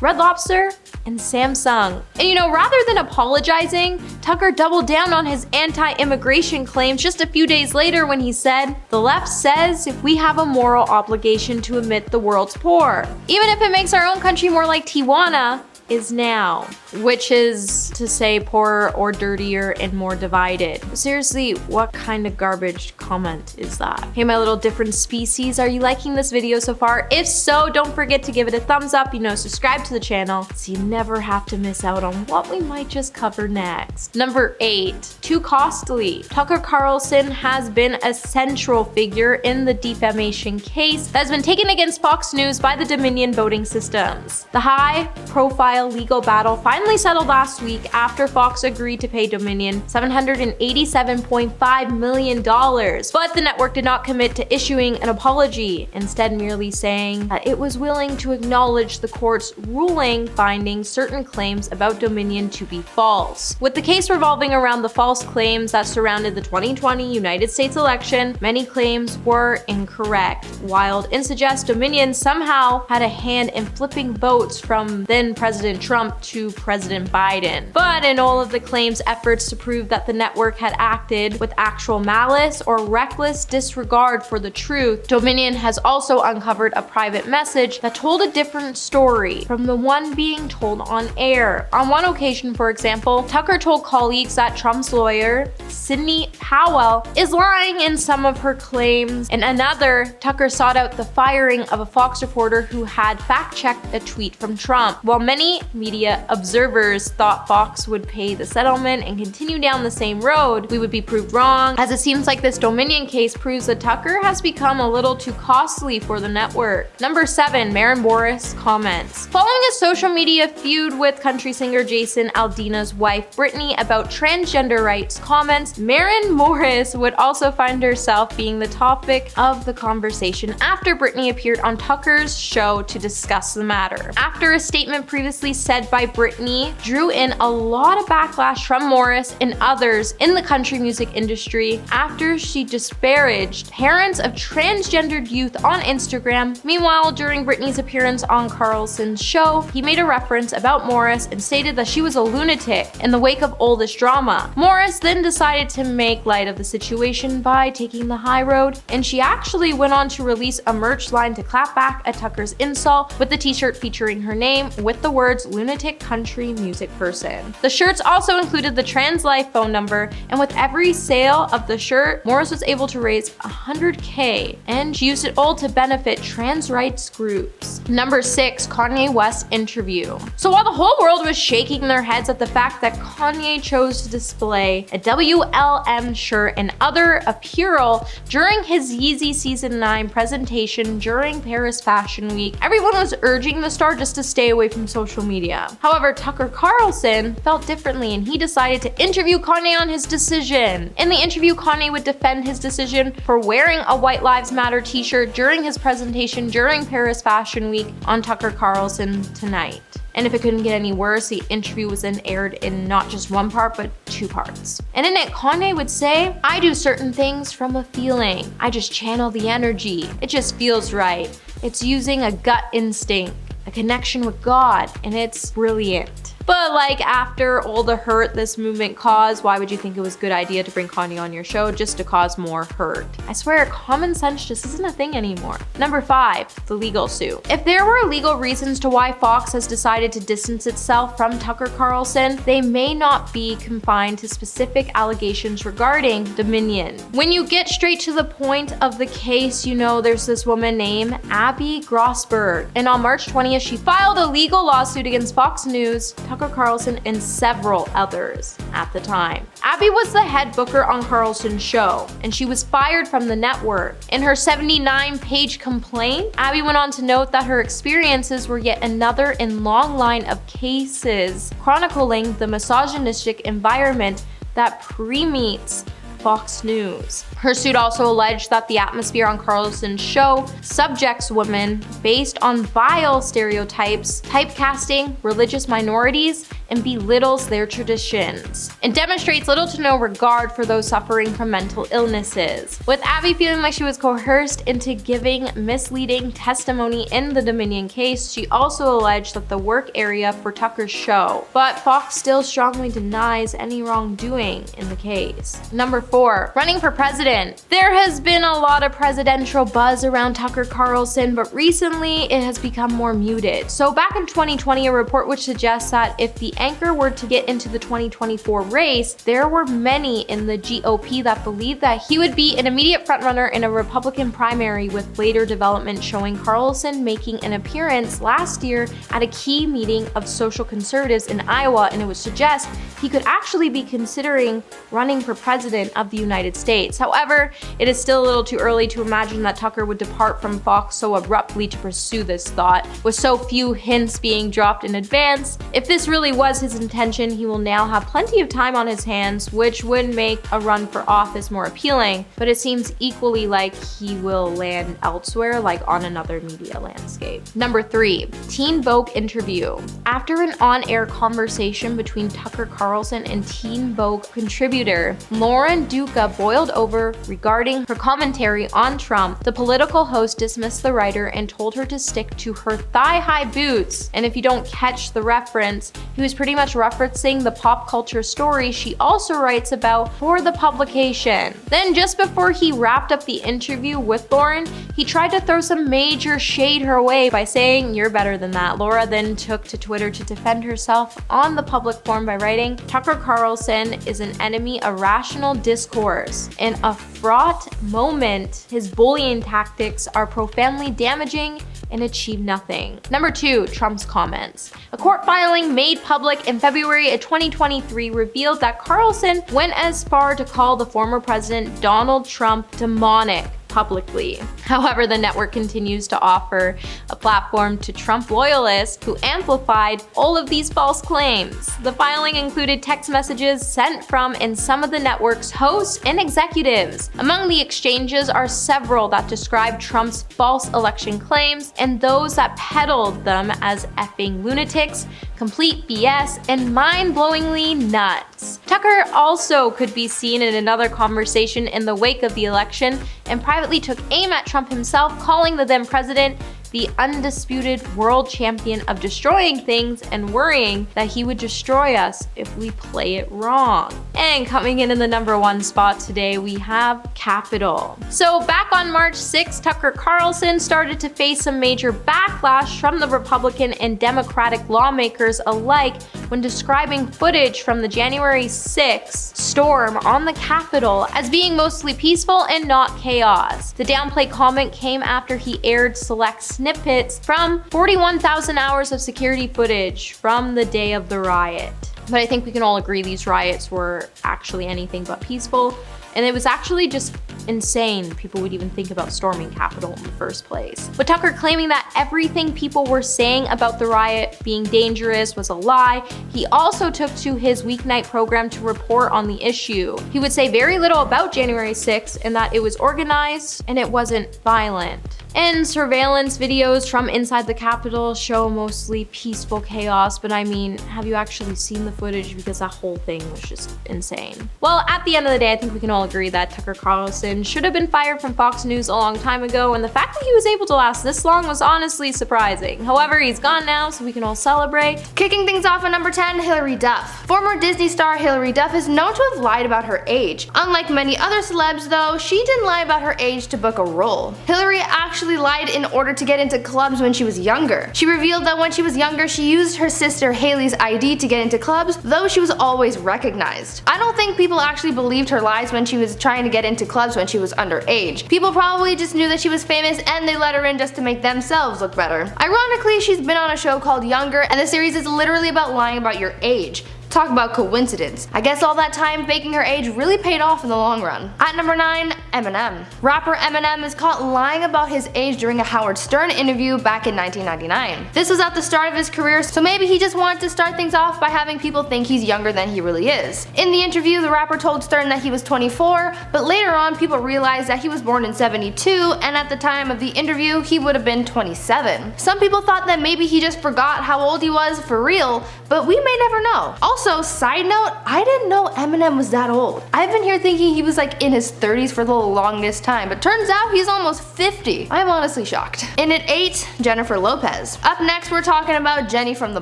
B: Red Lobster, and Samsung. And rather than apologizing, Tucker doubled down on his anti-immigration claims just a few days later when he said, "The left says we have a moral obligation to admit the world's poor, even if it makes our own country more like Tijuana is now," which is to say poorer or dirtier and more divided. Seriously, what kind of garbage comment is that? Hey, my little different species, are you liking this video so far? If so, don't forget to give it a thumbs up, subscribe to the channel so you never have to miss out on what we might just cover next. Number 8, too costly. Tucker Carlson has been a central figure in the defamation case that has been taken against Fox News by the Dominion voting systems. The high-profile legal battle finally settled last week after Fox agreed to pay Dominion $787.5 million, but the network did not commit to issuing an apology, instead merely saying that it was willing to acknowledge the court's ruling finding certain claims about Dominion to be false. With the case revolving around the false claims that surrounded the 2020 United States election, many claims were incorrect. Wild and suggest Dominion somehow had a hand in flipping votes from then President Trump to President Biden. But in all of the claims' efforts to prove that the network had acted with actual malice or reckless disregard for the truth, Dominion has also uncovered a private message that told a different story from the one being told on air. On one occasion, for example, Tucker told colleagues that Trump's lawyer, Sidney Powell, is lying in some of her claims. In another, Tucker sought out the firing of a Fox reporter who had fact-checked a tweet from Trump. While many media observers thought Fox would pay the settlement and continue down the same road, we would be proved wrong, as it seems like this Dominion case proves that Tucker has become a little too costly for the network. Number 7, Maren Morris comments. Following a social media feud with country singer Jason Aldeana's wife Brittany about transgender rights comments, Maren Morris would also find herself being the topic of the conversation after Brittany appeared on Tucker's show to discuss the matter. After a statement previously said by Brittany drew in a lot of backlash from Morris and others in the country music industry after she disparaged parents of transgendered youth on Instagram. Meanwhile, during Brittany's appearance on Carlson's show, he made a reference about Morris and stated that she was a lunatic in the wake of all this drama. Morris then decided to make light of the situation by taking the high road, and she actually went on to release a merch line to clap back at Tucker's insult with the t-shirt featuring her name with the words "lunatic country music person." The shirts also included the Trans Life phone number, and with every sale of the shirt, Morris was able to raise $100K, and she used it all to benefit trans rights groups. Number 6, Kanye West interview. So while the whole world was shaking their heads at the fact that Kanye chose to display a WLM shirt and other apparel during his Yeezy Season 9 presentation during Paris Fashion Week, everyone was urging the star just to stay away from social media. However, Tucker Carlson felt differently, and he decided to interview Kanye on his decision. In the interview, Kanye would defend his decision for wearing a White Lives Matter t-shirt during his presentation during Paris Fashion Week on Tucker Carlson Tonight. And if it couldn't get any worse, the interview was then aired in not just one part, but 2 parts. And in it, Kanye would say, "I do certain things from a feeling. I just channel the energy. It just feels right. It's using a gut instinct. a connection with God, and it's brilliant. But like, after all the hurt this movement caused, why would you think it was a good idea to bring Kanye on your show just to cause more hurt? I swear, common sense just isn't a thing anymore. Number 5, the legal suit. If there were legal reasons to why Fox has decided to distance itself from Tucker Carlson, they may not be confined to specific allegations regarding Dominion. When you get straight to the point of the case, you know there's this woman named Abby Grossberg, and on March 20th, she filed a legal lawsuit against Fox News, Tucker Carlson, and several others at the time. Abby was the head booker on Carlson's show, and she was fired from the network. In her 79-page complaint, Abby went on to note that her experiences were yet another in long line of cases chronicling the misogynistic environment that permeates Fox News. Her suit also alleged that the atmosphere on Carlson's show subjects women based on vile stereotypes, typecasting religious minorities, and belittles their traditions, and demonstrates little to no regard for those suffering from mental illnesses. With Abby feeling like she was coerced into giving misleading testimony in the Dominion case, she also alleged that the work area for Tucker's show, but Fox still strongly denies any wrongdoing in the case. Number 4, running for president. There has been a lot of presidential buzz around Tucker Carlson, but recently it has become more muted. So back in 2020, a report which suggests that if the anchor were to get into the 2024 race, there were many in the GOP that believed that he would be an immediate frontrunner in a Republican primary, with later development showing Carlson making an appearance last year at a key meeting of social conservatives in Iowa, and it would suggest he could actually be considering running for president of the United States. However, it is still a little too early to imagine that Tucker would depart from Fox so abruptly to pursue this thought, with so few hints being dropped in advance. If this really was his intention, he will now have plenty of time on his hands, which would make a run for office more appealing, but it seems equally like he will land elsewhere, like on another media landscape. Number 3, Teen Vogue interview. After an on-air conversation between Tucker Carlson and Teen Vogue contributor Lauren Duca boiled over regarding her commentary on Trump, the political host dismissed the writer and told her to stick to her thigh-high boots. And if you don't catch the reference, he was pretty much referencing the pop culture story she also writes about for the publication. Then just before he wrapped up the interview with Lauren, he tried to throw some major shade her way by saying, "You're better than that." Laura then took to Twitter to defend herself on the public forum by writing, "Tucker Carlson is an enemy of rational discourse. In a fraught moment, his bullying tactics are profoundly damaging and achieve nothing." Number 2, Trump's comments. A court filing made public in February of 2023 revealed that Carlson went as far to call the former president Donald Trump demonic publicly. However, the network continues to offer a platform to Trump loyalists who amplified all of these false claims. The filing included text messages sent from and some of the network's hosts and executives. Among the exchanges are several that describe Trump's false election claims and those that peddled them as effing lunatics, complete BS, and mind-blowingly nuts. Tucker also could be seen in another conversation in the wake of the election and privately took aim at Trump himself, calling the then president the undisputed world champion of destroying things and worrying that he would destroy us if we play it wrong. And coming in the number 1 spot today, we have Capitol. So back on March 6, Tucker Carlson started to face some major backlash from the Republican and Democratic lawmakers alike when describing footage from the January 6th storm on the Capitol as being mostly peaceful and not chaos. The downplay comment came after he aired select snippets from 41,000 hours of security footage from the day of the riot. But I think we can all agree these riots were actually anything but peaceful, and it was actually just insane people would even think about storming Capitol in the first place. With Tucker claiming that everything people were saying about the riot being dangerous was a lie, he also took to his weeknight program to report on the issue. He would say very little about January 6th and that it was organized and it wasn't violent. And surveillance videos from inside the Capitol show mostly peaceful chaos, but I mean, have you actually seen the footage? Because that whole thing was just insane. Well, at the end of the day, I think we can all agree that Tucker Carlson should have been fired from Fox News a long time ago, and the fact that he was able to last this long was honestly surprising. However, he's gone now, so we can all celebrate.
C: Kicking things off at number 10, Hilary Duff. Former Disney star Hilary Duff is known to have lied about her age. Unlike many other celebs though, she didn't lie about her age to book a role. Hilary actually lied in order to get into clubs when she was younger. She revealed that when she was younger, she used her sister Haley's ID to get into clubs, though she was always recognized. I don't think people actually believed her lies when she was trying to get into clubs when she was underage. People probably just knew that she was famous and they let her in just to make themselves look better. Ironically, she's been on a show called Younger, and the series is literally about lying about your age. Talk about coincidence. I guess all that time faking her age really paid off in the long run. At number 9, Eminem. Rapper Eminem is caught lying about his age during a Howard Stern interview back in 1999. This was at the start of his career, so maybe he just wanted to start things off by having people think he's younger than he really is. In the interview, the rapper told Stern that he was 24, but later on people realized that he was born in 72, and at the time of the interview, he would have been 27. Some people thought that maybe he just forgot how old he was for real, but we may never know. Also, side note, I didn't know Eminem was that old. I've been here thinking he was like in his 30s for the longest time, but turns out he's almost 50. I'm honestly shocked. In at 8, Jennifer Lopez. Up next, we're talking about Jenny from the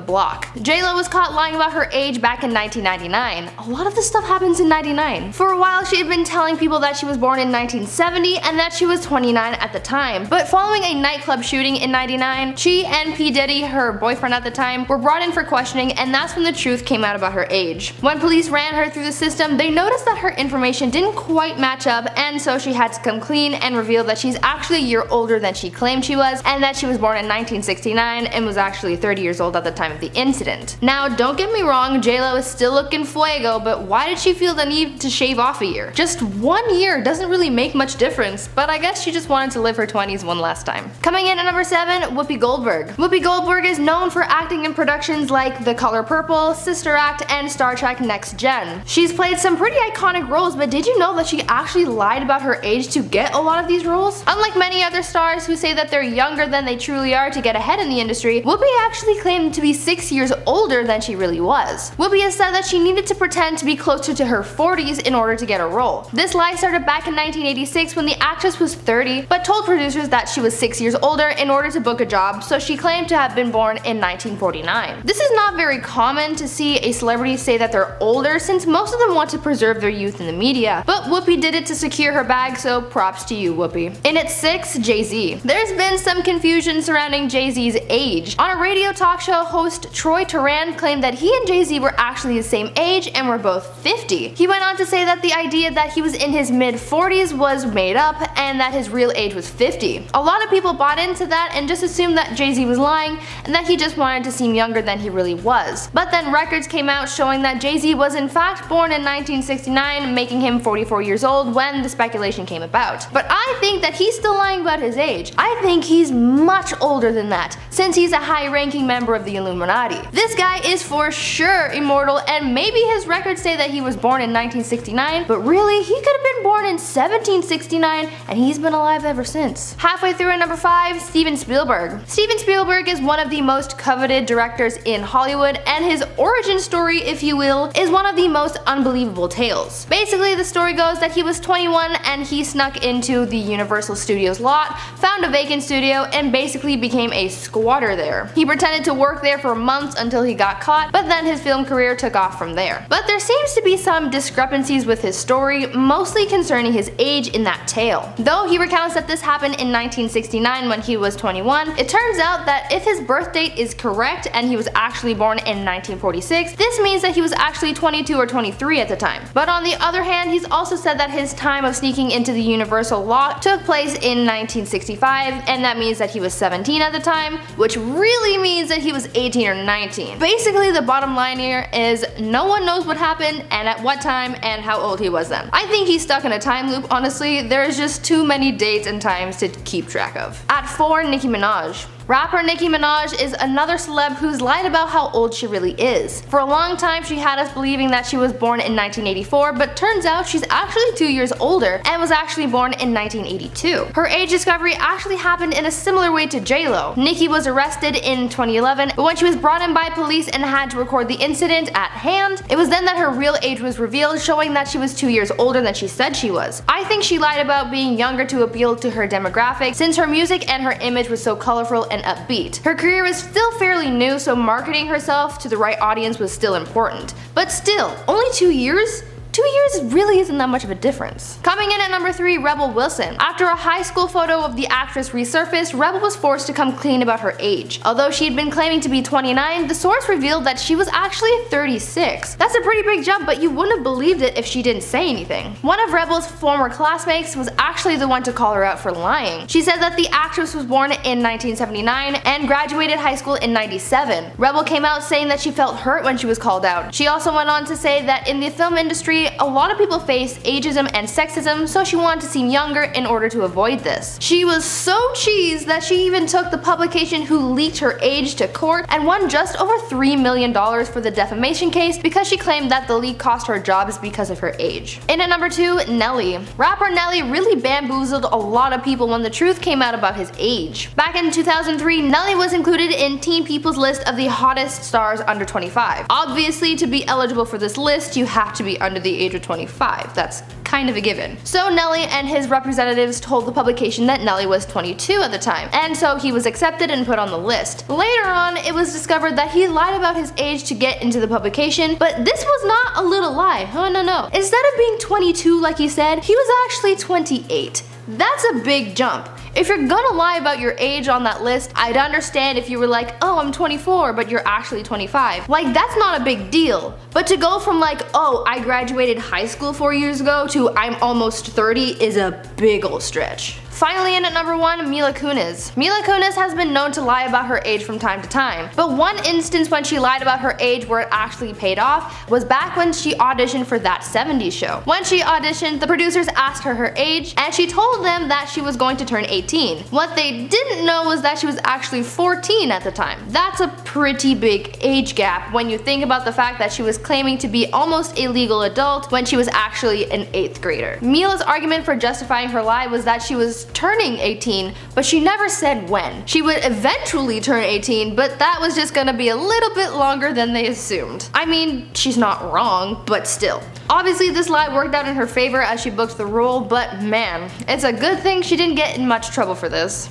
C: Block. J-Lo was caught lying about her age back in 1999. A lot of this stuff happens in 99. For a while, she had been telling people that she was born in 1970 and that she was 29 at the time. But following a nightclub shooting in 99, she and P. Diddy, her boyfriend at the time, were brought in for questioning, and that's when the truth came out about her age. When police ran her through the system, they noticed that her information didn't quite match up, and so she had to come clean and reveal that she's actually a year older than she claimed she was, and that she was born in 1969 and was actually 30 years old at the time of the incident. Now, don't get me wrong, J-Lo is still looking fuego, but why did she feel the need to shave off a year? Just 1 year doesn't really make much difference, but I guess she just wanted to live her 20s one last time. Coming in at number 7, Whoopi Goldberg. Whoopi Goldberg is known for acting in productions like The Color Purple, Sister Act, and Star Trek Next Gen. She's played some pretty iconic roles, but did you know that she actually lied about her age to get a lot of these roles? Unlike many other stars who say that they're younger than they truly are to get ahead in the industry, Whoopi actually claimed to be 6 years older than she really was. Whoopi has said that she needed to pretend to be closer to her 40s in order to get a role. This lie started back in 1986 when the actress was 30, but told producers that she was 6 years older in order to book a job, so she claimed to have been born in 1949. This is not very common to see a celebrity say that they're older, since most of them want to preserve their youth in the media, but Whoopi did it to secure her bag, so props to you, Whoopi. In at 6, Jay-Z. There's been some confusion surrounding Jay-Z's age. On a radio talk show, host Troy Turan claimed that he and Jay-Z were actually the same age and were both 50. He went on to say that the idea that he was in his mid-40s was made up and that his real age was 50. A lot of people bought into that and just assumed that Jay-Z was lying and that he just wanted to seem younger than he really was. But then records came out showing that Jay-Z was in fact born in 1969, making him 44 years old when the speculation came about. But I think that he's still lying about his age. I think he's much older than that, since he's a high-ranking member of the Illuminati. This guy is for sure immortal, and maybe his records say that he was born in 1969, but really, he could have been born in 1769, and he's been alive ever since. Halfway through at number 5, Steven Spielberg. Steven Spielberg is one of the most coveted directors in Hollywood, and his origin story, if you will, is one of the most unbelievable tales. Basically, the story goes that he was 21 and he snuck into the Universal Studios lot, found a vacant studio, and basically became a squatter there. He pretended to work there for months until he got caught, but then his film career took off from there. But there seems to be some discrepancies with his story, mostly concerning his age in that tale. Though he recounts that this happened in 1969 when he was 21, it turns out that if his birth date is correct and he was actually born in 1946, this means that he was actually 22 or 23 at the time. But on the other hand, he's also said that his time of sneaking into the Universal lot took place in 1965, and that means that he was 17 at the time, which really means that he was 18 or 19. Basically, the bottom line here is no one knows what happened and at what time and how old he was then. I think he's stuck in a time loop, honestly. There's just too many dates and times to keep track of. At 4, Nicki Minaj.
B: Rapper Nicki Minaj is another celeb who's lied about how old she really is. For a long time she had us believing that she was born in 1984, but turns out she's actually 2 years older and was actually born in 1982. Her age discovery actually happened in a similar way to J-Lo. Nicki was arrested in 2011, but when she was brought in by police and had to record the incident at hand, it was then that her real age was revealed, showing that she was 2 years older than she said she was. I think she lied about being younger to appeal to her demographic, since her music and her image was so colorful and upbeat. Her career was still fairly new, so marketing herself to the right audience was still important. But still, only 2 years? 2 years really isn't that much of a difference. Coming in at number 3, Rebel Wilson. After a high school photo of the actress resurfaced, Rebel was forced to come clean about her age. Although she had been claiming to be 29, the source revealed that she was actually 36. That's a pretty big jump, but you wouldn't have believed it if she didn't say anything. One of Rebel's former classmates was actually the one to call her out for lying. She said that the actress was born in 1979 and graduated high school in 97. Rebel came out saying that she felt hurt when she was called out. She also went on to say that in the film industry, a lot of people face ageism and sexism, so she wanted to seem younger in order to avoid this. She was so cheesed that she even took the publication who leaked her age to court and won just over $3 million for the defamation case because she claimed that the leak cost her jobs because of her age. In at number 2, Nelly. Rapper Nelly really bamboozled a lot of people when the truth came out about his age. Back in 2003, Nelly was included in Teen People's list of the hottest stars under 25. Obviously, to be eligible for this list, you have to be under the age of 25. That's kind of a given. So Nelly and his representatives told the publication that Nelly was 22 at the time, and so he was accepted and put on the list. Later on, it was discovered that he lied about his age to get into the publication, but this was not a little lie. Oh no. Instead of being 22 like he said, he was actually 28. That's a big jump. If you're gonna lie about your age on that list, I'd understand if you were like, oh, I'm 24, but you're actually 25. Like, that's not a big deal. But to go from like, oh, I graduated high school 4 years ago to I'm almost 30 is a big ol' stretch. Finally in at number 1, Mila Kunis. Mila Kunis has been known to lie about her age from time to time, but one instance when she lied about her age where it actually paid off was back when she auditioned for That 70s Show. When she auditioned, the producers asked her age, and she told them that she was going to turn 18. What they didn't know was that she was actually 14 at the time. That's a pretty big age gap when you think about the fact that she was claiming to be almost a legal adult when she was actually an 8th grader. Mila's argument for justifying her lie was that she was turning 18, but she never said when. She would eventually turn 18, but that was just gonna be a little bit longer than they assumed. I mean, she's not wrong, but still. Obviously this lie worked out in her favor as she booked the role, but man, it's a good thing she didn't get in much trouble for this.